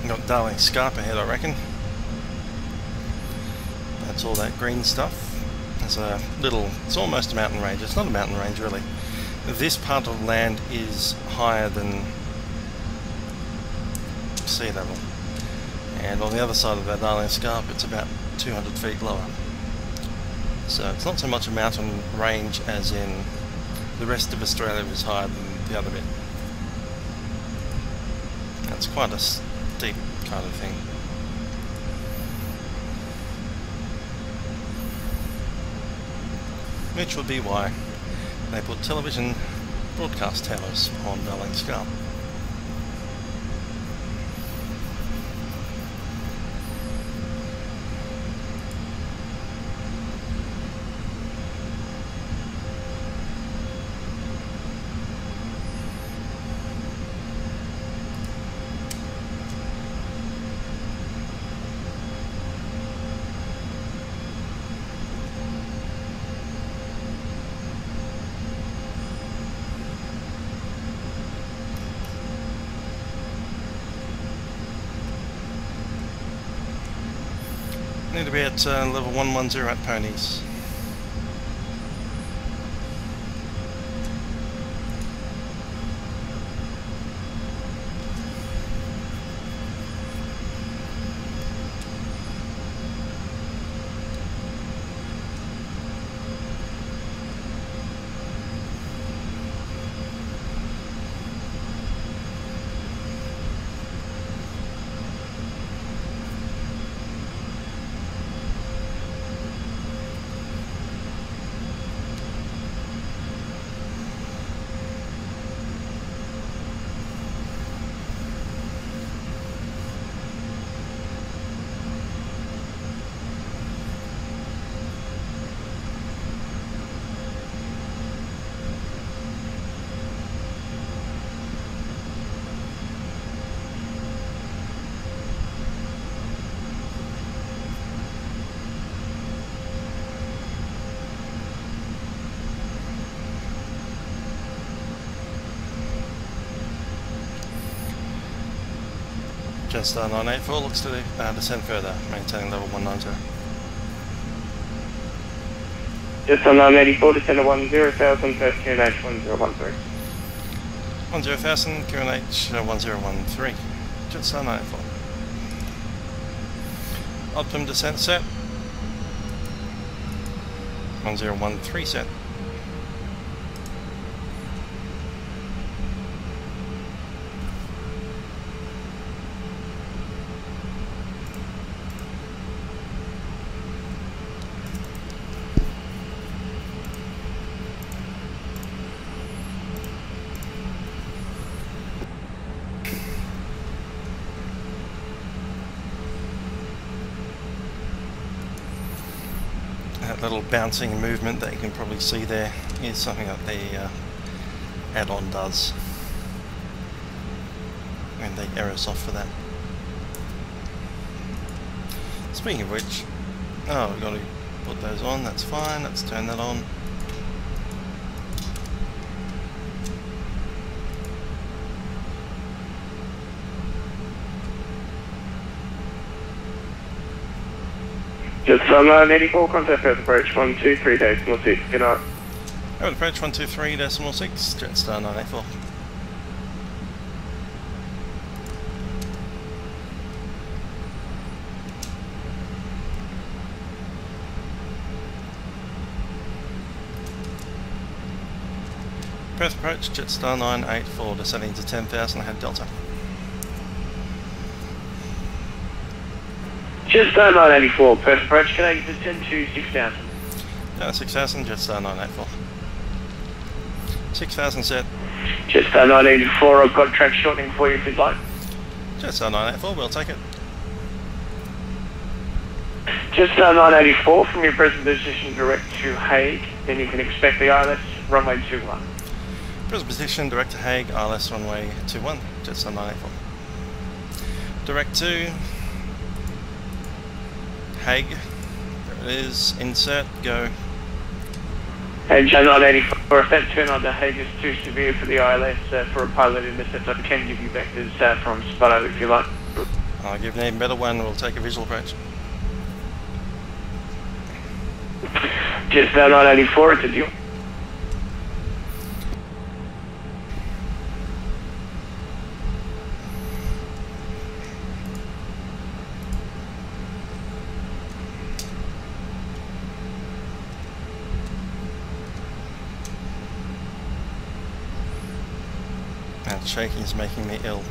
Got Darling Scarp ahead, I reckon. That's all that green stuff. There's a little, it's almost a mountain range. It's not a mountain range really. This part of land is higher than sea level. And on the other side of that Darling Scarp it's about 200 feet lower. So it's not so much a mountain range as in the rest of Australia is higher than the other bit. That's quite a steep kind of thing. Which would be why they put television broadcast towers on Darling Scarp. Need to be at level 110 at ponies. Jetstar 984 looks to descend further, maintaining level 190. Jetstar 984, descend to 10,000, first QNH 1013. 10,000, QNH 1013. Jetstar 984. Optimum descent set. 1013 set. That little bouncing movement that you can probably see there is something that the add-on does, and the Aerosoft for that. Speaking of which, oh, we've got to put those on, that's fine, let's turn that on. Jetstar 984, contact Perth approach 123.6, good night. Perth approach 123.6, Jetstar 984. Perth approach, Jetstar 984, descending to 10,000 ahead Delta. Jetstar 984, Perth approach, can I descend to 6,000? 6,000, Jetstar 984. 6,000 set. Jetstar 984, I've got track shortening for you if you'd like. Jetstar 984, we'll take it. Jetstar 984, from your present position direct to Hague, then you can expect the ILS runway 21. Present position direct to Hague, ILS runway 21, Jetstar 984. Direct to Hague, there it is, insert, go. Jetstar 984, if that turn on to Hague is too severe for the ILS for a pilot intercept, I can give you vectors from Spotto if you like. I'll give an even better one, we'll take a visual approach. Jetstar 984, it's a deal. That shaking is making me ill.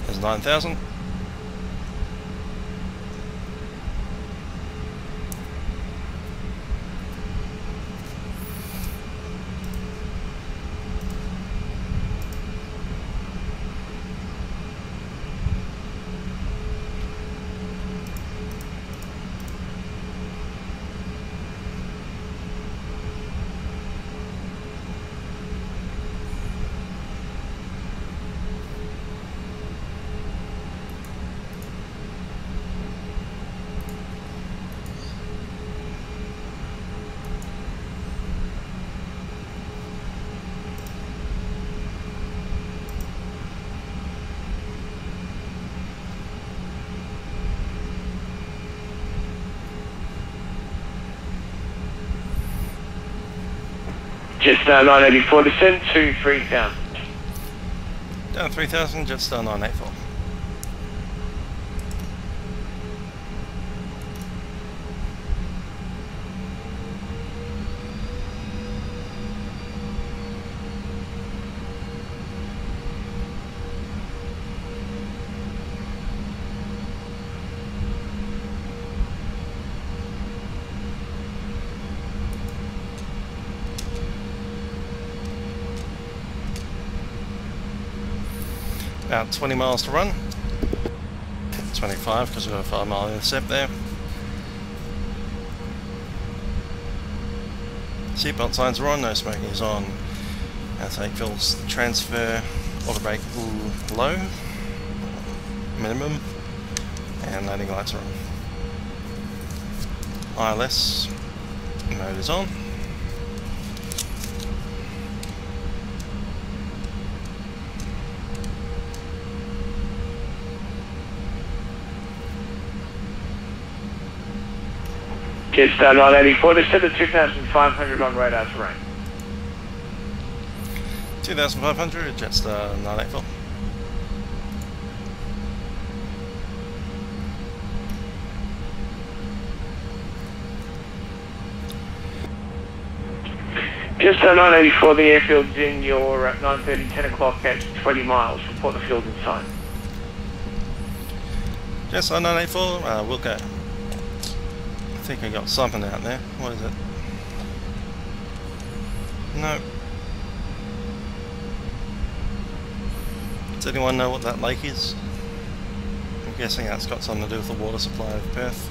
There's 9,000. Jetstar 984, descend to 3000. Down 3000, Jetstar 984. About 20 miles to run. 25 because we've got a 5 mile intercept there. Seatbelt signs are on, no smoking is on. Our take fuels transfer, auto brake low, minimum, and landing lights are on. ILS mode is on. Jetstar 984, descend to 2500 on radar terrain. 2500, Jetstar 984. Jetstar 984, the airfield's in your 9:30, 10 o'clock at 20 miles. Report the field inside. Jetstar 984, we'll go. I think I got something out there. What is it? No. Does anyone know what that lake is? I'm guessing that's got something to do with the water supply of Perth.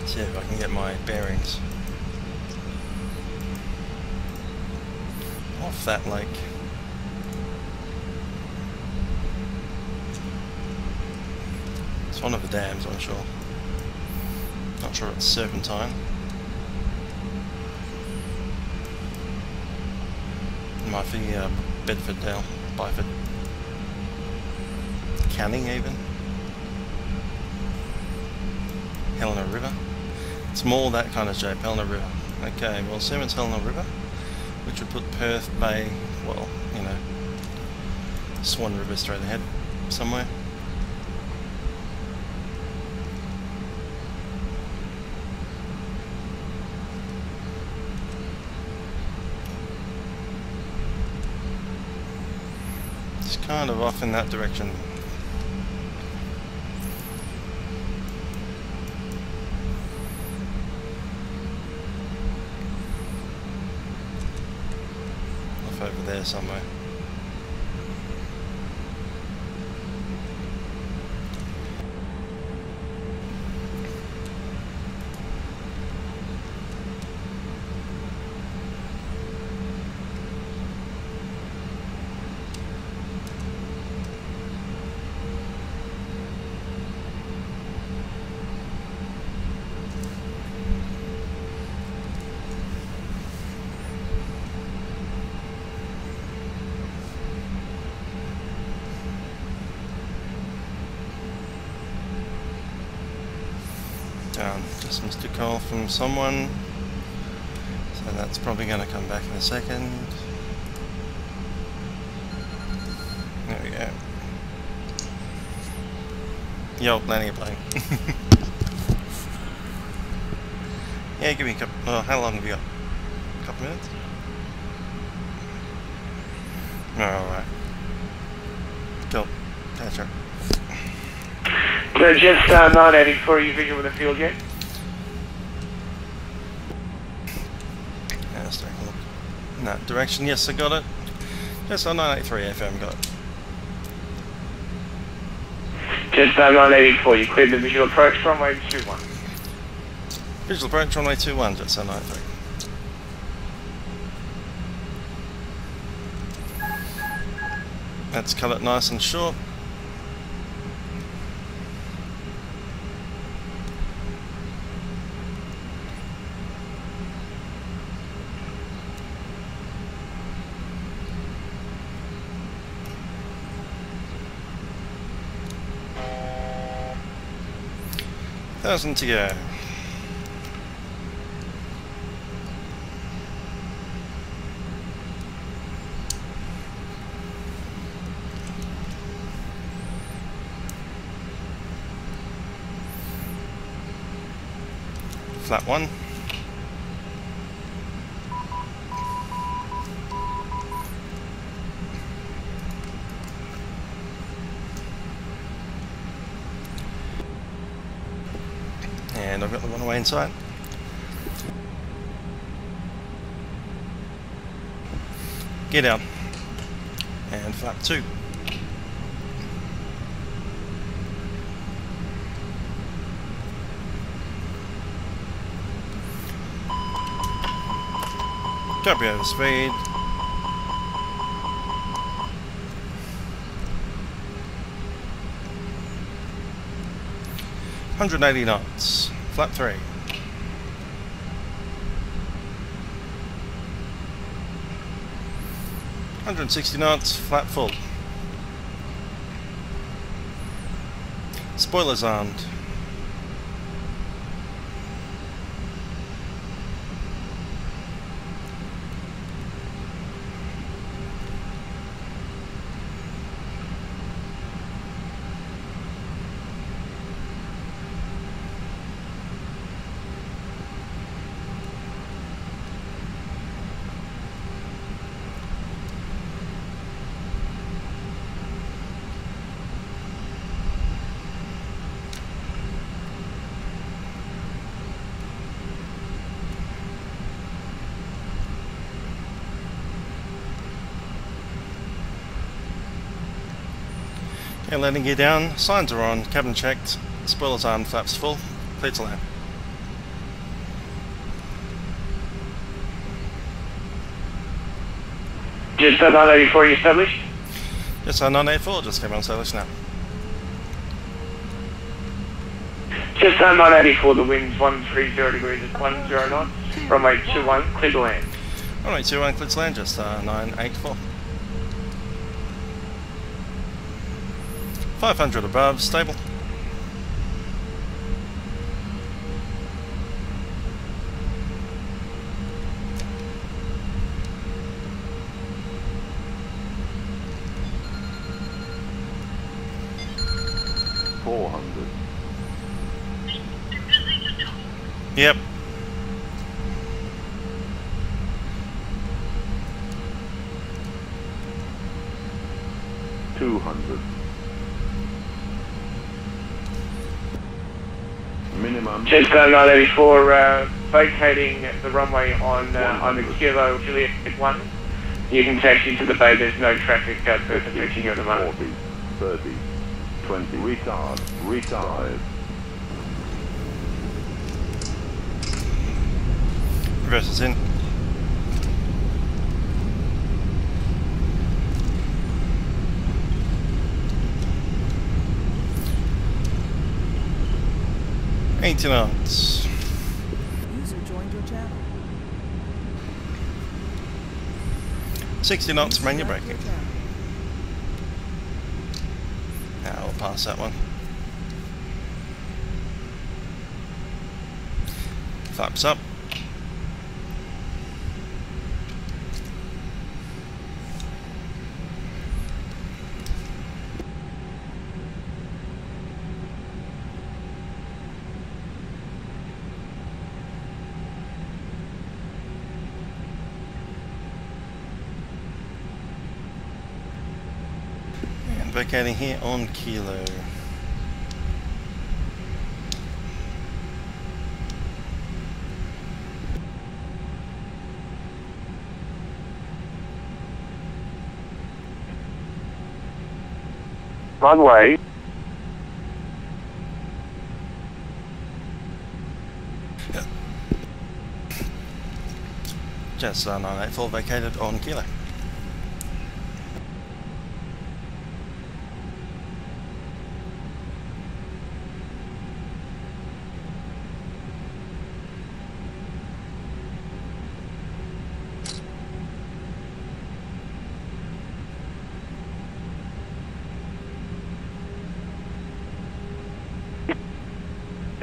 See if I can get my bearings off that lake. It's one of the dams, I'm sure. Not sure it's Serpentine. It might be Bedford Dale, Byford. Canning even. Helena River. It's more that kind of shape, Helena River. Okay, well, assume it's Helena River, which would put Perth Bay, well, you know, Swan River straight ahead somewhere. It's kind of off in that direction. Over there somewhere. Just missed a call from someone, so that's probably going to come back in a second. There we go. Yo, landing a plane. Yeah, give me a couple. Oh, how long have you got? A couple minutes? Alright. Cool. Catch her. Jetstar 984, are you visual with the field yet? Yeah, let's take a look. In that direction, yes, I got it. Jetstar 983 FM, got it. Jetstar 984, you cleared the visual approach, runway 21. Visual approach, runway 21, Jetstar 983. Let's cut it nice and short. 1,000 to go. Flat 1. And I've got the runaway inside. Gear down. And flap 2. Copy over speed. $180 knots. Flap 3. $160 knots. Flap full. Spoilers armed. Okay, landing gear down, signs are on, cabin checked, spoilers armed, flaps full, clear to land. Just 984 you established? Yes, 984 just came on established now. Just 984, the wind's 130 degrees at 10 knots, runway 21, clear to land. Runway 21, clear to land, just 984. 500 above, stable. Yep. Minimum. Just 984, vacating the runway on the Kilo Juliet 1. You can taxi to the bay, there's no traffic affecting you at the moment. 40, 30, 20, retard, retard. Reverse in. $80 knots. User joined your channel. 60 knots, manual braking. Now we'll pass that one. Flaps up. Vacating here on Kilo. Runway. Just 984 vacated on Kilo.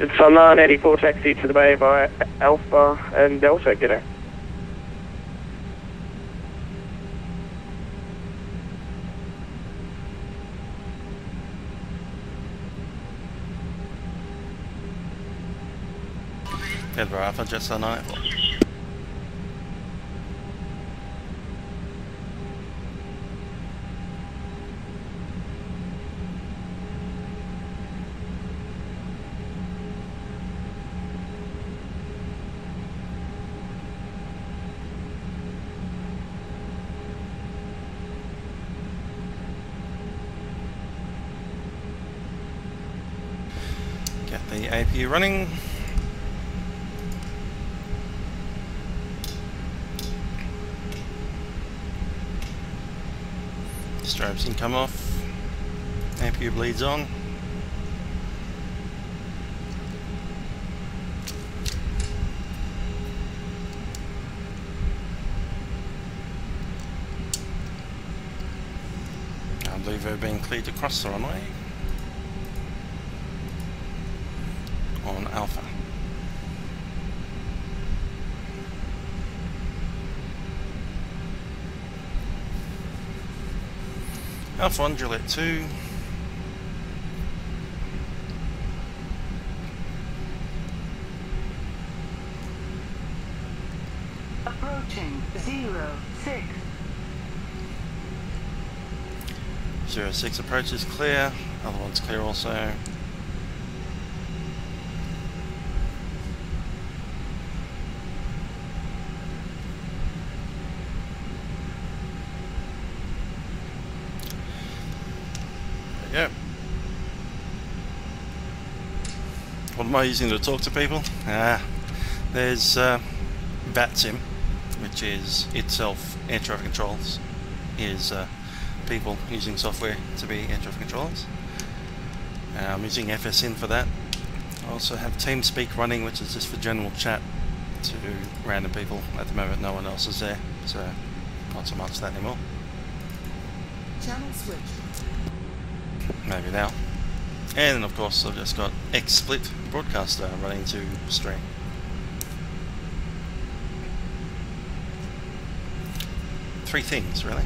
It's a 984 taxi to the bay by Alpha and Delta, g'day. Edinburgh Alpha, Jetstar 984. Get the APU running. Strobes can come off. APU bleeds on. I believe we're being cleared to cross the runway on Alpha. Alpha 1, Juliet 2. Approaching 06. 06 approach is clear, other one's clear also. There we go. What am I using to talk to people? There's Vatsim, which is itself air traffic controls, is people using software to be air traffic controllers. I'm using FSN for that. I also have TeamSpeak running, which is just for general chat to random people. At the moment no one else is there, so not so much that anymore. Channel switch. Maybe now. And then of course I've just got XSplit broadcaster running to stream. Three things really.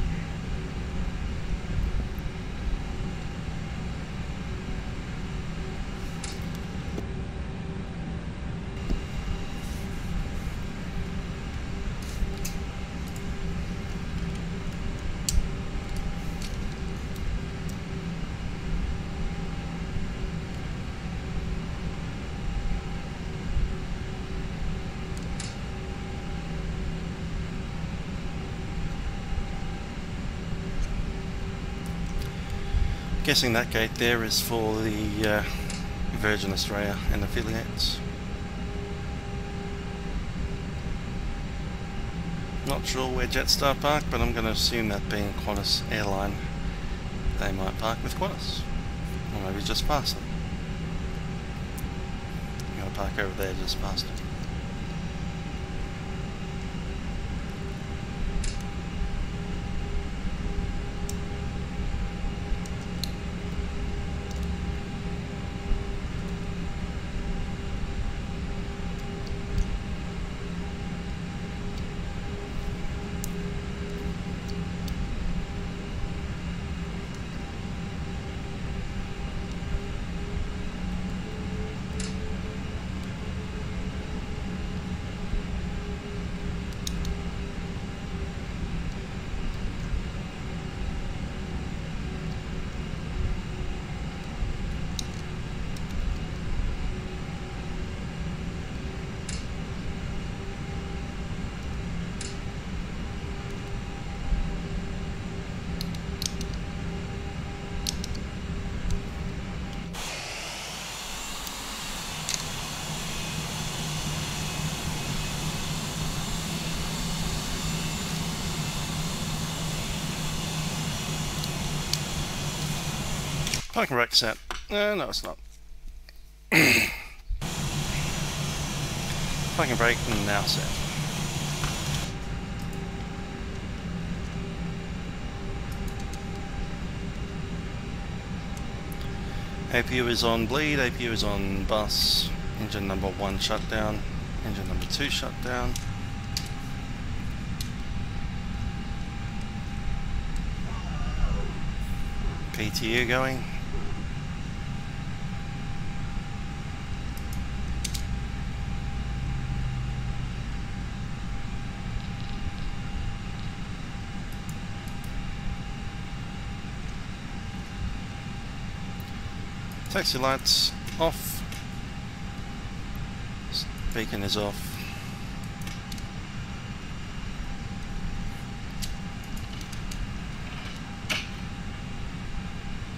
Guessing that gate there is for the Virgin Australia and affiliates. Not sure where Jetstar park, but I'm going to assume that being a Qantas airline, they might park with Qantas, or maybe just past them. I'm going to park over there just past them. Parking brake set. No, it's not. Parking brake now set. APU is on bleed, APU is on bus. Engine number 1 shut down. Engine number 2 shut down. PTU going. Taxi lights off. Beacon is off.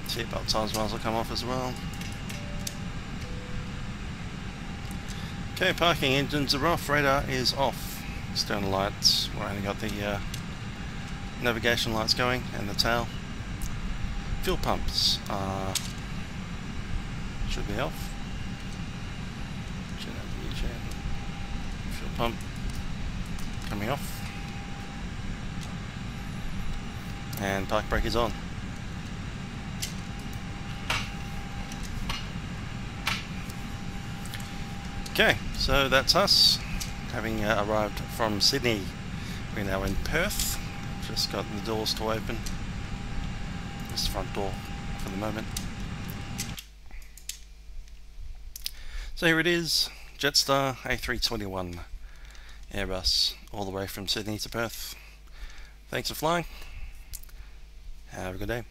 Seatbelt signs might as well come off as well. Okay, parking engines are off, radar is off. External lights, we've only got the navigation lights going and the tail. Fuel pumps should be off. Fuel pump coming off. And park brake is on. Okay, so that's us, having arrived from Sydney. We're now in Perth. Just got the doors to open. This front door for the moment. So here it is, Jetstar A321 Airbus, all the way from Sydney to Perth. Thanks for flying. Have a good day.